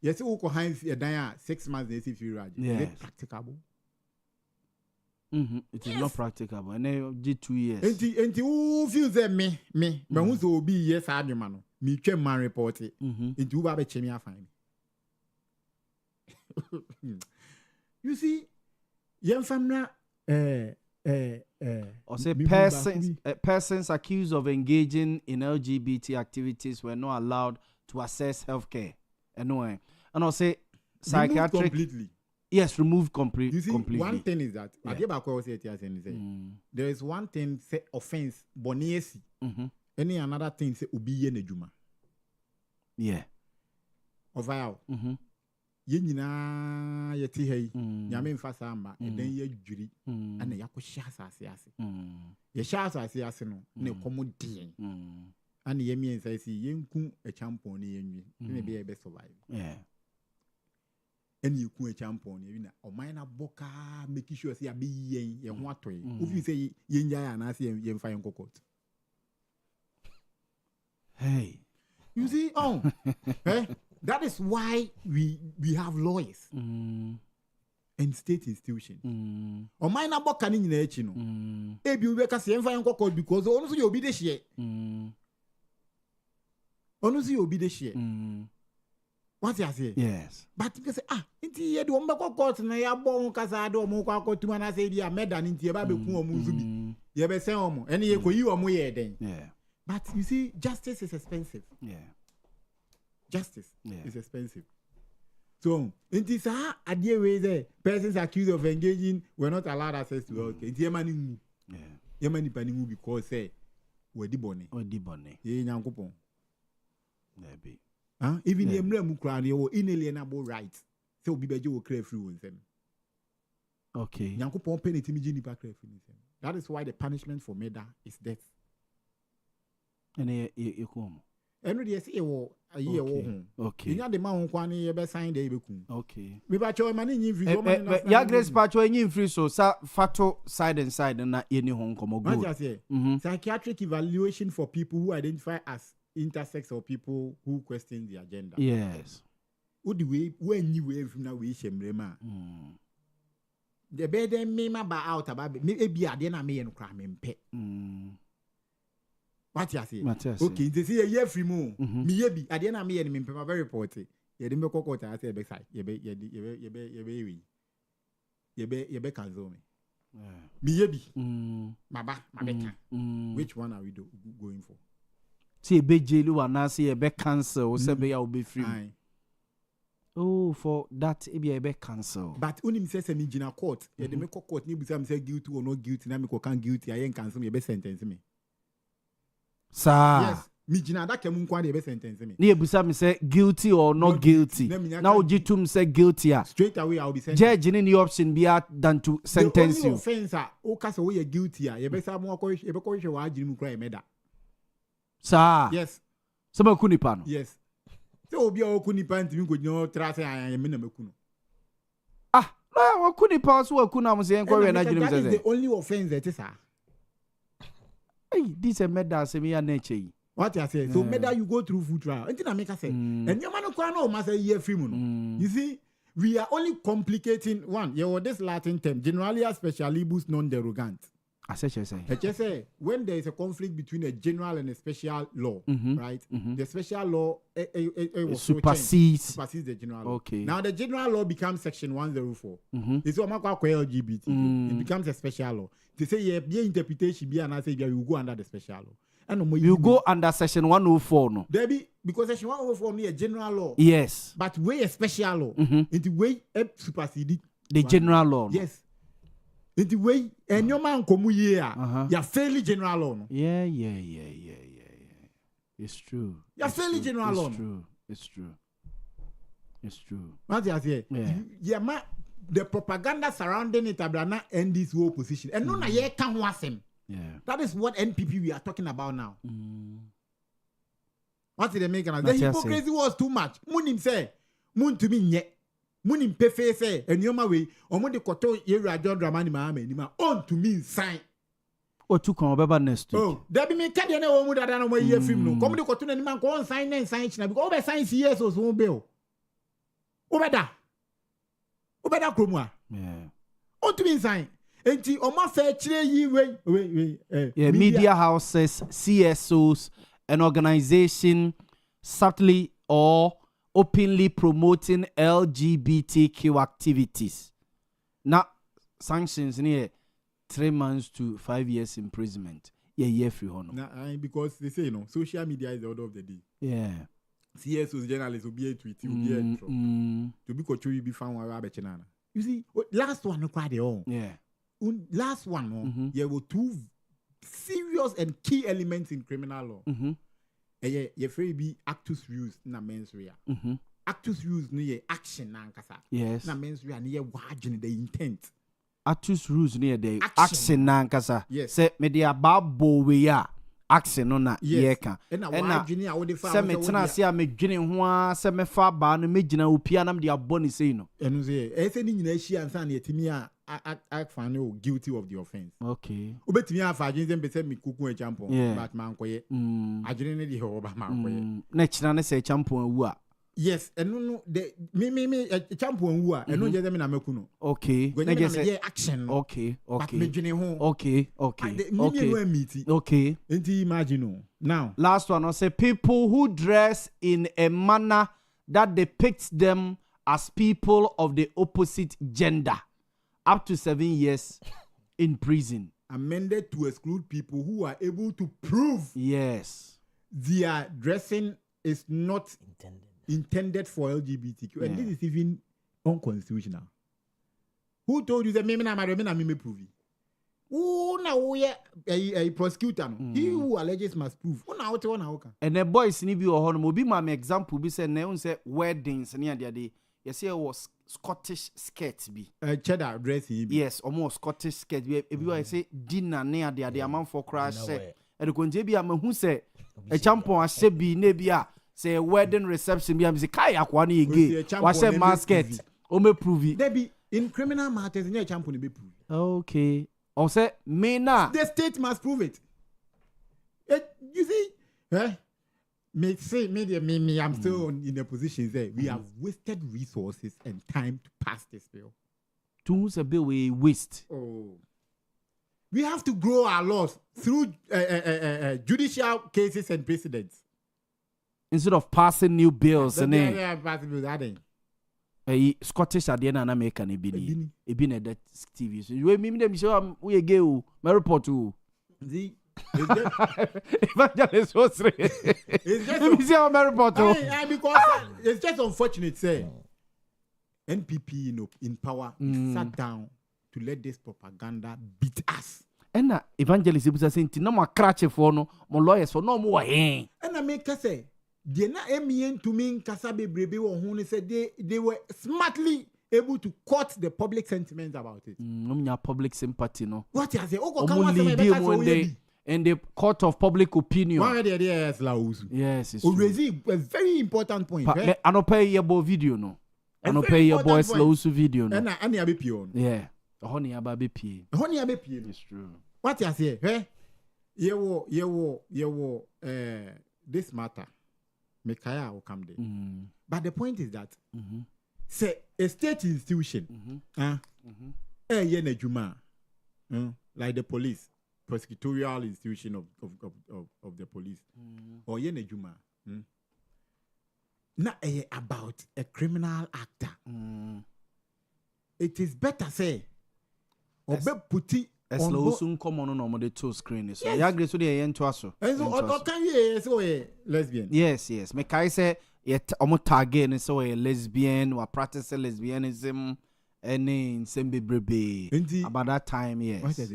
Yes, you go hide a 6 months. They see if you raj. Is it practicable? It is not practicable. And then 2 years. And who feels that me, but who's will be yes, I man. Me can man report it. Into who have a chimney fine. You see, young family, or say persons accused of engaging in LGBT activities were not allowed to access healthcare. Anyway, and I'll say psychiatric completely. Yes, removed completely. You see, one thing is that there is one thing say offense boniesi. Any another thing say ubiye nejuma. Yeah. Ovao. Ye nyina ye ti hei nyame mfa samba eden ye dwiri ana yakọ shasa ase ye shasa ase no na komo dien ana ye mien sai si ye nku a champon ne yenwi na be ye be survive eni eku a champon ne na o man na boka make sure say abi yen ye ho atoy ofi say ye nya ya na say ye mfa yen kokot. Hey, you see that is why we have lawyers and state institutions. O man na boka ni nyina echi no. Ebi we ka say mfa yen kokot because onu so you be the share. Onu so you be the share. What you say? Yes. But you say inti ye do mbeko court na ya bon kasa do mo kwa kotu na say dia meda inti ye ba be ku omu zubi. Ye be say omo ene ye ko yi omo ye den. Yeah. But you see, justice is expensive. Yeah. Justice is expensive. So, in this idea way there, persons accused of engaging were not allowed access to health care. Yeah. Yemani panimu because say we di bone. Ye nyankopon. Maybe. Even the emblem mukra ne wo inalienable rights. Say obi beje wo clear free won sem. Okay. Nyankopon penalty mi jini pa clear free sem. That is why the punishment for murder is death. And ye come. And we say wo aye wo. Okay. Nya de ma won kwa ne ye be sign dey be kun. Okay. Me ba cho mani nyi free woman. Ya grace pa cho nyi free so sa fato side and side na ye ni hon komo go. What you say? Psychiatric evaluation for people who identify as intersex or people who question the agenda. Yes. What the way when you wave now we shemrema. the bed then me ma ba out about me e bia de na me no kra me mpe. What you say? Okay, they say a year free mo. Me ye bi ade na me ye me mpe ma very report. Ye de me kokota I say be side. Ye be cancel me. Me ye bi. Ma beka. Which one are we going for? See be jailu and say be cancel or say be ya be free. Oh, for that it be a cancel. But unim says me jina court. Ye de me court ni busa me say guilty or not guilty na me ko can guilty. I ain't cancel me be sentence me. Sir. Yes. Me jina da kemu kwa de be sentence me. Ni busa me say guilty or not guilty. Now jitum say guilty. Straight away I'll be sentenced. Judge any option be than to sentence you. The only offense o kasa we guilty ye be sa mo ko ye be ko hwe wa agiri mu kra e meda. Sir. Yes. Sama kunipa no. Yes. So obi o kunipa ntimi ko nyo trase ayan me na makuno. Ah, na wa kunipa so wa kuna mo se enko we na agiri mu se. That is the only offense that is sir. Hey, this a meda se me ya na eche. What you say? So meda you go through food trial. Until I make say. And your man no kwa no ma say year free mo no. You see, we are only complicating one. You know this Latin term, generalia specialibus non derogant. I say when there is a conflict between a general and a special law, right? The special law supersedes the general law. Okay. Now the general law becomes section 104. It's what I call LGBT. It becomes a special law. They say yeah, interpretation be and I say yeah, you go under the special law. And you go under section 104 no. Debbie, because section 104 is a general law. Yes. But way a special law. Into way supersede the general law. Yes. In the way, and your man come here, you're fairly general law. Yeah. It's true. You're fairly general law. It's true. What you say? Yeah, ma, the propaganda surrounding it abana end this whole position. And no na ye can was him. Yeah. That is what NPP we are talking about now. What did they make? The hypocrisy was too much. Munim say, Mun to me yet. Munim pefe say, and your way, or when the koto ye rajon dramani ma on to me sign. O tu kon beba next. Oh, there be me kadi na wo mu dada na mo ye film no. Come the koto na man ko on sign na sign china because over sign yes so so bill. Obeda kromua. Yeah. On to me sign. Enti o ma fa kire yi we media houses, CSOs, an organization subtly or openly promoting LGBTQ activities. Now, sanctions near 3 months to 5 years imprisonment. Yeah, free honor. Nah, because they say, social media is the order of the day. Yeah. CSOs journalists will be a tweet, will be a intro. To be coach, you be found where rabbit banana. You see, last one, no quite on. Yeah. Last one, there were two serious and key elements in criminal law. You free be actus reus na mens rea. Actus reus no ye action na nkasa. Yes. Na mens rea no ye wagene the intent. Actus reus no ye the action na nkasa. Yes. Say me dia babo we ya action no na ye ka. Na wagene a wo de fa. Say me tena se a me dwene ho a say me fa ba no me gina opia na me dia boni sei no. Enu say e say ni nyina hia ansa na yetimi a act final guilty of the offense. Okay. Obetimi afa agene dem be say me kuku e champion but man koye. Agene ne di ho ba man koye. Na china ne say champion wu a. Yes, and no the me champion wu a eno je dem na maku no. Okay. Na je say action. Okay. But me dwene ho. Okay. Okay. Enti imagine now. Last one, I say people who dress in a manner that depicts them as people of the opposite gender. Up to 7 years in prison. Amended to exclude people who are able to prove their dressing is not intended for LGBTQ. And this is even unconstitutional. Who told you that me prove it? Who now a prosecutor? He who alleges must prove. And the boys need be or be my example. Be said neon say weddings near the day. You see, it was Scottish skirts be. Cheddar dress. Yes, almost Scottish skirt. If you say dinner near the amount for crash. And the conjebi am who say a champion a shebi nebia say wedding reception be am say kaya kwani again. Was a masket. O me prove it. There be in criminal matters near champion be prove. Okay. Or say me na. The state must prove it. You see, I'm still in a position there. We have wasted resources and time to pass this bill. to who's a bill we waste. Oh. We have to grow our laws through judicial cases and precedents. Instead of passing new bills and Scottish at the end and American ebini ebini that TV. So you mean them show we gay my report to the evangelist was it's just unfortunate say NPP in power sat down to let this propaganda beat us. And evangelist is saying no more cratch for no more lawyers for no more. And I make say they na emien to mean Kasabe Brebe or who said they were smartly able to cut the public sentiment about it. Public sympathy, no. What you say? In the court of public opinion. Yes, it's true. A very important point. I don't pay your boy video, no. I don't pay your boy's Lausu video, no. Yeah. Honey ababe pie. It's true. What you say? This matter. Mekaya will come there. But the point is that say a state institution like the police, prosecutorial institution of the police or yen juma not about a criminal actor. It is better say putti as low soon come on the two screen. So I agree to the end to us. Can you say lesbian? Yes. Mekai say yet omo target and so a lesbian or practice lesbianism any same baby about that time. Yes,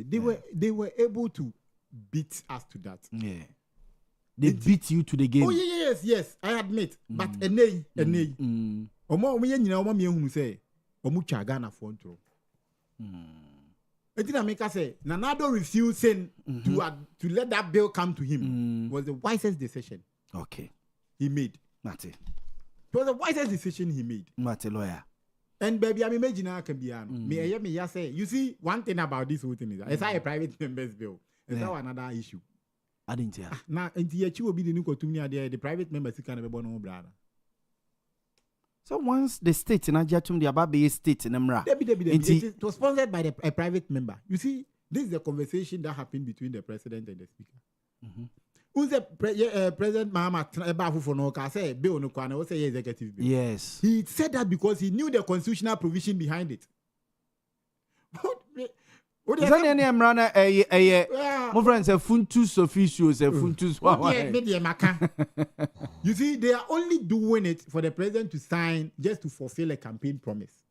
they were able to beat us to that. Yeah, they beat you to the game. Oh yes, I admit. But omo omo nyina omo me ehunu say omo twa Ghana for ntro. Etina make say Nanado refusing to let that bill come to him was the wisest decision. Okay, he made. Mate. It was the wisest decision he made. Mate lawyer. And baby, I'm imagining can be me say. You see, one thing about this whole thing is it's a private members bill. It's another issue. I didn't hear. Now, until you will be the new to the private members can be born brother. So once the state in Ajatum, the Ababe state in Emra, it was sponsored by a private member. You see, this is the conversation that happened between the president and the speaker. Who's the President Mahama for no say bill no kwana say executive bill. Yes. He said that because he knew the constitutional provision behind it. What is that? Any Emrana my friends are funtus officials a funtus. You see, they are only doing it for the president to sign just to fulfill a campaign promise.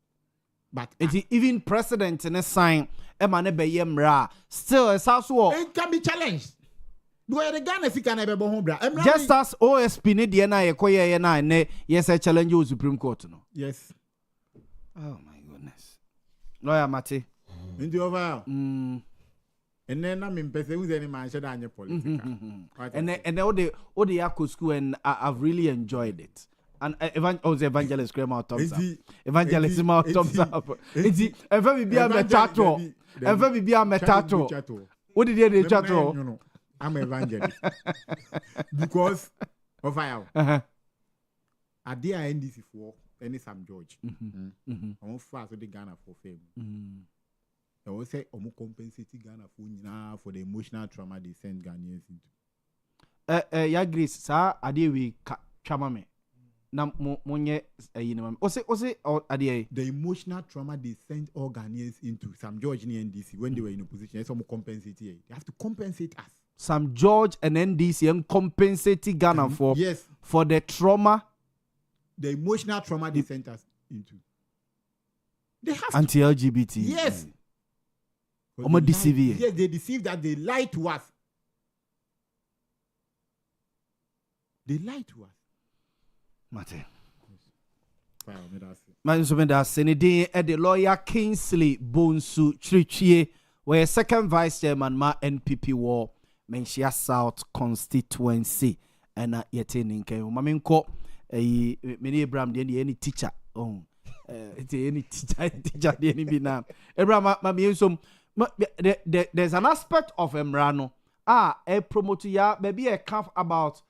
But even president in a sign Emane be Emra still as also it can be challenged. Just as OSP need the na yes I challenge you Supreme Court no. Yes. Oh my goodness. Lawyer Mate. Into over. And then I'm in person who's any man should anya political. And all the Yako school and I've really enjoyed it. And evangelist Graham out thumbs up. Evangelist out thumbs up. It's ever be a metato. Ever be a metato. What did you chat? I'm evangelist because of our at the NDC for any Sam George. I'm fast with the Ghana for fame. I will say I'm compensating Ghana for the emotional trauma they send Ghanaians into. Ya Grace, sir, adi we trauma me. Na monye the emotional trauma they sent all Ghanaians into Sam George and NDC when they were in opposition. Some compensate here. They have to compensate us. Sam George and NDC and compensate Ghana for the trauma, the emotional trauma they sent us into. They have anti-LGBT. Yes. Yes, they deceive that they lie to us. They lie to us. Mate. The lawyer Kingsley Bonsu Chirichie, where second vice chairman ma NPP war Menchia South constituency and yet in Maminko many Abraham any teacher it's any teacher any now Abraham there's an aspect of Emrano a promote ya maybe a calf about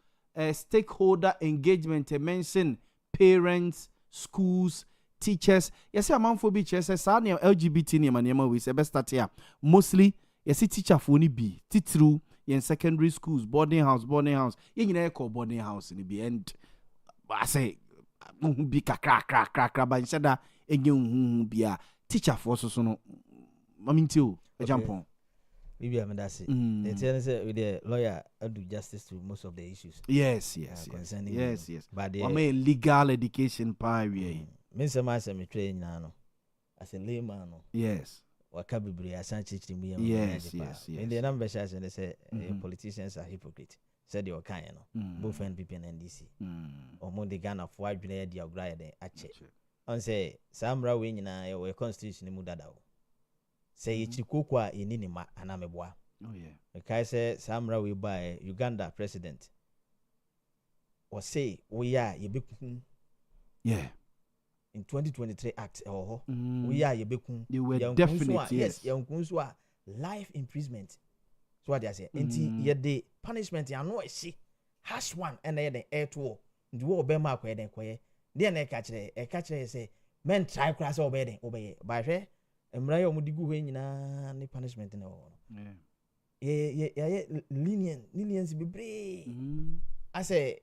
stakeholder engagement mention parents, schools, teachers. Yes, a man for be chess, son, LGBT name, we say best start here. Mostly, yes, teacher for ni be, through in secondary schools, boarding house. You call boarding house in the end. I say, be crack, but instead that, be a teacher for so no. I mean, too, a jump on. Maybe I mean that's it. They tell us with the lawyer do justice to most of the issues. Yes. But I mean legal education pa we. Me say my say me train now. As a layman. Yes. Waka bibiri asan chichi mu yam. Yes. In the number shares and they say politicians are hypocrite. Said you kind no. Both NPP and NDC. Or more the Ghana for wide been the ograi de ache. On say Samra we nyina your constitution mu dada. Say Chikukwa ininima anameboa. Oh yeah. Because say Samra we by Uganda president. Or say we are yebekun. Yeah. In 2023 act we are yebekun. They were definitely yes. Yankunswa life imprisonment. So what they say. Enti ye the punishment ya no see hash one and the air to do obema kwa den koye. Then e catch say men try class obey by Emra omudigu we nyina ni punishment na wo. Yeah. Leniency be brave. I say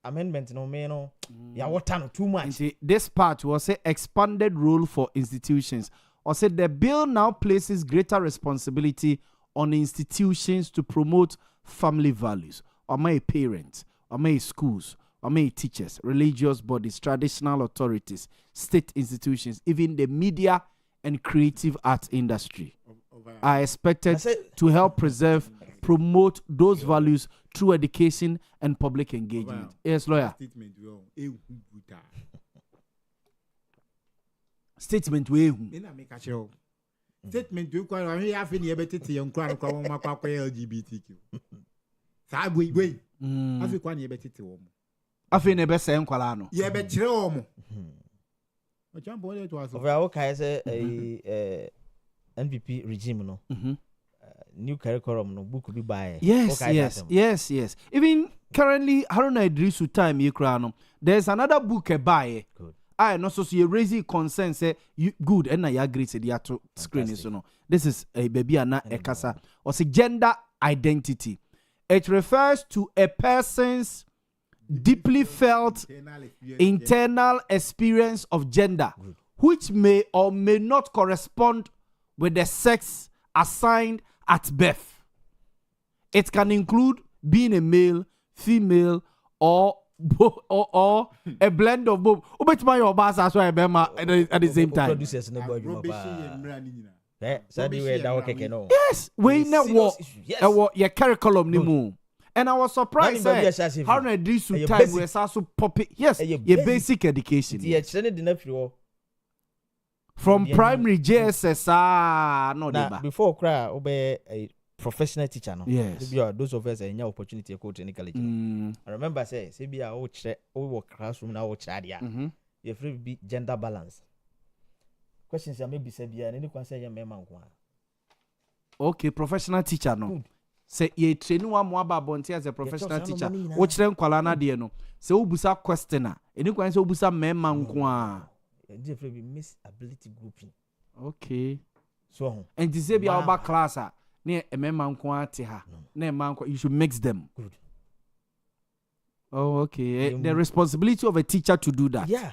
amendment no me no ya water no too much. See, this part was say expanded role for institutions. Or say the bill now places greater responsibility on institutions to promote family values. Or my parents, or my schools, or my teachers, religious bodies, traditional authorities, state institutions, even the media and creative arts industry are expected to help preserve, promote those values through education and public engagement. Yes, lawyer. Statement we. Statement we kwa we have ni ebetete ye nkwa kwa mo makwa LGBTQ. Sa we. Afi kwa ni ebetete wo mo. Afi ne be se nkwala no. Ye be kire wo mo. Okay, say NPP regime no. New curriculum no book be buy. Yes. Even currently Haruna Idrisu time you no. There's another book buy. Good. I no so you raise concern say you good and I agree say the to screen so no. This is a baby and a kasa or say gender identity. It refers to a person's deeply felt internal experience of gender, which may or may not correspond with the sex assigned at birth. It can include being a male, female, or a blend of both. At the same time. Yes, we know what your curriculum ni. And I was surprised how this time we also pop it. Yes, your basic education. From primary JSS no before cry obey a professional teacher no. Yes. Those of us any opportunity to go to any college. I remember say be a work classroom now there. You free be gender balance. Questions ya maybe say be any can say ya man. Okay, professional teacher no. Good. Say ye train one more about Montie as a professional teacher. Watch them kwalana de no. Say ubusa questioner. Any can say ubusa memma nkwa. Different miss ability grouping. Okay. So and this be our back class near a memma nkwa te ha. Na man you should mix them. Good. Oh, okay. The responsibility of a teacher to do that. Yeah.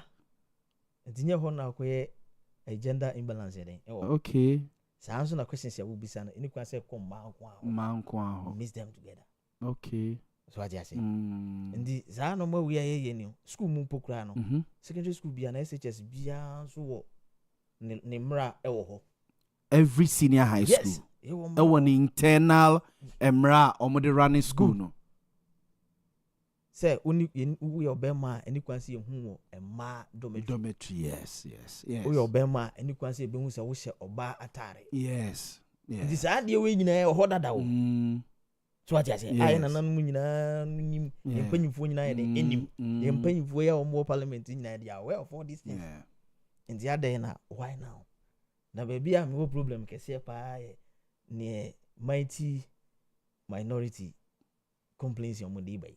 And near hona a gender imbalance then. Okay. So answer the questions you will be saying. Any question come man mix them together. Okay. So what you say? And the Zano more we are here school moon pokrano. Secondary school be an SHS be so Nimra ewo. Every senior high school. Yes. One internal emra or running school no. Say only we obema any can see who a ma dormitory. Yes. We obema any can see be who say we share oba atare. Yes. This idea we nyina hoda da wo. So what you say? I na nanu nyina nim empanyifo nyina ye enim. Empanyifo ya omo parliament nyina they are aware of all these things. Yeah. And the other na why now? Na baby am no problem kese pa ne mighty minority complaints on Monday by.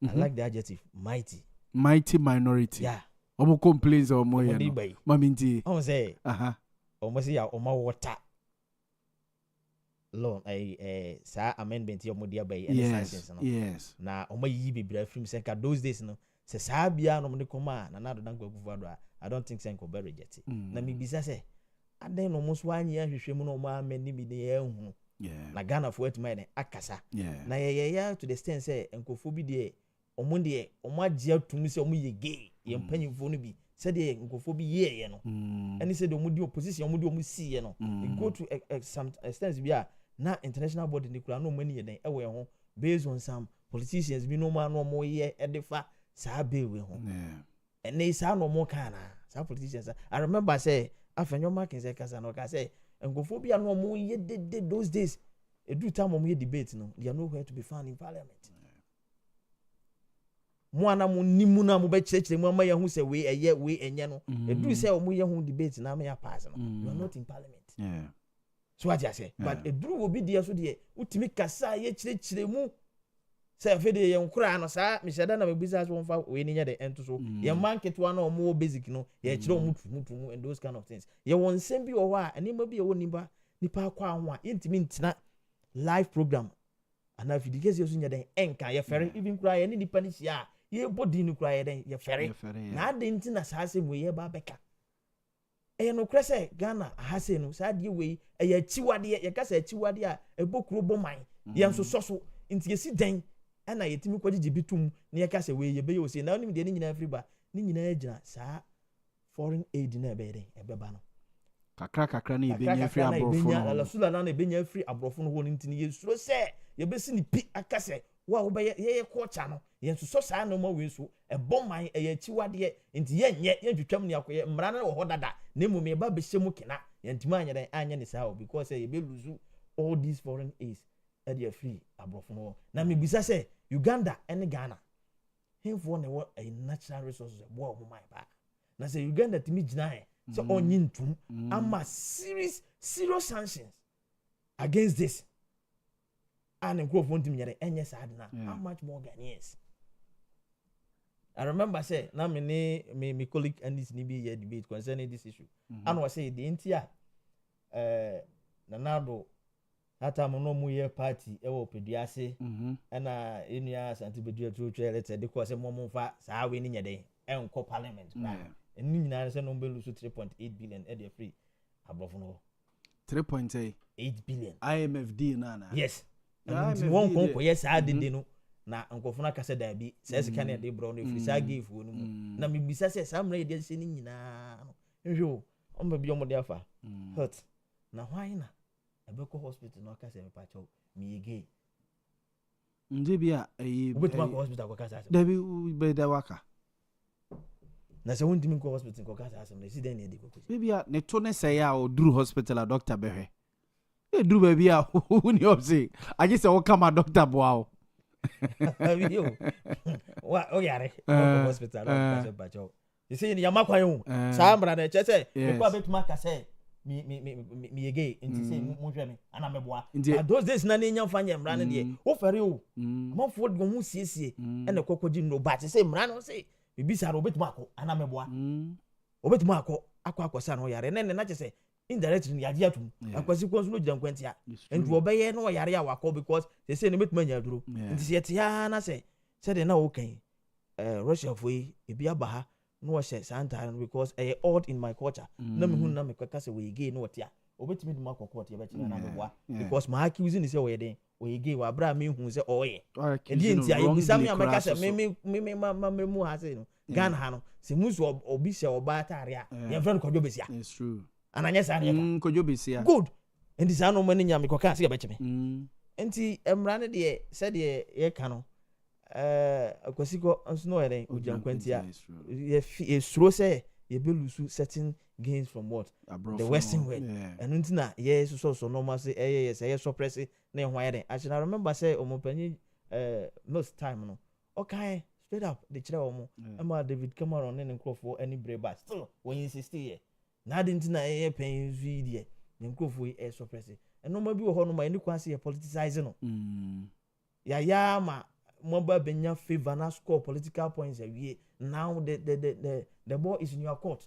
I like the adjective mighty. Mighty minority. Yeah. Omo complaints or more. Maminti. I say, almost ya Oma water. Law, sa amendment your modia bay and yes. Yes. Na Oma yi be from Senka those days no. Se sabia no mnikoma na nado dango kuvadwa. I don't think Senko be rejected. Na mi bisa se. Aden almost 1 year hwehwemu no ma mani bi ne ehunu. Yeah. Na Ghana for it man akasa. Yeah. Na ye to the extent say enkofo bi de omo de omo agye atum se omo ye gay. Ye mpanyimfo no bi. Said the enkofo bi ye no. And he said omo di opposition omo see ye no. It go to some extent bi na international body ni kura no money ye den ewe ho based on some politicians bi no man no mo ye edefa sa be we ho. Yeah. And they say no more kana. Some politicians I remember say afenyo marking say kasa no ka say engophobia no mo ye did those days e do time mo ye debate no they are nowhere to be found in parliament. Mo ana mo nimu na mo be church mo ma ye hu say we eye we enye no e do say mo ye hu debate na me ya pass no you are not in parliament. Yeah. So what you say but e do obi dia so de utimi kasa ye chire mu say fe de ye nkura no sa me sheda na me business won fa we ni nya de ento so ye market one no mo basic no ye chire mu tumu and those kind of things ye won nsem bi wo ha ani ma bi ye won nipa akwa ho a yentimi ntina live program and if the case you nya den enka ye fere even kura ye ni nipa ni sia ye body ni kura ye den ye fere na ade ntina sa se mo ye ba beka e no krese Ghana ha se no sa de we e ya chiwade ye kasa chiwade a ebokuro boman ye nso so nti ye si den ana yetimi kwaji bitum na ye kasa we ye be ye ose na onim de ni nyina afriba ni nyina agina sa foreign aid na be den e beba no kakra na ibenya free abrofo no la sula na ibenya free abrofo no ho ntini ye suro se ye be si ni pi akase wa wo be ye culture no ye nso so sa na mo we so e boman e ya chiwade nti ye nye ye twetwam ne akoye mra na wo ho dada na mu me ba be hyemu kena ye ntimi anya den anya ne sa because ye be lose all these foreign aids e dey free abrofo no na me bisa se Uganda and Ghana himfo na wo a natural resources bo o mai ba na se Uganda timi gina he so onyi ntum ama serious sanctions against this and growth won't me enye sad na how much more Ghanaians. I remember say na me colleague and this ni be here debate concerning this issue and was say the intia nanado hata mono mu ye party e wo pediase na enua santi bedua twotwe letter de ko se momfa saa we ni nyede enko parliament na eni nyina se no mbelu so 3.8 billion e dey free abrofo no 3.8 billion IMFD na yes won konko yes adede no na nkofo na kase da bi se se kan e dey bro no free saa give wo no mu na me bisa se saa mra e dey se ni nyina no nhwe o mba bi o mo dey afa hurt na why na ebeko hospital no kase me pacho mi ege ndebia obetima ko hospital ko kase debi be da waka na se won dimi ko hospital ko kase asem na si den ne de ko bibia ne to ne say ya o duru hospital a doctor behwe e duru ba bia woni obse aje se wo kama doctor boa yo wa o yare ko hospital ko kase pacho you see ni yamakwan yo sa mra na che se ko abetima kase mi ege nti say mo hwe me ana meboa those days na nya mfanya mra ne de wo fere o amafo de ho siesie ene kokoji no ba say mra no say bibisa ro betima akọ ana meboa obetima akọ sa no yare ne na che say indirectly ni ade atum akwasi ko so no gidan kwantia nti obeye no yare ya wakọ because say ne betima nya duro nti say tia na say de na wo kan Russia foi ebi abaha no say santa because odd in my culture na me hun na me kwaka say we gay no tia obetimi dum akọ tia be chi na meboa because my accusing say we den we gay wa bra me hun say oye e nti ayi bisam ya meka say me mu ha say no Ghana ha no se musu obi se oba atare a ye friend ko jobesia it's true ananya sa ne ko jobesia good and this no mani nya me kwaka say be chi me enti emra ne de say de ye ka no akwasiko nso no ere ojankwantia ye suro say ye be lose certain gains from what the western world and untina ye so normal say ye suppress na hwan ye actually I remember say omopanyi most time no okay straight up the chira omo ama David Cameron ne nkrofo any breba still when insist here na untina ye pen video ne nkrofo ye suppress and no ma bi wo ho no ma any kwase ye politicize no ya ma mobile benya favor na score political points every now the ball is in your court.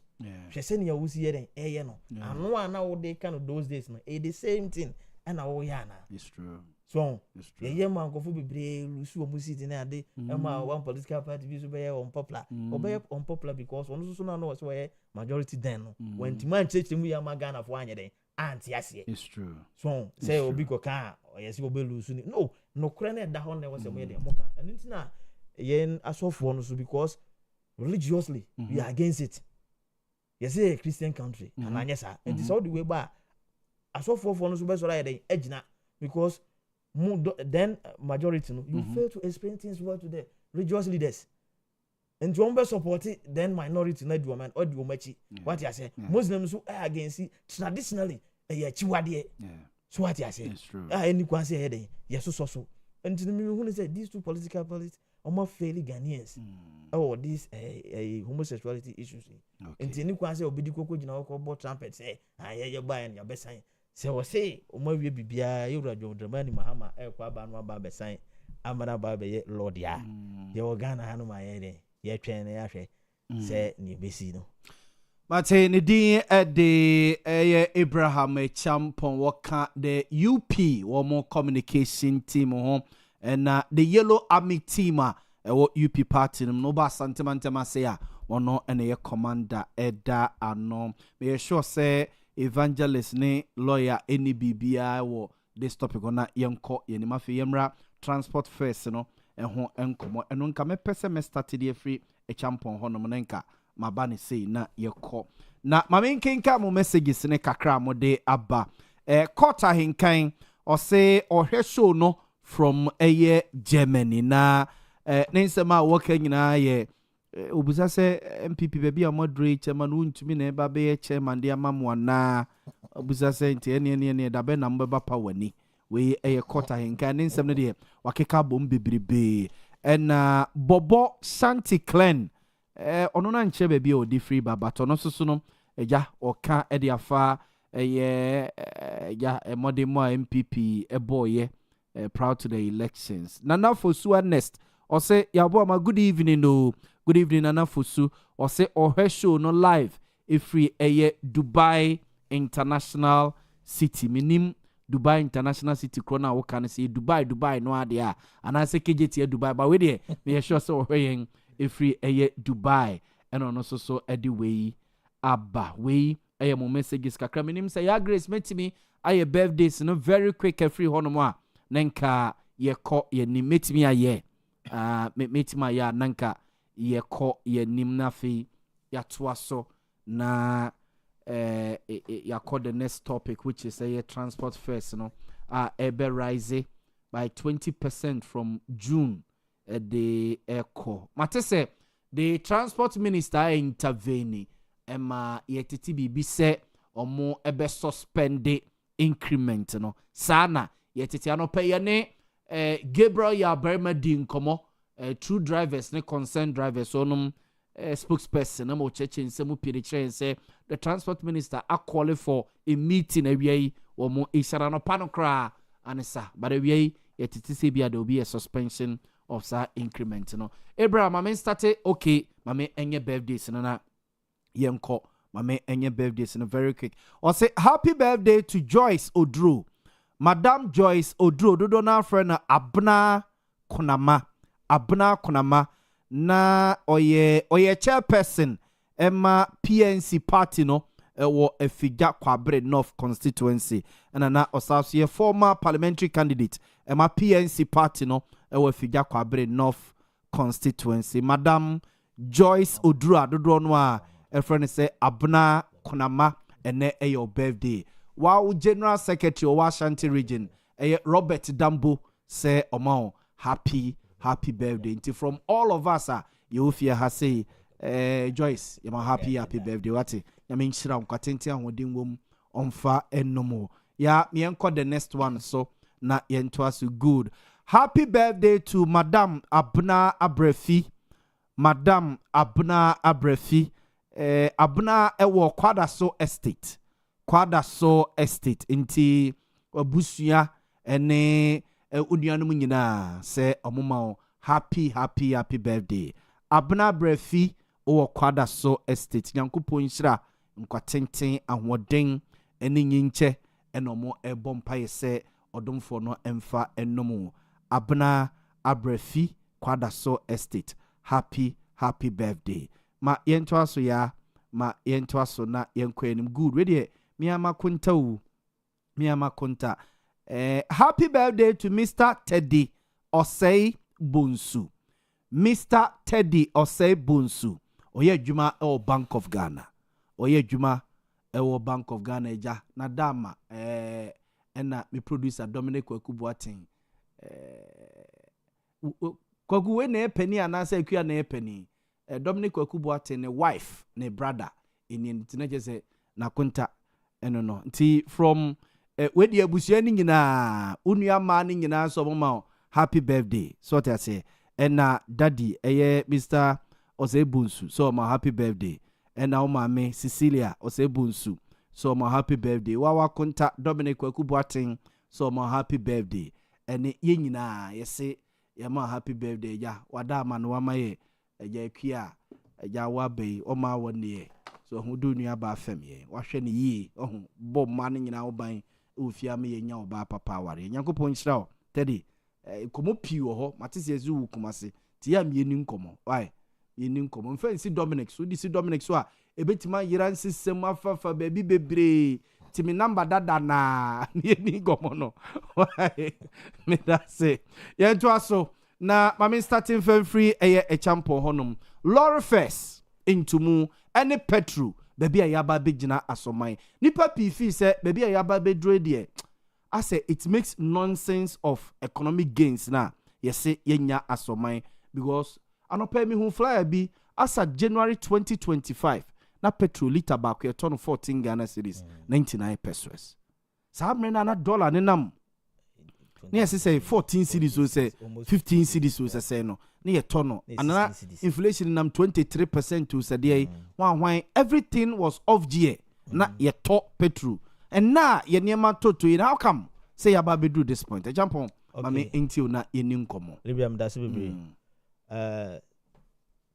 She say you see here eh no. And no now they kind of those days no. The same thing and yana. It's true. So yeah man go for be lusu omu sit na ade one political party be so be unpopular. Obey unpopular because one so no so majority then no. When to man church mu ya magana for anya den anti ase. It's true. So say obi ko kan yes obi lusu ni. No kra na da ho na was say mo kan. And ntina yen asofo no so because religiously we are against it. You say a Christian country and anya sa. And this all the way ba asofo no so be so like den ejina because then majority no you fail to explain things well to the religious leaders and to be support it then minority na do man or do machi what you say Muslims who are against it traditionally chiwade so what you say it's true any kwan say here yes so and to me who say these two political parties are more fairly Ghanaians this homosexuality issues and any kwan say obidi koko gina ko trumpet say you buy and your best sign. So say we bibia yura Dramani Mahama kwa ba no ba besan amana ba be lord ya ye Ghana hanu ma ye ye twen ya hwe say ni besi no Mate ne din de Abraham Champon waka the UP wo mo communication team ho and the Yellow Army team UP party no ba santemantema say a wono ene ye commander eda anom me sure say evangelist ne lawyer any bibia wo this topic on yenko yenima fe yemra transport first no ho enkomo eno nka me pese me start the free e champon ho no nka mabane sei na yekọ na mame nkenka mo messages ne kakra mo de aba kota hinkan o say o hwe show no from Germany na nensema woka nyina ye obusa se MPP baby a moderate chairman untumi na eba be chairman de amamu na obusa se nti ene da be number ba pa wani we kota hinka nensem ne de wakeka bom bebrebe na bobo Shanti Clan ono na nche baby o di free baba to no soso no eja oka e de afa modemo MPP boye proud to the elections Nana Fosu next or say Yaw Boamah good evening no good evening Nana Fosu or say her show no live free Dubai International City minim Dubai International City krona wo kan say Dubai no ade and I say KJT Dubai but we there me sure so her free Dubai and on so edi way abba we mo messages kakra minim say ya Grace metimi aye birthdays no very quick free hono a nanka yeko ye ni metimi aye metimi aye nanka yeko ye nim na fe ya toaso na yakọ the next topic which is transport first no ebe rise by 20% from June the echo matese the transport minister intervene ema yetiti bibi se omo ebe suspend increment no sana yetiti anope ye ne Gabriel Yaw Boamah din komo true drivers ne concerned drivers onum spokesperson na mo cheche nsemu pire say the transport minister are calling for a meeting awie wo mo isara no panokra anisa but awie yetiti se bia there will be a suspension of sa increment no Abraham mame started okay mame enye birthdays na yenko mame enye birthdays no very quick or say happy birthday to Joyce Odro Madam Joyce Odro dodo na friend Abna Konama na oye chairperson Emma PNC party no wo Efija Kwabre North constituency and na osase former parliamentary candidate Emma PNC party no wo Efija Kwabre North constituency Madam Joyce Odro dodo no a friend say Abna Konama ene your birthday wow general secretary of Ashanti region Robert Dambo say omao happy birthday. Until from all of us, you fear has say, Joyce, you're happy birthday. What it? I mean, Shram Quatenti and Wooding Wom on far and no more. Yeah, me and the next one, so not yen to us good. Happy birthday to Madam Abna Abrefi. Madam Abna Abrefi. Abna Ewo Quadaso Estate. Inti Obusia ene unuanum nyina se omuma happy birthday. Abna brefi o kwada so estate. Nyankopon nhyira nkwatenten ahoden ene nyinche enomo ebompa yese odomfo no emfa enomo. Abna abrefi kwada so estate. Happy birthday. Ma yento aso ya, ma yento aso na yenkwenim good. Ready miyama kunta. Happy birthday to Mr. Teddy Osei Bunsu. Mr. Teddy Osei Bunsu. Oye juma e Bank of Ghana. Oye juma e Bank of Ghana eja. Na dama ena mi producer Dominic Kwekubuatin. Kwaku we na penny anasa ekuya na penny. Dominic Kwekubuatin ne wife ne brother in tinaje na kunta no. Nti from we di abusua ni nyina unua ma ni nyina so mama happy birthday. So what I say na daddy Mr. Osebunsu so my happy birthday. And now mama Cecilia Osebunsu so my happy birthday. Wawa konta Dominic Kwekubuatin so my happy birthday. And ye nyina ye say ya ma happy birthday ya wada ma no wama ye ya kwia ya wabe o ma woni so hu do nua ba fam ye wahwe ne yi ohun bo ma ne nyina oban ofia me ye nya oba papa ware Nyankopon nhyira o Teddy komo pi wo ho matese ezu wu kumase ti ya me ni nkomo why ye ni nkomo mfa nsi Dominic so di si Dominic so a ebetima yira nsisem afafa baby bebre ti mi number dada na ye ni nkomo no why me that say ye to aso na mami starting fan free a champion honum Lord first into mu any petrol baby ayaba begina asomai nipa pifi say baby ayaba bedro de I say it makes nonsense of economic gains na yes yenya asomai because anopa mi hu flyer bi asa January 2025 na petrol liter back ye ton 14 Ghana cedis 99 pesos sa mena na dollar ne nam ne say 14 cedis so say 15 cedis so say no ne ye tono anana inflation nam 23% to say dey wan everything was off gear na ye to petrol and na ye niema toto in how come say about be do this point jump on mami until na ye ni nkomo libiam da se bebre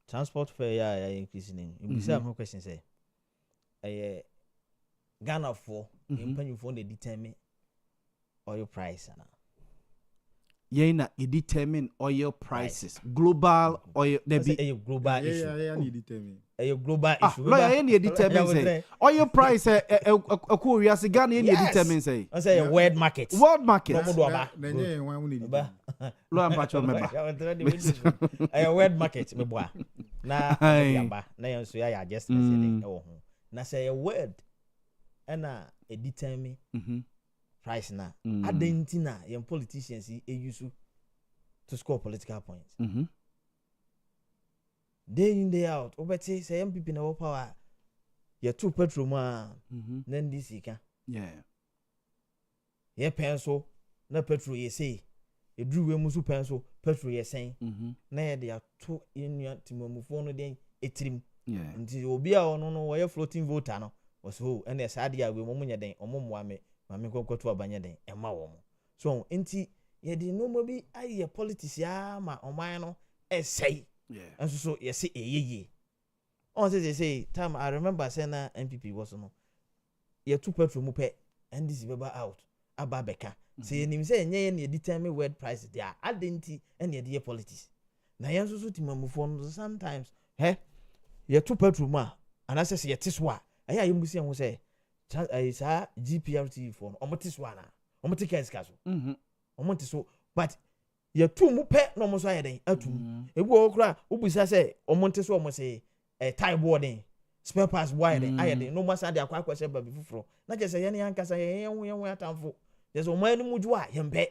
transport fare ya increasing in say am question say Ghana for impanyufo dey determine oil price na yena determine oil prices global oil there be global issue yeah determine global issue lawyer yena determine say oil price ko wi as Ghana yena determine say I say world market na nye wan woni ba lawyer mpacho member world market me boa na yamba na yen so ya adjustment say ho na say world na e determine price na adentina yen politicians use to score political points day in day out obeti say MPP na power ya two petrol ma na ndc ka ye penso na petrol ye say edruwe musu penso petrol ye sen na ye de ato enua timamufo no den etirim nti obi a ono no wo floating voter no so and yes ade a we mo nya den omomwa me mame kokoto abanye den ema wo mo so enti ye di no mo bi aye politics ya ma oman no esay and so ye say eyeye on say time I remember say na MPP was no ye two petrol mu pe and this beba out aba beka say nim say enye na determine world price there adenti and ye dey politics na ye so timamufo no sometimes ye two petrol ma and I say ye tiswa aya ye musi en say sa GPRT for omote so ana omote keska so omote so but ye two mu pe no mo so ayeden atum ebu okra obusa say omote so omo say tie boarding spare parts wide ayeden no masa de akwa kwese ba bi fufuro na je say ye ne yankasa ye yen atamfo je so oman mu ju a ye mpe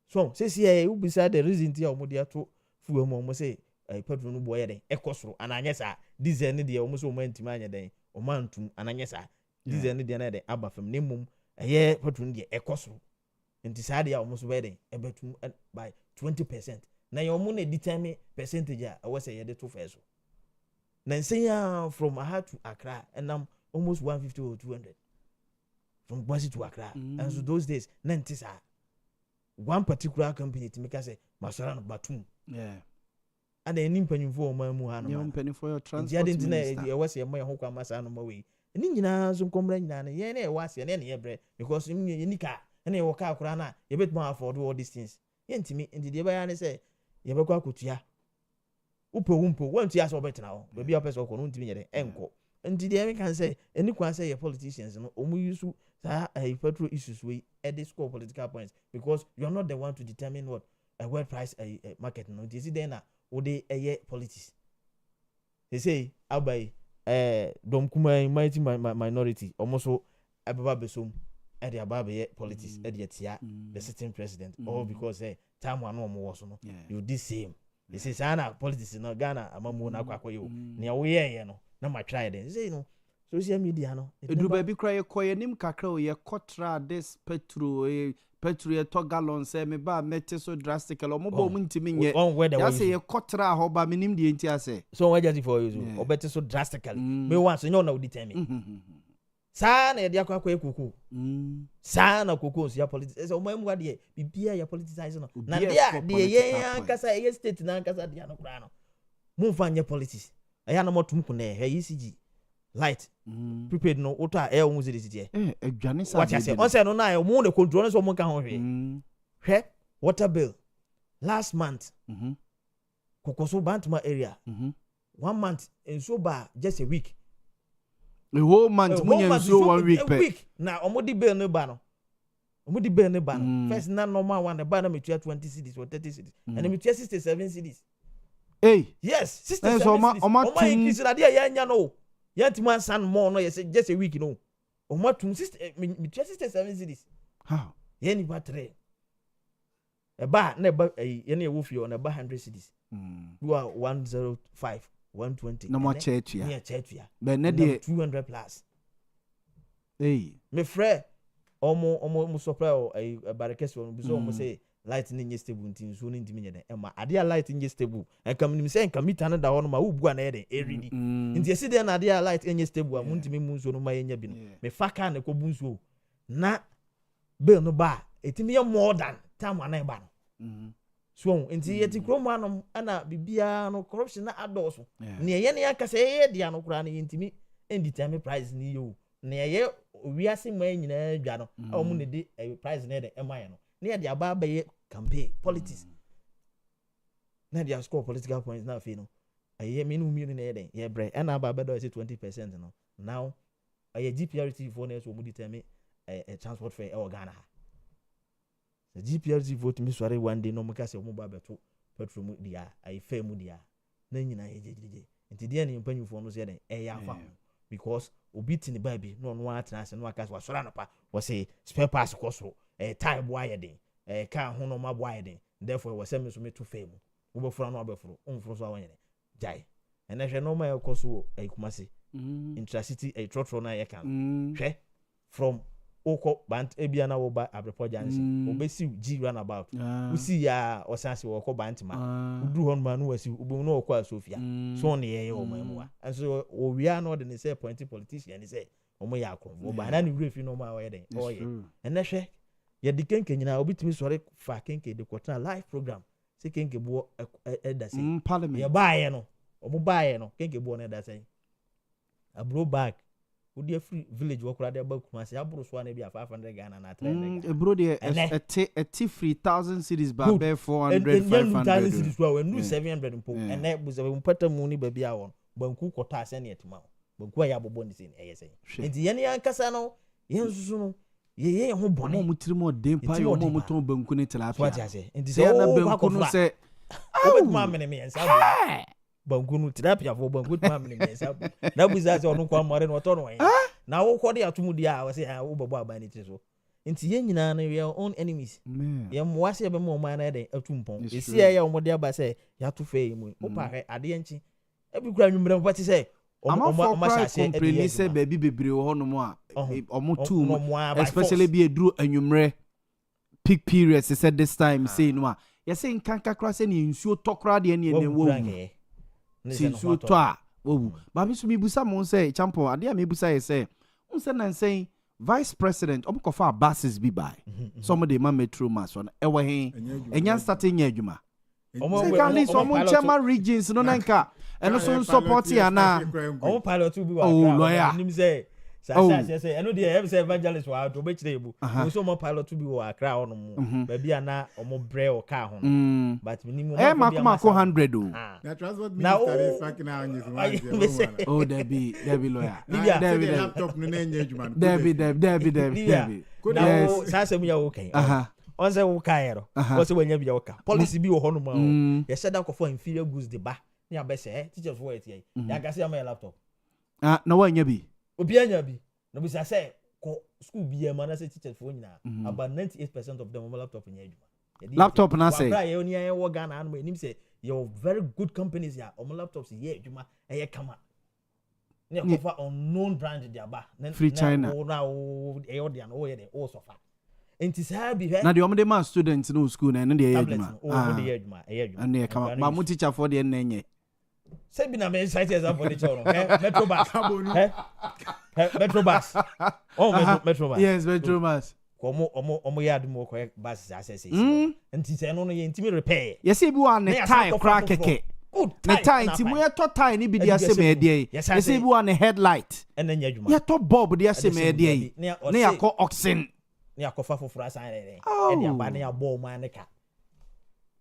so say see obusa the reason ti omo de ato fuwa mu omo say petrol no boy den ekosoro ananye sa diesel ne de omo so oman ntima anya den omantum ananye sa diesel ne de na de aba fam ne mum petrol de ekosoro nti sa de a omo so be den ebetum by 20% na ye omo na determine percentage a we say ye de to first na nsenya from Aha to Accra and almost 150 or 200 from Kwasi to Accra and so those days na ntisa one particular company to make us say masara no batum and any penny for my muhan penny for your transport. I didn't know you was a my home and my way. And in some complaint and yen was an any bread because in car and a walk out crana, you bet more for all these things. Yen to me, and the Bayana say, you ever go to ya. Umpo, won't you ask for better now? Maybe a person won't be at enco. And the American say, any can say politicians, and only use a petrol issues we at the score political points because you are not the one to determine what a world price a market. No, this is then or they a year politics. They say, I'll buy Dom Kuma mighty minority, almost so Ababa Besum at the Ababa politics at the sitting president, all because time one no more so you did same. They say, Sana politics in Ghana, a mamma quack near we no my try then. Say no. Social media no. Do baby cry koye nim kakra ye kotra this petrol to gallon say me ba mete so drastic lo mo bo mu ntimi nye. Ya say ye kotra ho ba minim die nti ase. So what just for you so better so drastically. Me want so you know determine. Sana ye dia kwa kuku. Sana kuku so ya politics. So mo mu ade bibia ya politicize no. Na dia ye kasa ye state na kasa dia no kura no. Mu fa nye politics. Aya na motum ku na he ECG light prepaid no auto air won se dey adwane sa what I say on say no na mo the control so mo ka ho hwe water bill last month kokoso bantama area 1 month and so ba just a week the whole month mo so 1 week na omodi bill no ba no first na normal one the ba na me 20 cedis or 30 cedis and me 67 cedis. Hey, yes, sister. So my increase na dia ya nya no. Yanti man san more no yes just a week no. O ma tum sister me 67 cedis. How? Ye ni batre. E ba na ba ye na wo fie on e ba 100 cedis. You are 105, 120. No more church ya. Yeah, church ya. But na dey 200 plus. Hey. Me frère omo supply o barakesi on bi so omo say light ninja stable ntin so ni ntimi nyede ema ade light ninja stable e kam nim say nka meter na da ho no ma ubu na yede eridi nti esi de na ade light ninja stable am ntimi mu so no ma yenya bi no me fa ka na ko bu so na bill no ba etimi ye more than time ana ba no so nti yeti kromo anom ana bibia no corruption na adoso ne ye ne yakasa ye de anokura na yentimi enditime price ni yo ne ye owiase ma nyina adwa no a omu ne de price na de ema ye no ne de aba ye campaign politics na dia score political points na fe no aye me no na ye ye bre na aba do say 20% no now aye GPRT for na so mu determine transport fare e Ghana ha the GPRT vote me sware one day no mo ka say mo ba beto petrol mu dia aye fare mu dia na nyina ye jejeje nti dia ne mpanyufo no say den e ya fa because obi tini baby no no atena ase no aka so asora no pa wo say spare parts koso tie boy den ka ho no ma boy den therefore we say me so me to fame wo be fura no abefuro onfuro so awon yene jai ene hwe no ma yakoso kumase intracity trotro na ye kan hwe from oko bant ebia na wo ba abrepo janse obesi G runabout usi ya osanse wo ko bant ma udu hon ma no wasi ubu no ko asofia so ne ye o mamuwa anso wo wia no de ne say point politician ne say omo ya akron ba na ne refi no ma wo ye den oye ene hwe ye de kenke nyina obitimi sore fa kenke de kwotna live program se kenke bo da say parliament ye baaye no omo baaye no kenke bo na da say abro back odi free village wo kura de ba kuma se abro so na bia 500 Ghana na 300 bro de a free 1000 cities ba be 400 500 cities wa we 700 mpo ene buze mpata mu ni ba bia won banku kota ase na etima banku ya bobo ni se eye se enti ye ne yankasa no ye nsusu no ye ho bone mo tirimo dempa yo mo ton banku ni tilapia what ya say enti se na banku no se obetuma mene me ensa banku no tilapia fo banku tuma mene me ensa na buza se onu kwa mare no to no yen na wo kode atomu dia wo se wo babo abani ti so enti ye nyina na we own enemies ye mo ase be mo man na de atumpon esi ye wo de aba se ya to fe mu wo pa he ade enchi ebi kura nwumre mpati se o shase e se baby bebre wo no mo a omo tu especially be eduru anwumre peak period se said this time say no a ye se nkanka kra se ni nsuo tokra de ne wo nsuo to a wo ba bi so mi busa mo se champion ade a me busa ye se unse nan say vice president omokofa buses bi by some of the metro mass on ewe he enya starting nya adwuma secondly so mo chairman regions no nanka eno so support ya na omo pilot bi wa lawyer nim say say eno dey have say evangelist wa to be kire ebu so mo pilot bi wa akra ono mo ba bia na omo bre o ka ho but minimum mako 100 o na transport minister is fucking out oh Debbie lawyer Debbie laptop no na enye adwuma Debbie now sa se mu ya okay on say wo ka yero wo se wanya bia wo ka policy bi wo ho no ma ye said that for inferior goods de ba ni abese teachers wo etie ya ga se am laptop na wanya bi obi anya bi no bi say ko school bi e ma na say teachers for nyina about 98% of them on laptop nya adwuma laptop na say wa ye oni an wo Ghana an mo nim say you very good companies ya on laptops ye adwuma e kama ni ko fa unknown brand de aba free China na o e o de an o ye de o sofa enti saa bi he na de omde ma students no school na de ye adwuma o de ye adwuma and kama ma mu teacher for de na enye say bi na me site example de chono metrobus metrobus metrobus yes metrobus omo ya adum ko bus access enti say no ye ntimi repair yes e bi wa ne tie crack keke ne tie nti mu ye to tie ni bi de ase me de yes e bi wa ne headlight ena nya adwuma ye to bulb de ase me de ne yakọ oxen ne akofa foforo asan e de aba ne abo ma ne ka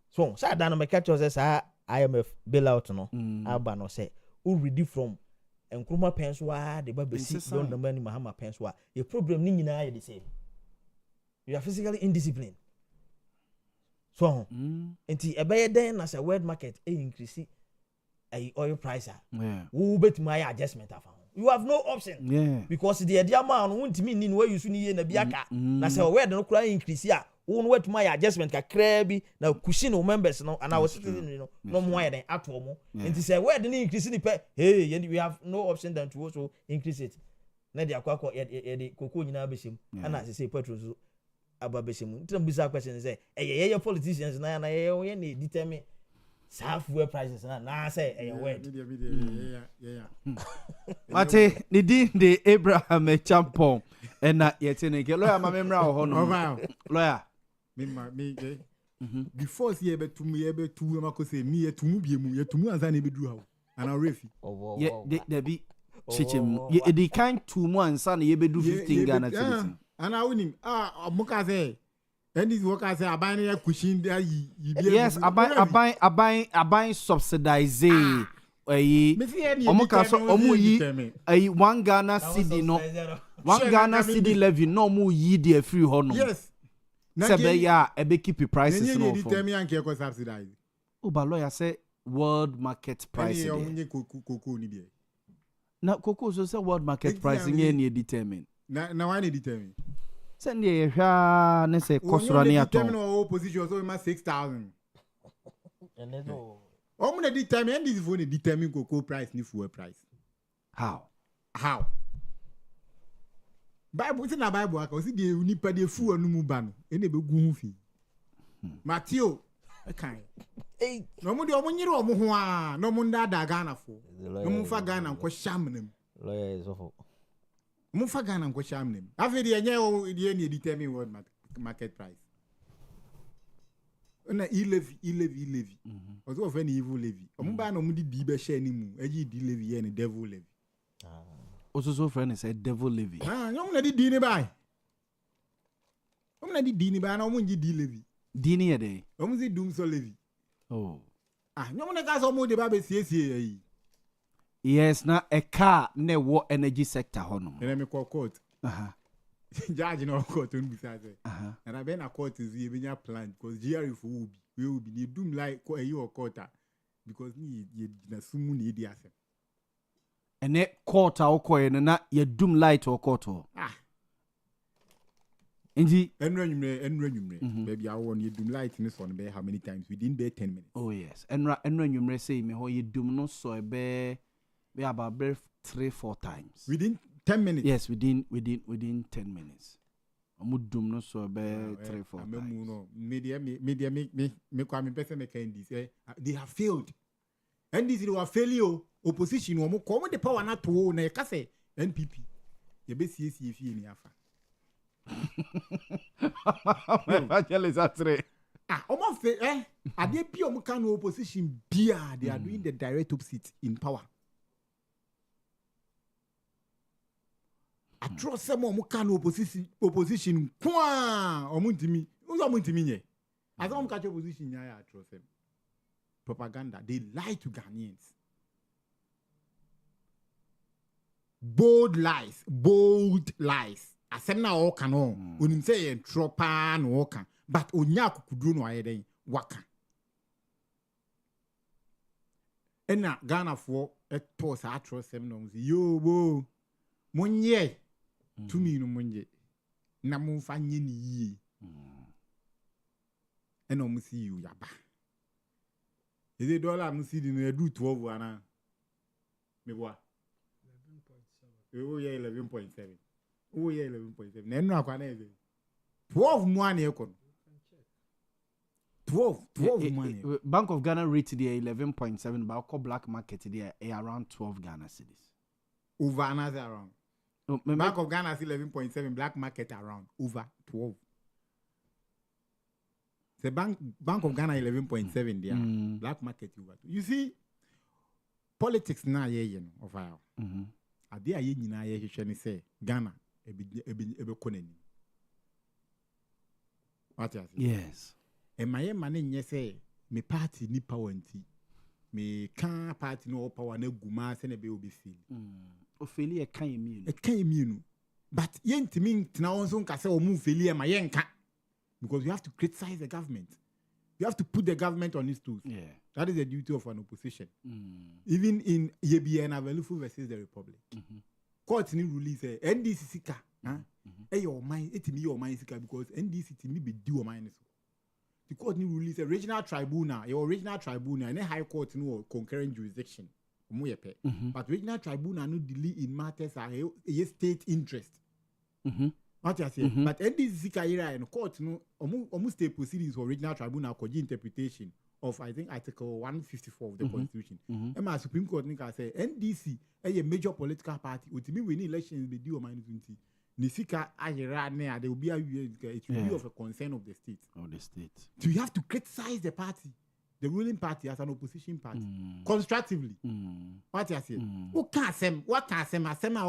so sa da no me catch us say IMF bailout no aba no say who ready from enkroma penswa de ba besi don the money mahama penswa your problem ni nyina ye the same you are physically indisciplined so enti ebeye den na say world market increase oil price who bet my adjustment afa you have no option because the idea man won't mean in where you su ni ye na biaka na say world no kura increase a won wet my adjustment ka krabi na cushion no members no and our citizens no more than ato mo enti say world ni increase ni pe hey we have no option than to also increase it na dia kwakọ ye koko nyina beshem ana say petrol so ababeshem ntam bisa question say ye politicians na ye na determine software prices na say word mate ni de Abraham Champon na yetene ke lawyer ma memra ho no lawyer me before see ebe tumu ma ko say me yetumu biemu yetumu anza na ebeduru hawo ana refi ye de bi chichem ye de kan tumu ansa na yebedu 15 Ghana cedis ana wonim muka say and this worker say aban ya kushin da yi yes aban subsidize omo ka so omo yi 1 Ghana cedi no 1 Ghana cedi levy no omo yi de free ho no yes sebe ya ebe keep prices no for determine anke ko subsidize o ba lawyer say world market price there onye koko ni bi na koko so say world market price nye determine na why ni determine send ye hwa ne say kosoro ne ato determine opposition so ma 6000 and no omo na determine and this phone determine cocoa price ni fuel price how Bible na Bible aka o si de nipa de fuel no mu ba no e na be gu hu fi Matthew kan no mo de omo nyire omo ho a no mo ndada Ghana fo no mo fa Ghana nko shamnam lawyer is awful mo fa Ghana nko shamnam afi de enye o de ne determine world market price na levy ozo of any evil levy omo ba na omo di bi be share ni mu eji di levy ye ni devil levy also friend say devil levy nyom na di ni bai omo na di ni bai na omo nji di levy di ni ye dey omo zi dum so levy nyom na ka so omo de ba be siesie yi yes na a car ne wo energy sector hono ene me call court judge no court on bisa say na be na court is e benya plan because GRE for will be the doom like ko eyi o court because ni na sumu ni di asem ene court akoye na ye doom light o court Inji enra baby I want you doom light in so be how many times within be 10 minutes oh yes enra nyumre say me ho ye doom no so be about 3-4 times within 10 minutes yes within 10 minutes amudum no so be 3-4 times no media me kwa me person make in this they have failed and this they were failure opposition wo come the power na to na ka say NPP ye be CC fie ni afa actually that's right Almost say, are they be kind of opposition? Beer, they are doing the direct opposite in power. I trust some kind of opposition. Kwa, omuntimi, uzamuntimi. As I'm catch opposition, I trust them. Propaganda. They lie to Ghanaians. Bold lies. Asem na oka no. Unim say tropa no oka. But onya kukudru no ayeden waka. Ena Ghana for eto sa trust them no. Yo bo. Monye. Tumi no monye. Na mumfa nye ni yi. Ena omusi yu yaba. Is it dollar musi di no do 12 ana? Me boa. 11.7. Oh yeah, 11.7. Oh yeah, 11.7. Na enu akwa na eze. 12 money ekon. 12 money. Bank of Ghana rate there 11.7, but our black market there around 12 Ghana cedis. Over another around. Bank of Ghana is 11.7, black market around over 12. The Bank of Ghana 11.7 there, black market over. You see, politics now you know of our. Ade aye nyina ye hwehwe ne say Ghana ebe konani. What you say? Yes. Emaye mane nye say me party ni power nti. Me kan party no power na guma se na be obi feel. Ofeli e kan emi. E kan emi no. But yentimi ntina wonso nka say o mu feli e ma ye nka. Because you have to criticize the government. You have to put the government on its toes. Yeah. That is the duty of an opposition. Even in YBN Avelufu versus the Republic. Court ni release NDC sika. Your mind, it me your mind sika because NDC to me be due mind. The court ni release a regional tribunal, your regional tribunal, and a high court no concurrent jurisdiction. But regional tribunal no delay in matters are a state interest. What you say? But NDC Kaira and court no almost state proceedings for regional tribunal koji interpretation of I think Article 154 of the Constitution. And my Supreme Court nika say NDC a major political party. Ultimately when elections be due minus 20. Nisika Ayera ne there will be it will be of a concern of the state. Of the state. So you have to criticize the party, the ruling party as an opposition party constructively. What you say? What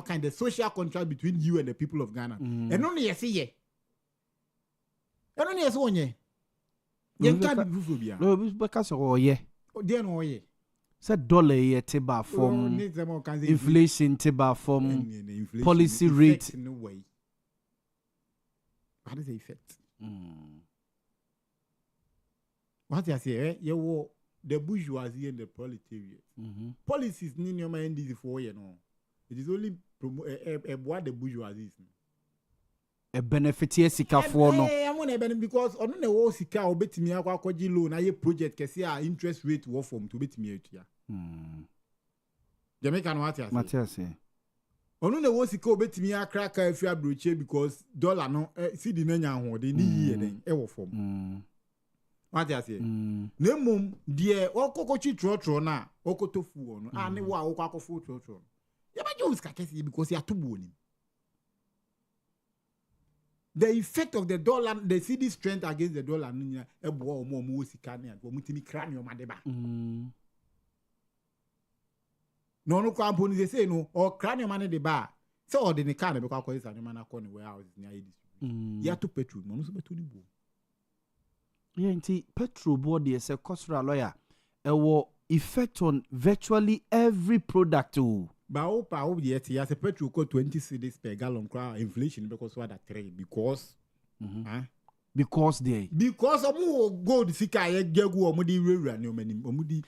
can the social contract between you and the people of Ghana? And only you see ye. And only you see ye. You can't be phobia. No, because ye. Dear no ye. Said dollar ye teba from inflation teba from policy rate. No way. What is the effect? What you say? You the bourgeoisie and the proletariat. Policies ni your mind is for you know. It is only what the bourgeoisie is. A benefit sika for no. I'm gonna benefit because on the wall sika or bet me akwa kwaji loan aye project kesi a interest rate wo form to bet me etua. Jamaica no what you say? What say? On the wall sika bet me akra ka afia broche because dollar no see the nya ho de ni yie den e wo form. What you say? Nemum die okokochi trotro na okotofu no ani wa okwakofu trotro. Ya ba jo sika kesi because ya tubu ni. The effect of the dollar, the CD strength against the dollar, no company they say no or cranium money the bar. So the can because it's a man according warehouse near this. You have to petrol, no so betu ni bo. Yeah, nti petrol board is a cost lawyer. Effect on virtually every product too. But yet as a petrol cost 20 cedis per gallon crowd inflation because what that trade because because of gold sika yegu omudi rewura ni omudi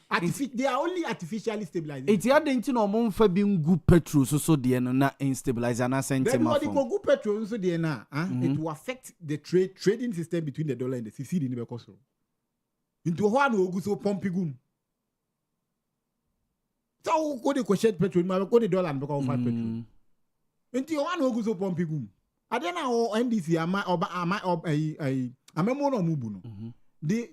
they are only artificially stabilizing. It's adding to no mon fa bi ngu petrol so de no na instabilize na sentiment. Then what go petrol so de na it will affect the trading system between the dollar and the CCD ni because into ho na ogu so pompigum. So go the question petrol, ma go the dollar and because of petrol. Until one who goes up on pigum. I don't know NDC ama no mubu no. The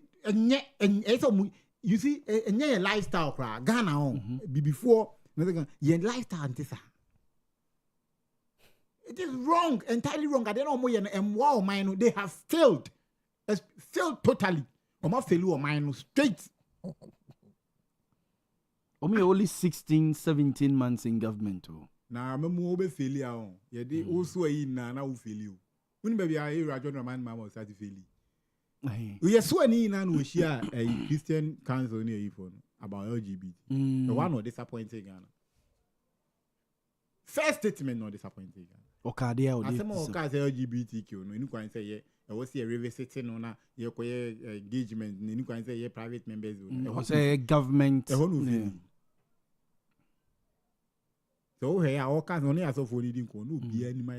you see a lifestyle cra Ghana on before your lifestyle antisa. It is wrong, entirely wrong. I don't know more and wow mine they have failed totally. Oma felu o mine straight. Only 16, 17 months in government. Na memu obe feli a on. Ye de also ayi na u feli o. Uni baby a era John Roman mama start feli. We so ani na no share a Christian council near you for about LGBT. The one no disappointing Ghana. First statement no disappointing Ghana. Okadia o asemo oka say LGBTQ no enu kwan say ye e wo say reversity no na ye koye engagement no enu kwan say ye private members o say government so he a oka no na asofo ni din ko no bia ni ma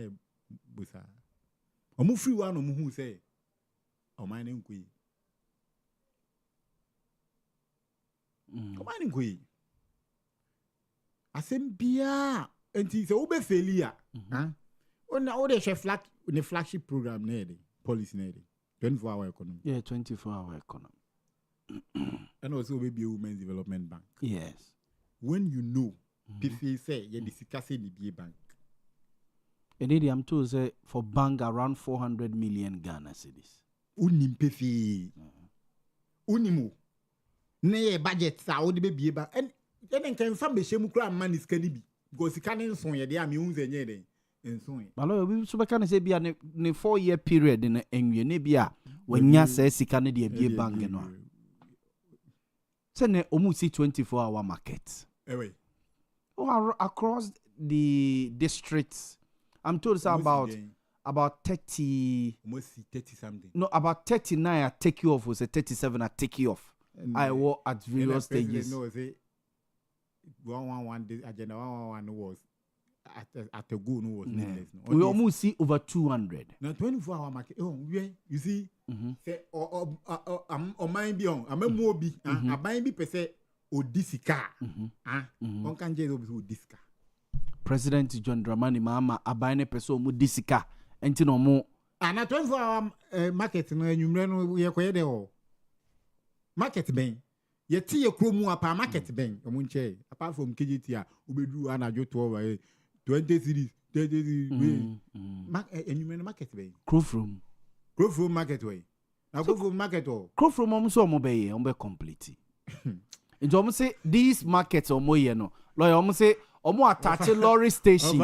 busa omu free one omu hu say o man nkoi o man nkoi asem bia enti se obe failure ha on all the flagship program near policy near 24-hour economy. Yeah, 24-hour economy. And also maybe a women's development bank. Yes. When you know, people say you discuss the BA bank. And I'm told say for bank around 400 million Ghana cedis. Unim pefi. Unimu. Ne budget sa o de BA bank. And then can fam be shemu kra man is kanibi because he can't son ye dey am unze nye dey. Malo we so can say be a 4-year period in enwie ne bia wanya say sika ne de bie bank no say ne omu see 24-hour market across the districts. I'm told it's about 30 almost 30 something. No, about 39 I take you off, was a 37 I take you off. I work at various stages. No, say 111 agenda 111 was at a go no was needless. No. We almost see over 200. Now 24-hour market. Oh, you see, say mind be on. I'm a mobi. I mind be per se odisika. On can just odisika. President John Dramani Mahama abane person odisika. Enti no mo. Na 24-hour market no enyumre no ye koye de o. Market ben. Ye ti ye kromu apa market ben. Omo nche. Apart from KGT a obedu anajo 12 20 series, 30 series. Enyumre market ben. Crowfrom market way. Na Crowfrom market o. Crowfrom omo so omo be ye, omo be complete. Nti omo say these markets omo ye no. Lawyer omo say omo attach lorry stations.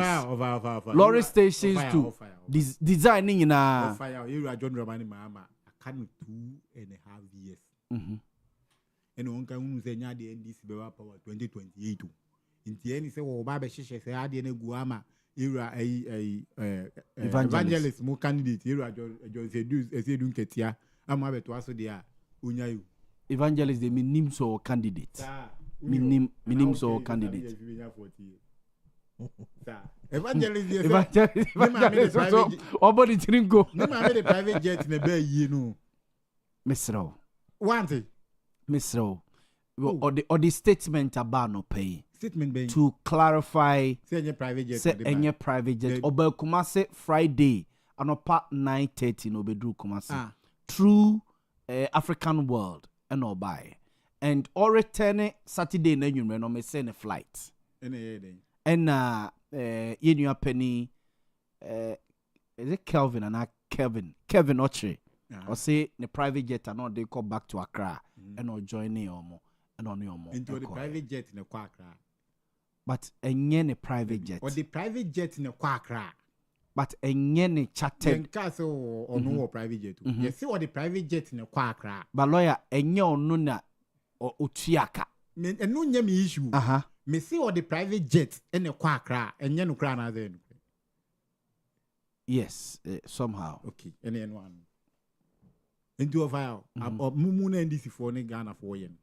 Lorry stations to design nyina. Fire. You are John Romani Mahama. I can't 2.5 years. And on can say nya the NDC be power 2028. In the end, say ba be hye say ade na guama era evangelist mo candidate era John Sedu Nketia ama be to aso de a onya you evangelist de minim so candidate minim so candidate evangelist so obody tringo no ma be the private jet na be yi no Mr. Wanted Mr. Or the statement about no pay. Statement to clarify say any private jet oba Kumasi Friday anopa 9:30 no bedru Kumasi through African world and obai and or return Saturday na nwumre no me send a flight and yenua penny is it Kelvin and Kevin Oche or say the private jet and they come back to Accra and or join omo and on your into the private jet in a Accra. But a private jet. Or the private jet in a Accra. But a chatted castle or no private jet. You see what the private jet in a Accra. But lawyer a nuna or Utiaka. And no yummy issue. Me see what the private jet in a Accra and Yanu Crana then. Yes, somehow. Okay, and then one. Into a file. Mumun and this for Ghana for yen.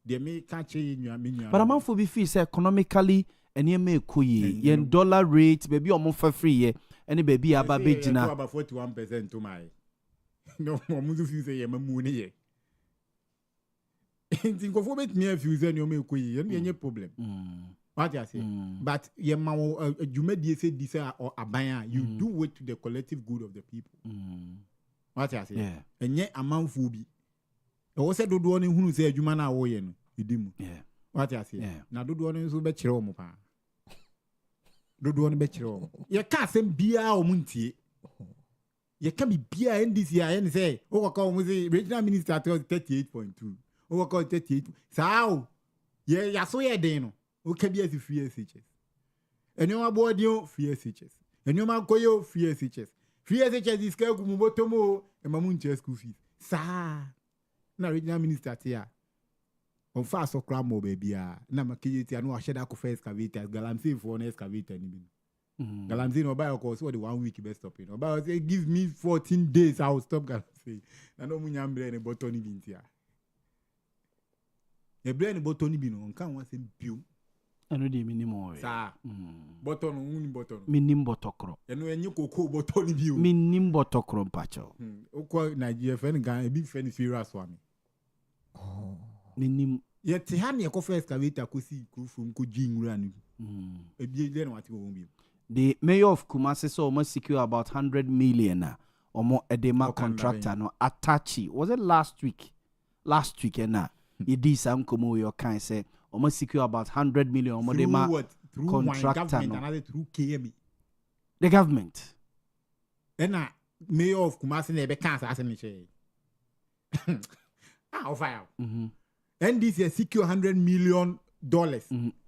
They may catch in your minion. But a man for be fees economically and you may kuyi yen dollar rate, baby or more for free, any baby about bejina about 41% to my no more musu say moon. Think of what near fusion you may kuyi and any problem. What I say, but ye ma you may say this or abaya, you do wait to the collective good of the people. What I say, and yet a man fubi. O se do do ni hunu se adwuma na wo ye no idimu what I say na do do no so be kire o mo pa do do no be kire o ye ka sem bia o muntie You can be beer NDC and say, oh, come say regional minister tells 38.2. Oh, call 38. So how? Yeah, so yeah, Dano. Okay, be as if free SHS. And you are board you free SHS. And you are koyo free SHS. Free SHS is Kelku Mubotomo and Mamunche school fees. Sa. Na regional minister here. On fast or cramo baby. Na makiji I know I should have excavator. Galamsey for an excavator. Galamsey no buy of course what the 1 week best stop. But say give me 14 days I will stop Galamsey. I know munyambre and botoni bintia. A brain botoni bino on can once in pew. I know the minimum. Sa. Botton only botton. Minim botocro. And when you cocoa botoni view. Minim botocro pacho. Oko Nigeria friend guy a big friend serious one. Minim. Yet Tihani a coffee excavator could see from Kujing run. A big then what you will be. The mayor of Kumasi saw almost secure about 100 million or more edema contractor no Atachi. Was it last week? Last week and you did some como your kind say almost secure about 100 million or more edema contractor no. Through KME. The government. And mayor of Kumasi never cancer as an fire. And this is secure $100 million.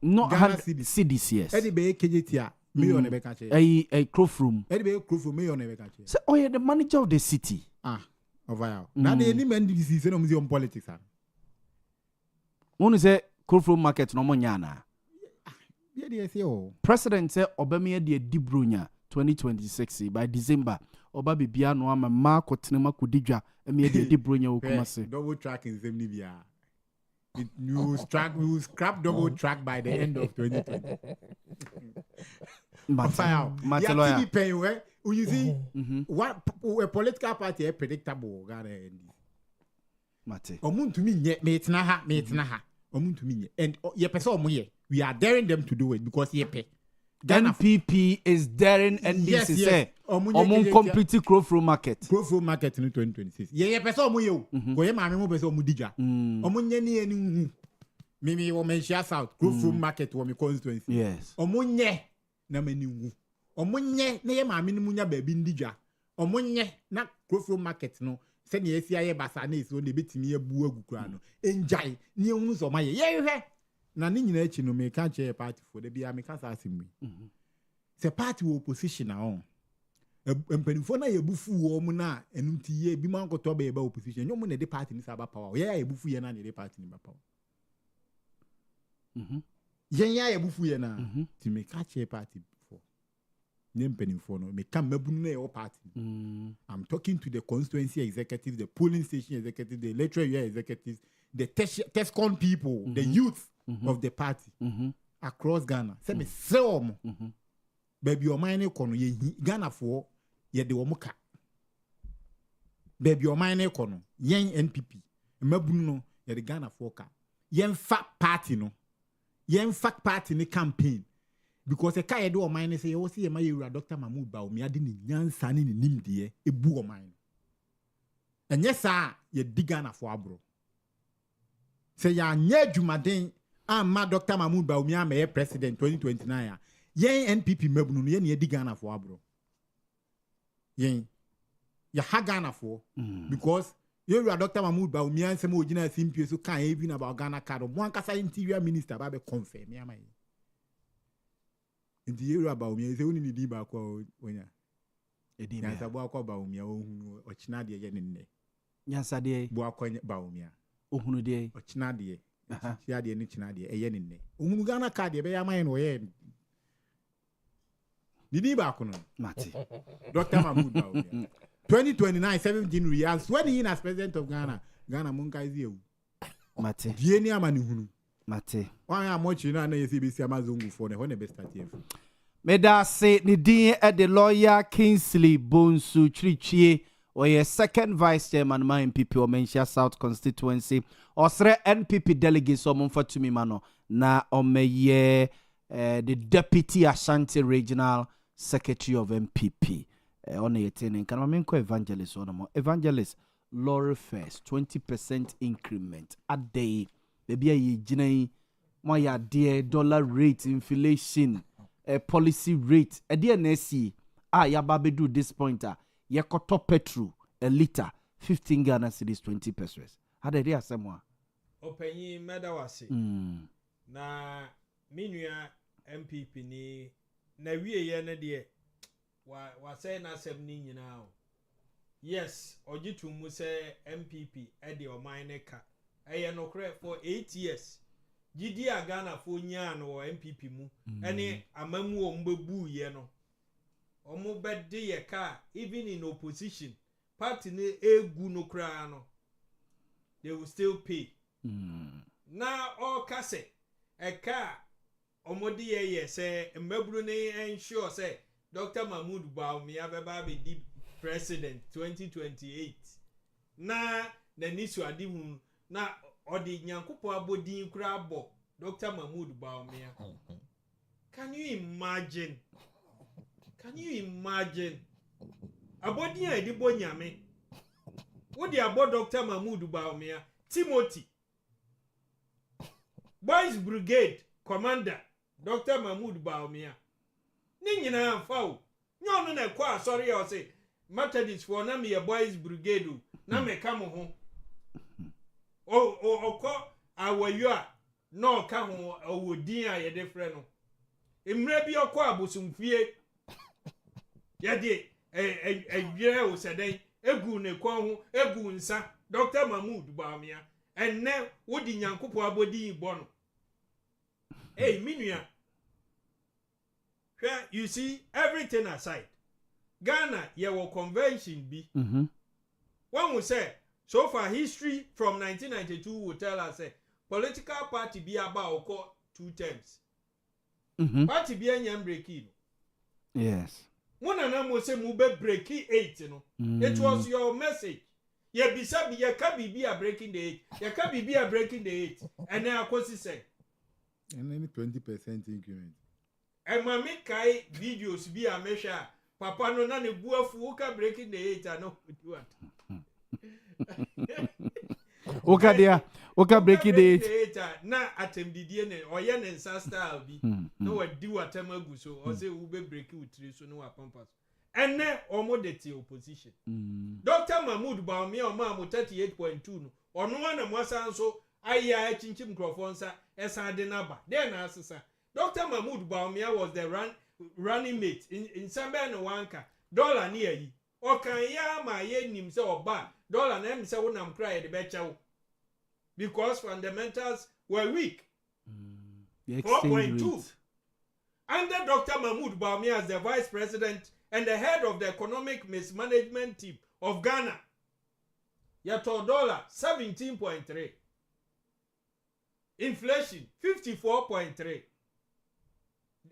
Not Ghana CDs, yes. Eddie Bay KJT. Mayor never catch a crop room. Eddie Bay Crop Mayor never catch it. So, oh, yeah, the manager of the city. Now, the any man this is on museum politics. One is a crop room market no monyana. Yeah, say oh. President said Obama de Dibrunya 2026 by December. Oba bibia no ama Marco Tinema Kudija and me de Dibrunya Okumase. Double track in Zemnibia. We will scrap double track by the end of 2020. Mataloya. You see, what a political party is predictable. Mate. Omun to me, mate naha. Omun to me, and ye person we are daring them to do it because ye pay. NPP is daring and this is a complete growth market. Growth market in 2026. Ye person mu yo. Ko ye maame mu person mu dija. Omunye ni enu. Mimi wo men share south growth market wo me constituency. Yes. Omunye na mani wu. Omunye na ye maame ni munya ba bi ndija. Omunye na growth market no. Se ne esi aye basa na esi wo ne betimi abu agukura no. Enjai ni ehunu so ma ye. Ye hwe. Na ni nyina echi no me kan che party for the bia me kan sa asimwe. Se party wo opposition na on. Empanifo na ye bufu wo mu na enumti ye bi man koto ba ye ba opposition. Nyo mu na de party ni sa ba power. Ye ya ye bufu ye na ne de party ni ba power. Yen ya ye bufu ye na. Ti me kan che party for. Ne empanifo no me kan mabunu na ye party. I'm talking to the constituency executives, the polling station executives, the electoral area executives, the TESCON people, the youth of the party across Ghana. Say me sell baby o mine kono ye Ghana for ye de wo ka. Baby o mine kono yen NPP. Mabunu no ye de Ghana for ka. Yen fat party no. Yen fat party ni campaign. Because a kai do o mine say o see ye ma ye Dr. Mahmoud Baumia de ni nyansa ni nimdie ebu o mine. And yes sir ye di Ghana for abro. Say ya nye jumaden ma Dr. Mahmoud Baumia me president 2029 yen NPP mabunu no yen ye di Ghana for abro. Yen ya ha Ghana for because you are Dr. Mahmoud Baumia say mo gina simpie so kan even about Ghana card mo ankasa interior minister ba be confirm ya mai. Ndi you about me say oni ni di ba kwa onya. Edi na sabo akwa Baumia ohunu ochina de ye ne. Nyansa de bo akwa Baumia. Ohunu de ochina de. Chia de ni china de eye ne. Ohunu Ghana card de be ya mai no ye. Didi ba kono. Mate. Dr. Mahmoud Baumia. 2029 17 reals when he as president of Ghana. Ghana munka izi ewu. Mate. Die ni ama ni hunu. Mate. Wan ya mochi na ye CBC amazongu for ne ho ne best start. Meda se ni din e the lawyer Kingsley Bonsu Chirichie or your second vice chairman my MPP or Menchia South constituency or three NPP delegates or for to me mano na omeye the deputy Ashanti regional secretary of MPP on the 18 can I mean evangelist on more evangelist Laurel first 20% increment a day baby ye jinai my dear dollar rate inflation policy rate a DNSC ya babe do this pointer yekoto petrol a liter 15 Ghana cedis 20 pesos. How did they asemwa? Openyi medawase. Na minua MPP ni na wie ye ne de wa say na asem ni nyina o. Yes, ojitu mu say MPP e de oman ne ka. Eye no kre for 8 years. Gidi a Ghana fo nya no MPP mu. Ene amamu o mbebu ye no. Omo bede ye ka even in opposition. Party ne egu no kra no. They will still pay. Now all kase a car omodi ye say mbebru ne ensure say Dr. Mahmoud Bawumia beba be the president 2028. Na nisu adihu na odi nyankopo abodin kura bo Dr. Mahmoud Bawumia. Can you imagine? Can you imagine? Abodin edibo nyame. What the about Dr. Mahmoud Bawumia? Timothy Boys Brigade Commander Dr. Mahmoud Bawumia. Ni nyina fawo. Nyo na kwa sorry o say Methodist for na me Boys Brigade na me ka mo ho. Okọ awayo a no ka ho awodin a ye de frɛ no. Emre bi okọ abosumfie. Ye de edwere o seden egu ne kwa ho egu nsa Dr. Mahmoud Bawumia. And now, what the Yankupo Abodi Bono? Hey, Minua. You see, everything aside, Ghana, your convention be. One will say, so far history from 1992 will tell us, political party be about 2 terms. Party be a breaking. Yes. One and I will say, mube breaking 8, you know. It was your message. Ye bisabi ye ka bibi a breaking the 8. Ye ka bibi a breaking the 8. And then akosi say. And any 20% increment. And mami kai videos be a measure. Papa no na ne buafu ka breaking the 8 and no do it. Oka breaking the 8. Na atem didie ne oye ne nsa style bi. No wa di watem agu so o say we be break with 3 so no wa pampas. And then omodeti opposition. Dr. Mahmoud Bawumia omo 38.2 no. Ono na mwasa nso aya chinchim microphones esa de naba. Then asesa. Dr. Mahmoud Bawumia was the running mate in Sambia no wanka. Dollar near yi. Okan ya ma ye nim se oba. Dollar na em se wonam cry de becha wo. Because fundamentals were weak. 4.2. Under Dr. Mahmoud Bawumia as the vice president and the head of the economic mismanagement team of Ghana, yato dollar 17.3. Inflation 54.3.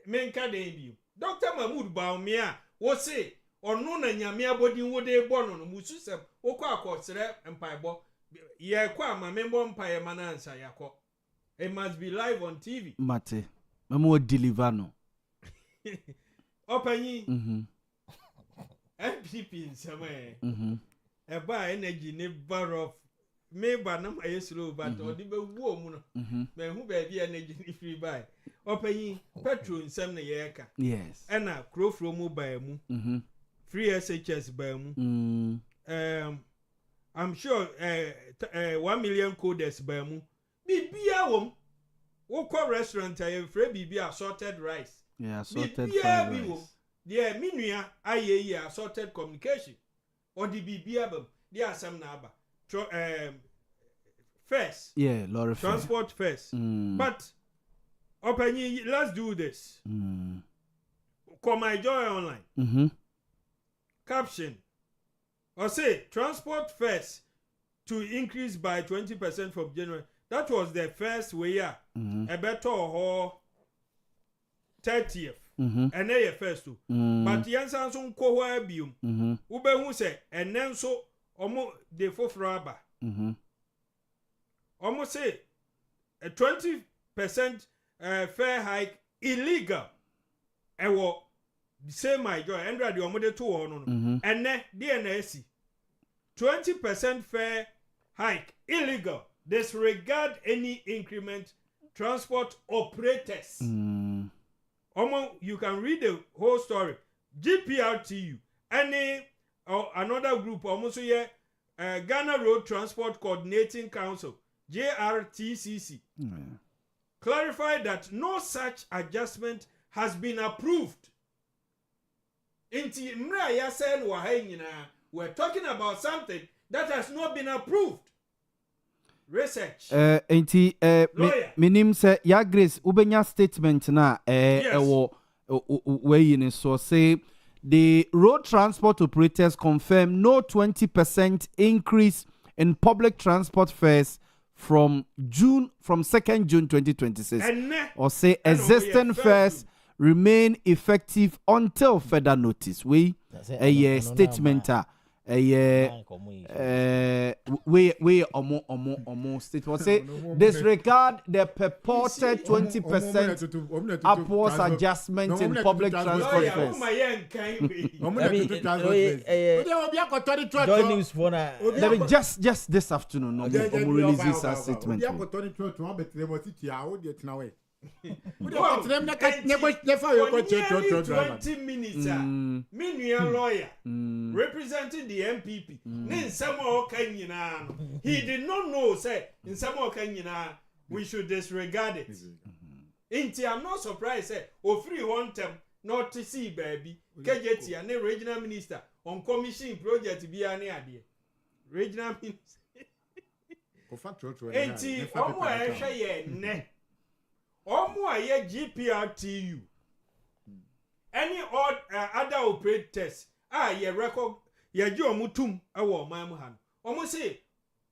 Menka debut. Dr. Mahmoud Bawumia was say, or no na nyame abodi wode bono no mususem okwa akosere empaibo ye kwa ma membo mpaye manansa yakọ. It must be live on TV. Mate. Memo deliver no. Opanyi. MPP in some eba energy ne barof me ba na my slow but odi be wo mu no me hu ba bi energy ni free buy opanyi petrol nsem na ye ka yes ena krofro mu ba mu free SHS ba mu I'm sure 1 million coders ba mu bibia wom wo ko restaurant aye free bibia assorted rice assorted rice. Yeah, minua aye assorted communication or the BBA the asam na aba first lorry transport first but openyi let's do this come my joy online caption or say transport first to increase by 20% from January. That was the first way a better or 30th. And they first too. But Yansan so ko bium. Ube hu say and then so omo de fofraba. Almost say a 20% fair hike illegal. Ewo the same my joy and the omode to no. And then DNSC 20% fair hike illegal. Disregard any increment transport operators. You can read the whole story. GPRTU, any another group almost here Ghana Road Transport Coordinating Council JRTCC clarified that no such adjustment has been approved. We're talking about something that has not been approved. Research. Minim say ya Grace ubenya statement na way so say the road transport operators confirm no 20% increase in public transport fares from 2nd June 2026 or say existing fares remain effective until further notice. We a statement we almost state was say disregard the purported 20% upwards adjustment in public transport fares. Just this afternoon release this statement. 20 minutes. Lawyer representing the MPP. He did not know, say, in some we should disregard it. I'm not surprised, say, free one term, not to see, baby. KJT and the regional minister on commission project be an idea. Regional minister. GPRTU. Any other operators ye record ye jo mutum awo mamhan. Omo say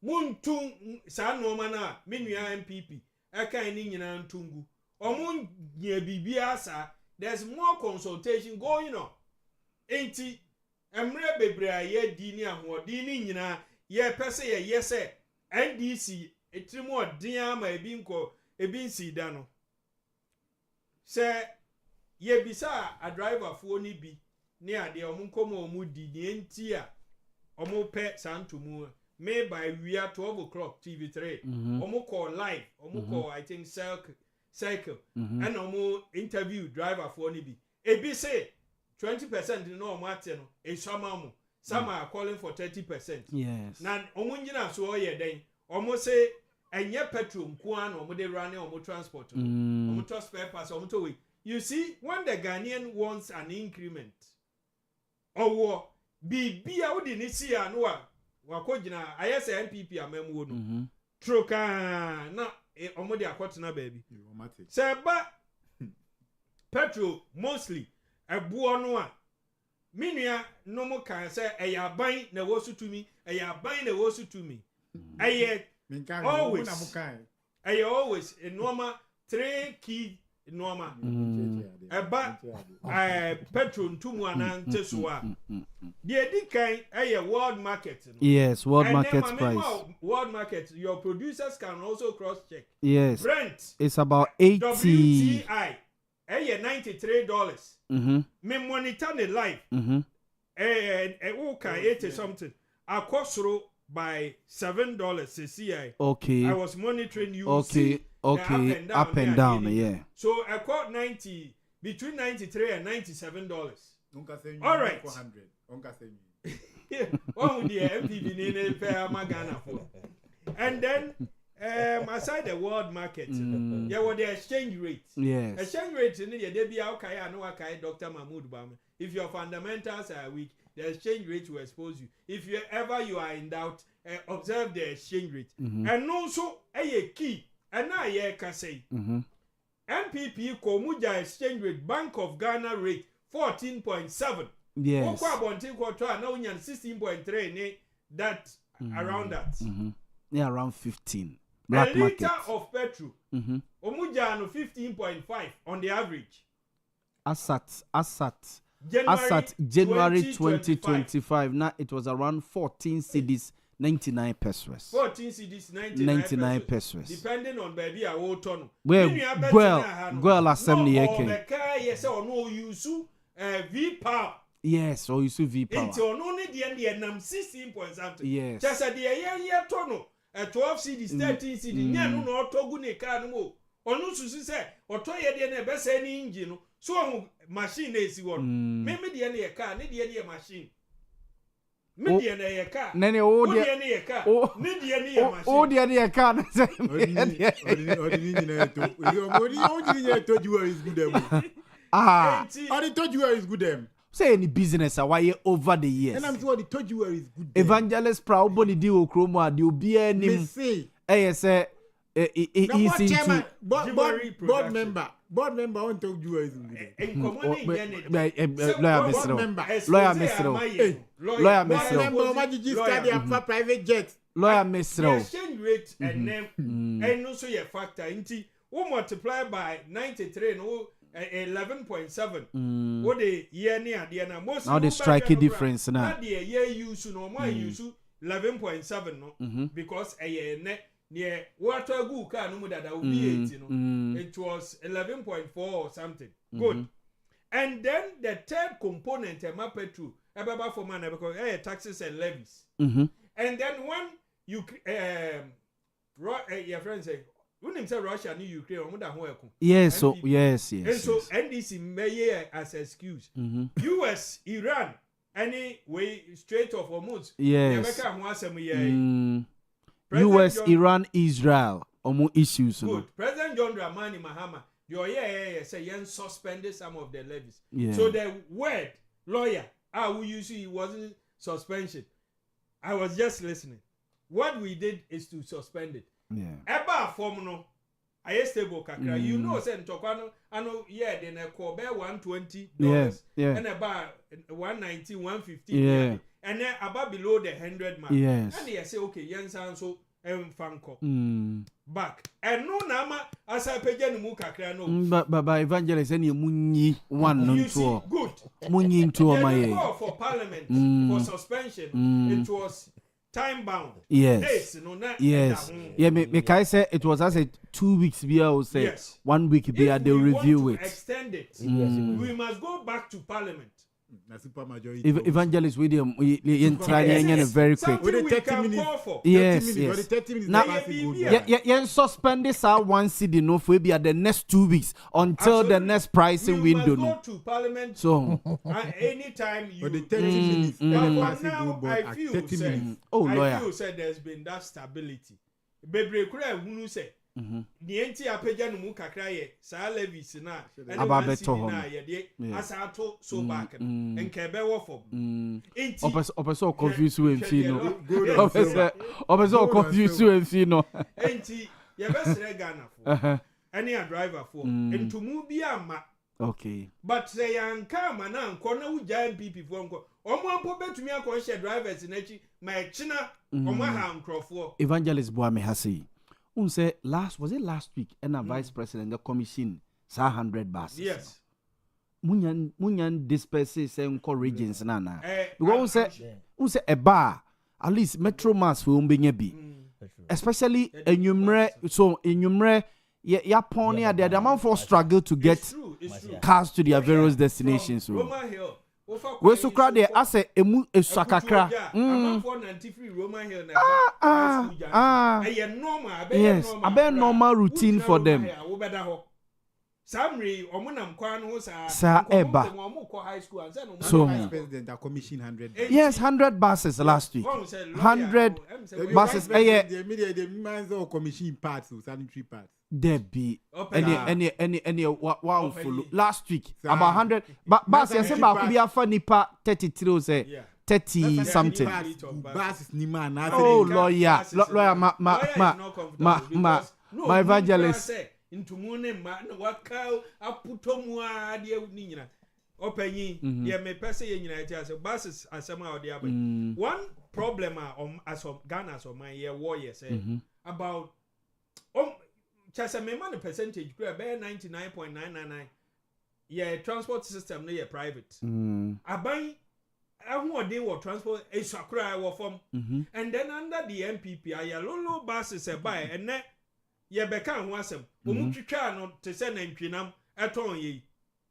muntum sa no mana menua MPP aka ni nyina ntungu. Omo ye bibia sa there's more consultation going on. Enti emre bebre ye di ni ahodi ni nyina ye pese ye yese NDC etrimo odin ama ebinsi da no. Say ye bisa a driver for ni bi near the omunkomo omudi the entia omo pe santumu made by we are 12 o'clock TV3 omo call live omo call I think cycle and omo interview driver for ni bi ebi say 20% no omo no e some are calling for 30%. Yes. Na omo nyina so oye den omo say enye petrol nkuan omo de running omo transport omo to spare parts omo to we. You see, when the Ghanaian wants an increment or bibia odi ni si anwa wakojina ayese MPP amemu no troka na omo de akotena baby seba petrol mostly ebuo no a minua no mo kan say eyaban na wo sutumi eyaban na wo sutumi always a normal 3 key normal eba petrol ntumu anante so a the edikan world market no? Yes, world market price. World market, your producers can also cross check. Yes, Brent it's about 80. WTI $93. Me monitor the life. Okay, 80 something. Akosro by $7 CCI. Okay. I was monitoring you. Okay. Okay. Up and down. Yeah. So I caught between $93 and $97. All right. What would the MPB need pay Ghana for? And then aside the world market, yeah, what the exchange rate. Yes. Exchange rate in the Debbie okay, I know okay, Dr. Mahmoud Boamah. If your fundamentals are weak, the exchange rate will expose you. If you are in doubt, observe the exchange rate. And also a key, and now can say MPP Komuja exchange rate, Bank of Ghana rate 14.7. Yes. 16.3. That around that. Yeah, around 15. Black a liter market of petrol. Omuja no 15.5 on the average. Asat January 2025. Now it was around 14 cedis, 99 pesos. 14 cedis, 99 pesos. Depending on baby I will turn. Well, assembly yes or no use V power. Yes, or use V power. It's only the end 16 point something. Yes. Just at the year turn 12 cedis, 13 cedis. No togu ne car no. Onu susu say otoye de na be say ni engine no. So machine na esi won. Maybe the end car, ne the end machine. media na ye car nene o dia ne ye car media ne ye machine o dia ne car na say Odini told you where is good them. Odi told you where is good them. say any business why over the years. And I'm sure they told you where is good. Evangelist proud body di okromo ade obi anim. Say easy to board member on told you where is good. Lawyer Mr. Private jet. Lawyer Mr. Exchange rate and then and no so your factor into we multiply by 93 and 11.7. What the year near the na most now the striking difference now. The year use no more use 11.7 no because a year net near water go car no that will be 18 no it was 11.4 or something. Good. And then the third component a map petrol about for man because taxes and levies. And then when you your friend say when him say Russia and Ukraine or that whole yes so yes and so NDC may as excuse US Iran any way straight of Hormuz yes US Iran Israel issues good President John Dramani Mahama say yen suspended some of the levies so the word lawyer we usually it wasn't suspension. I was just listening. What we did is to suspend it. Eba form no, I stable kakra. You know, say Ntokano, I know, then a call bear $120 and about 190, 150, and then about below the 100 mark. And they say, okay, yen sound so fanko back. And no nama as I pay no kakra no. But evangelist any munyi one no to good. Munyi into my for parliament for suspension. It was time bound. Yes. Yes. Yeah, me kai say it was as a 2 weeks be I will say 1 week be they review it. Extend it. We must go back to parliament. Evangelist William we try very quick. With 30 minutes. Yes. Now suspend this 1 CD no for be at the next 2 weeks until the next pricing window. We must go to parliament. So But anytime you the 30 minutes. Now I feel 30 minutes. I feel said there's been that stability. Bebre kura hunu say the enti apeja no mu kakra ye sa levies na ababeto na ye de asato so back nke be wo fom enti opeso confuse we mfi no opeso confuse we mfi no enti ye be sere Ghana for any a driver for entumu bi ama okay but say yanka ma na nko na wuja MPP for nko omo ampo betumi akon share drivers na chi ma china omo ha nkrofo Evangelist Boamah hasi say last week and a vice president the commission saw 100 buses. Yes. Munyan disperse say regions na because say a bar at least metro mass will be bi especially enumere so enumere ya pony the amount for struggle to get cars to their various destinations. Roma Hill we so crowd there as a emu esakakra 493 Roman Hill yes a normal routine for them Samri omunam kwa no sa eba high school and so president that commission 100 yes 100 buses last week 100 buses the man's all commission parts sanitary parts there be any wow follow last week about 100 bus yes ba ku bi afa nipa 33 say 30 something buses ni man oh lawyer my evangelist intumune ma na waka aputomu ade ni nyina opanyi ye me pese ye nyina ti ase buses asema ode abai one problem as of Ghana as of my year war ye say about chasa me man percentage be 99.999 ye transport system no ye private abai ahoden wo transport esakura wo form and then under the MPP aye lolo buses e buy and ye beka ho asem omu twitwa no te se na ntwinam eton ye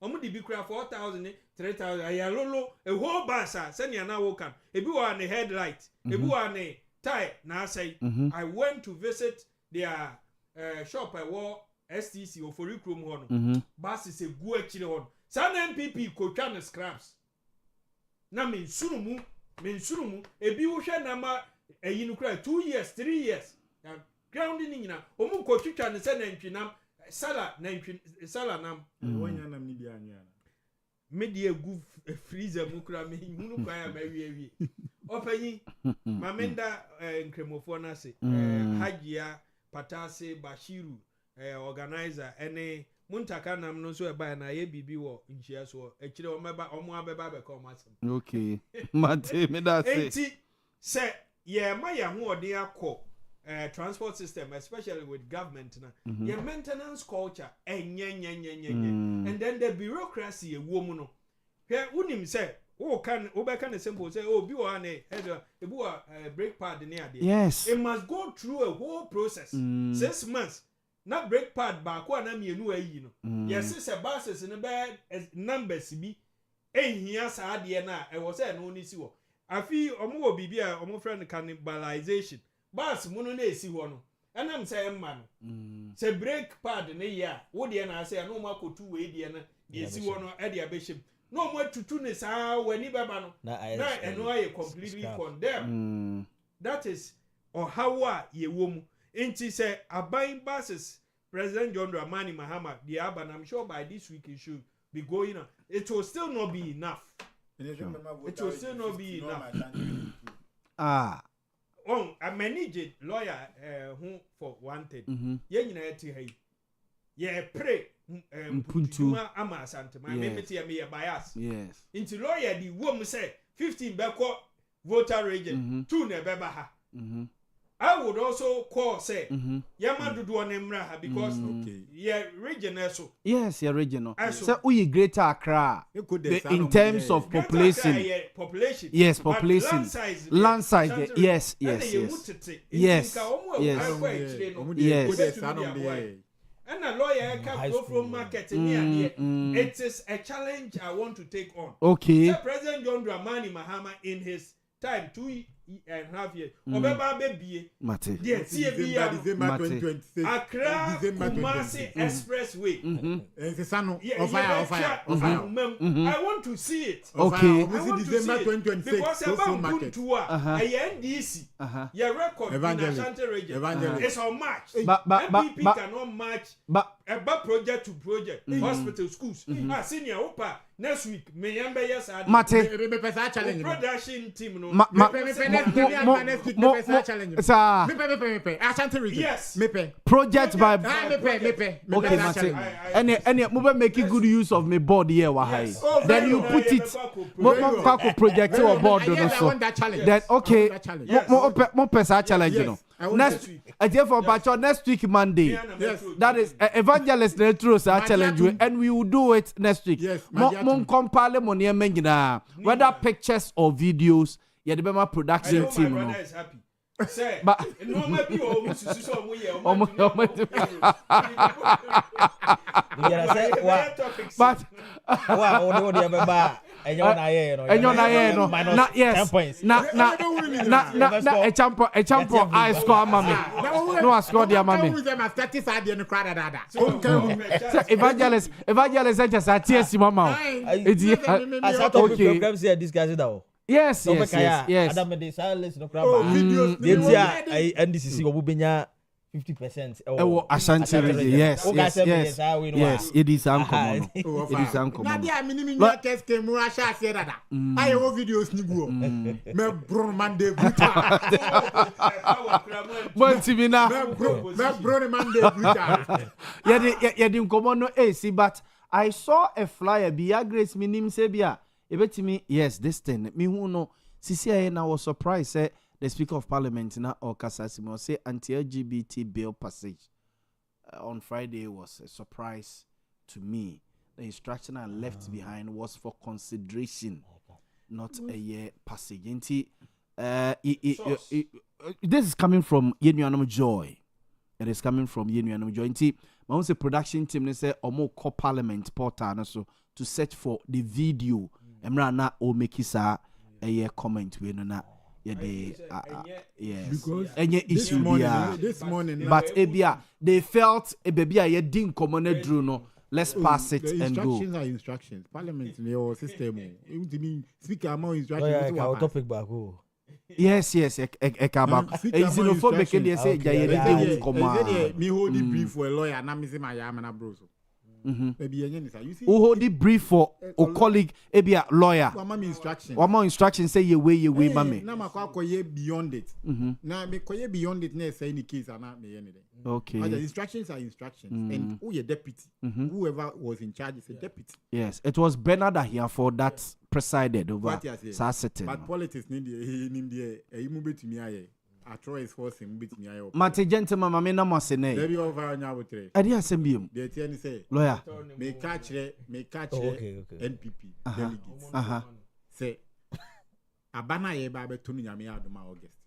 omu di bi kura 4,000 3,000 aye lolo a whole bus se ne na wo kan ebi wa ne headlight ebi wa ne tire na say I went to visit their shop at war STC ofori krom ho no bus is a gu akire ho sa na MPP ko twa ne scraps na me sunumu mensuru mu ebi wo hwe na ma eyi no kra 2 years 3 years na ground ni nyina omu ko twitwa ne se nantwinam sala nam wonya nam ni bi anwa me de egu freezer mu kra me hunu kwa ya mawie opanyi mamenda nkremofo na se Hajia Patase Bashiru organizer ene muntaka nam no so e ba na ye bibi wo nhia so e kire o meba omo abeba be ko masem okay Montie me da say enti se ye ma ya ho ode akọ transport system especially with government na your maintenance culture and then the bureaucracy ewo mu no hwe unim say o can obeka na simple say oh bi wa na head e bu brake pad ni ade yes it must go through a whole process 6 months na brake pad ba ko na mienu ayi no yes say buses ne be numbers bi ehia sa ade na e wo say no ni si wo afi omo wo bibia omo friend cannibalization bus munu na esi ho no enam say emma no say brake pad ne ya wo de na say no makotu we de na de esi ho no e de abehim no mo tutu ne saa wani baba no na eno aye completely condemn that is or how ye wo mu enti say aban buses President John Dramani Mahama the Aban I'm sure by this week it should be going on. It will still not be enough. It will still not be enough. I manage lawyer who for one thing. Ye nyina eti hai. Ye pray mpuntu ama asante ma me meti me ye bias. Yes. Into lawyer the wom say 15 beko voter region 2 na beba ha. I would also call say Yama Dudu on Emraha because yeah regional so yes yeah regional so we greater Accra in terms of population yes population land size yes and a lawyer can go from market it is a challenge I want to take on. Okay. So President John Dramani Mahama in his time 2.5 years. Obeba baby. Mate. Yes, December 2026. Accra Kumasi Expressway. I want to see it. Okay. I want to see it because about good tour. NDC. Your record in Ashanti region. It's on March. MPP cannot match. About project to project. Hospital, schools. Senior Opa. Next week, me yambe yes I challenge production team no yes project by okay Mate and move making good use of me board here then you put it mo project or board so then okay mo pesa challenge you know next therefore but next week Monday that is evangelist retro challenge and we will do it next week mon compile money nyina whether pictures or videos yeah the Bema production team no but no maybe o susu so mo ye but wa o de beba enyo na ye no na yes 10 points na a champion I score mama no I score the mama evangelist just at TSC mama okay program say discuss that yes adam de silence no craba videos NDCC obubenya 50% Ashanti region yes it is uncommon na dia minimi nya keske mu asha se dada aye wo videos ni guo me bro man de brutal Montie na me bro man de brutal yeah the uncommon no see but I saw a flyer be Grace minim se bia ebetimi yes this thing me who no sisi aye na was surprised say the Speaker of Parliament na Okasasimo say anti-LGBT bill passage on Friday was a surprise to me. The instruction I left behind was for consideration, not a year passage. This is coming from Yenuanum Joy. It is coming from Yenuanum Joy. My own production team they say omo call Parliament portal so to search for the video. Emra na o make a year comment we na. Yes. Because any issue this morning but ebia they felt a baby a didn't common drew no let's pass it the and go. instructions are instructions. Parliament in your system. It mean speaker among instructions. Our topic back. Yes, ekaba. Xenophobic they say jayede koma. Me hold the brief for a lawyer na me say my amana bros. Maybe you see. Who hold the brief for a colleague ebia lawyer. One instruction. One more instruction say ye way mame. Na makoye beyond it. Na me koye beyond it na say in the case ana me yen. Okay. But the instructions are instructions. And who your deputy, whoever was in charge is a deputy. Yes, it was Bernard here for that presided over Sasseton. But politics need the move to me. I try his force and beat me. Mate gentleman, my name was Sene. Very over now with I didn't send him. the attorney say, Lawyer. may catch Okay. NPP delegates. Say, Abana ye babe to Yami Adama August.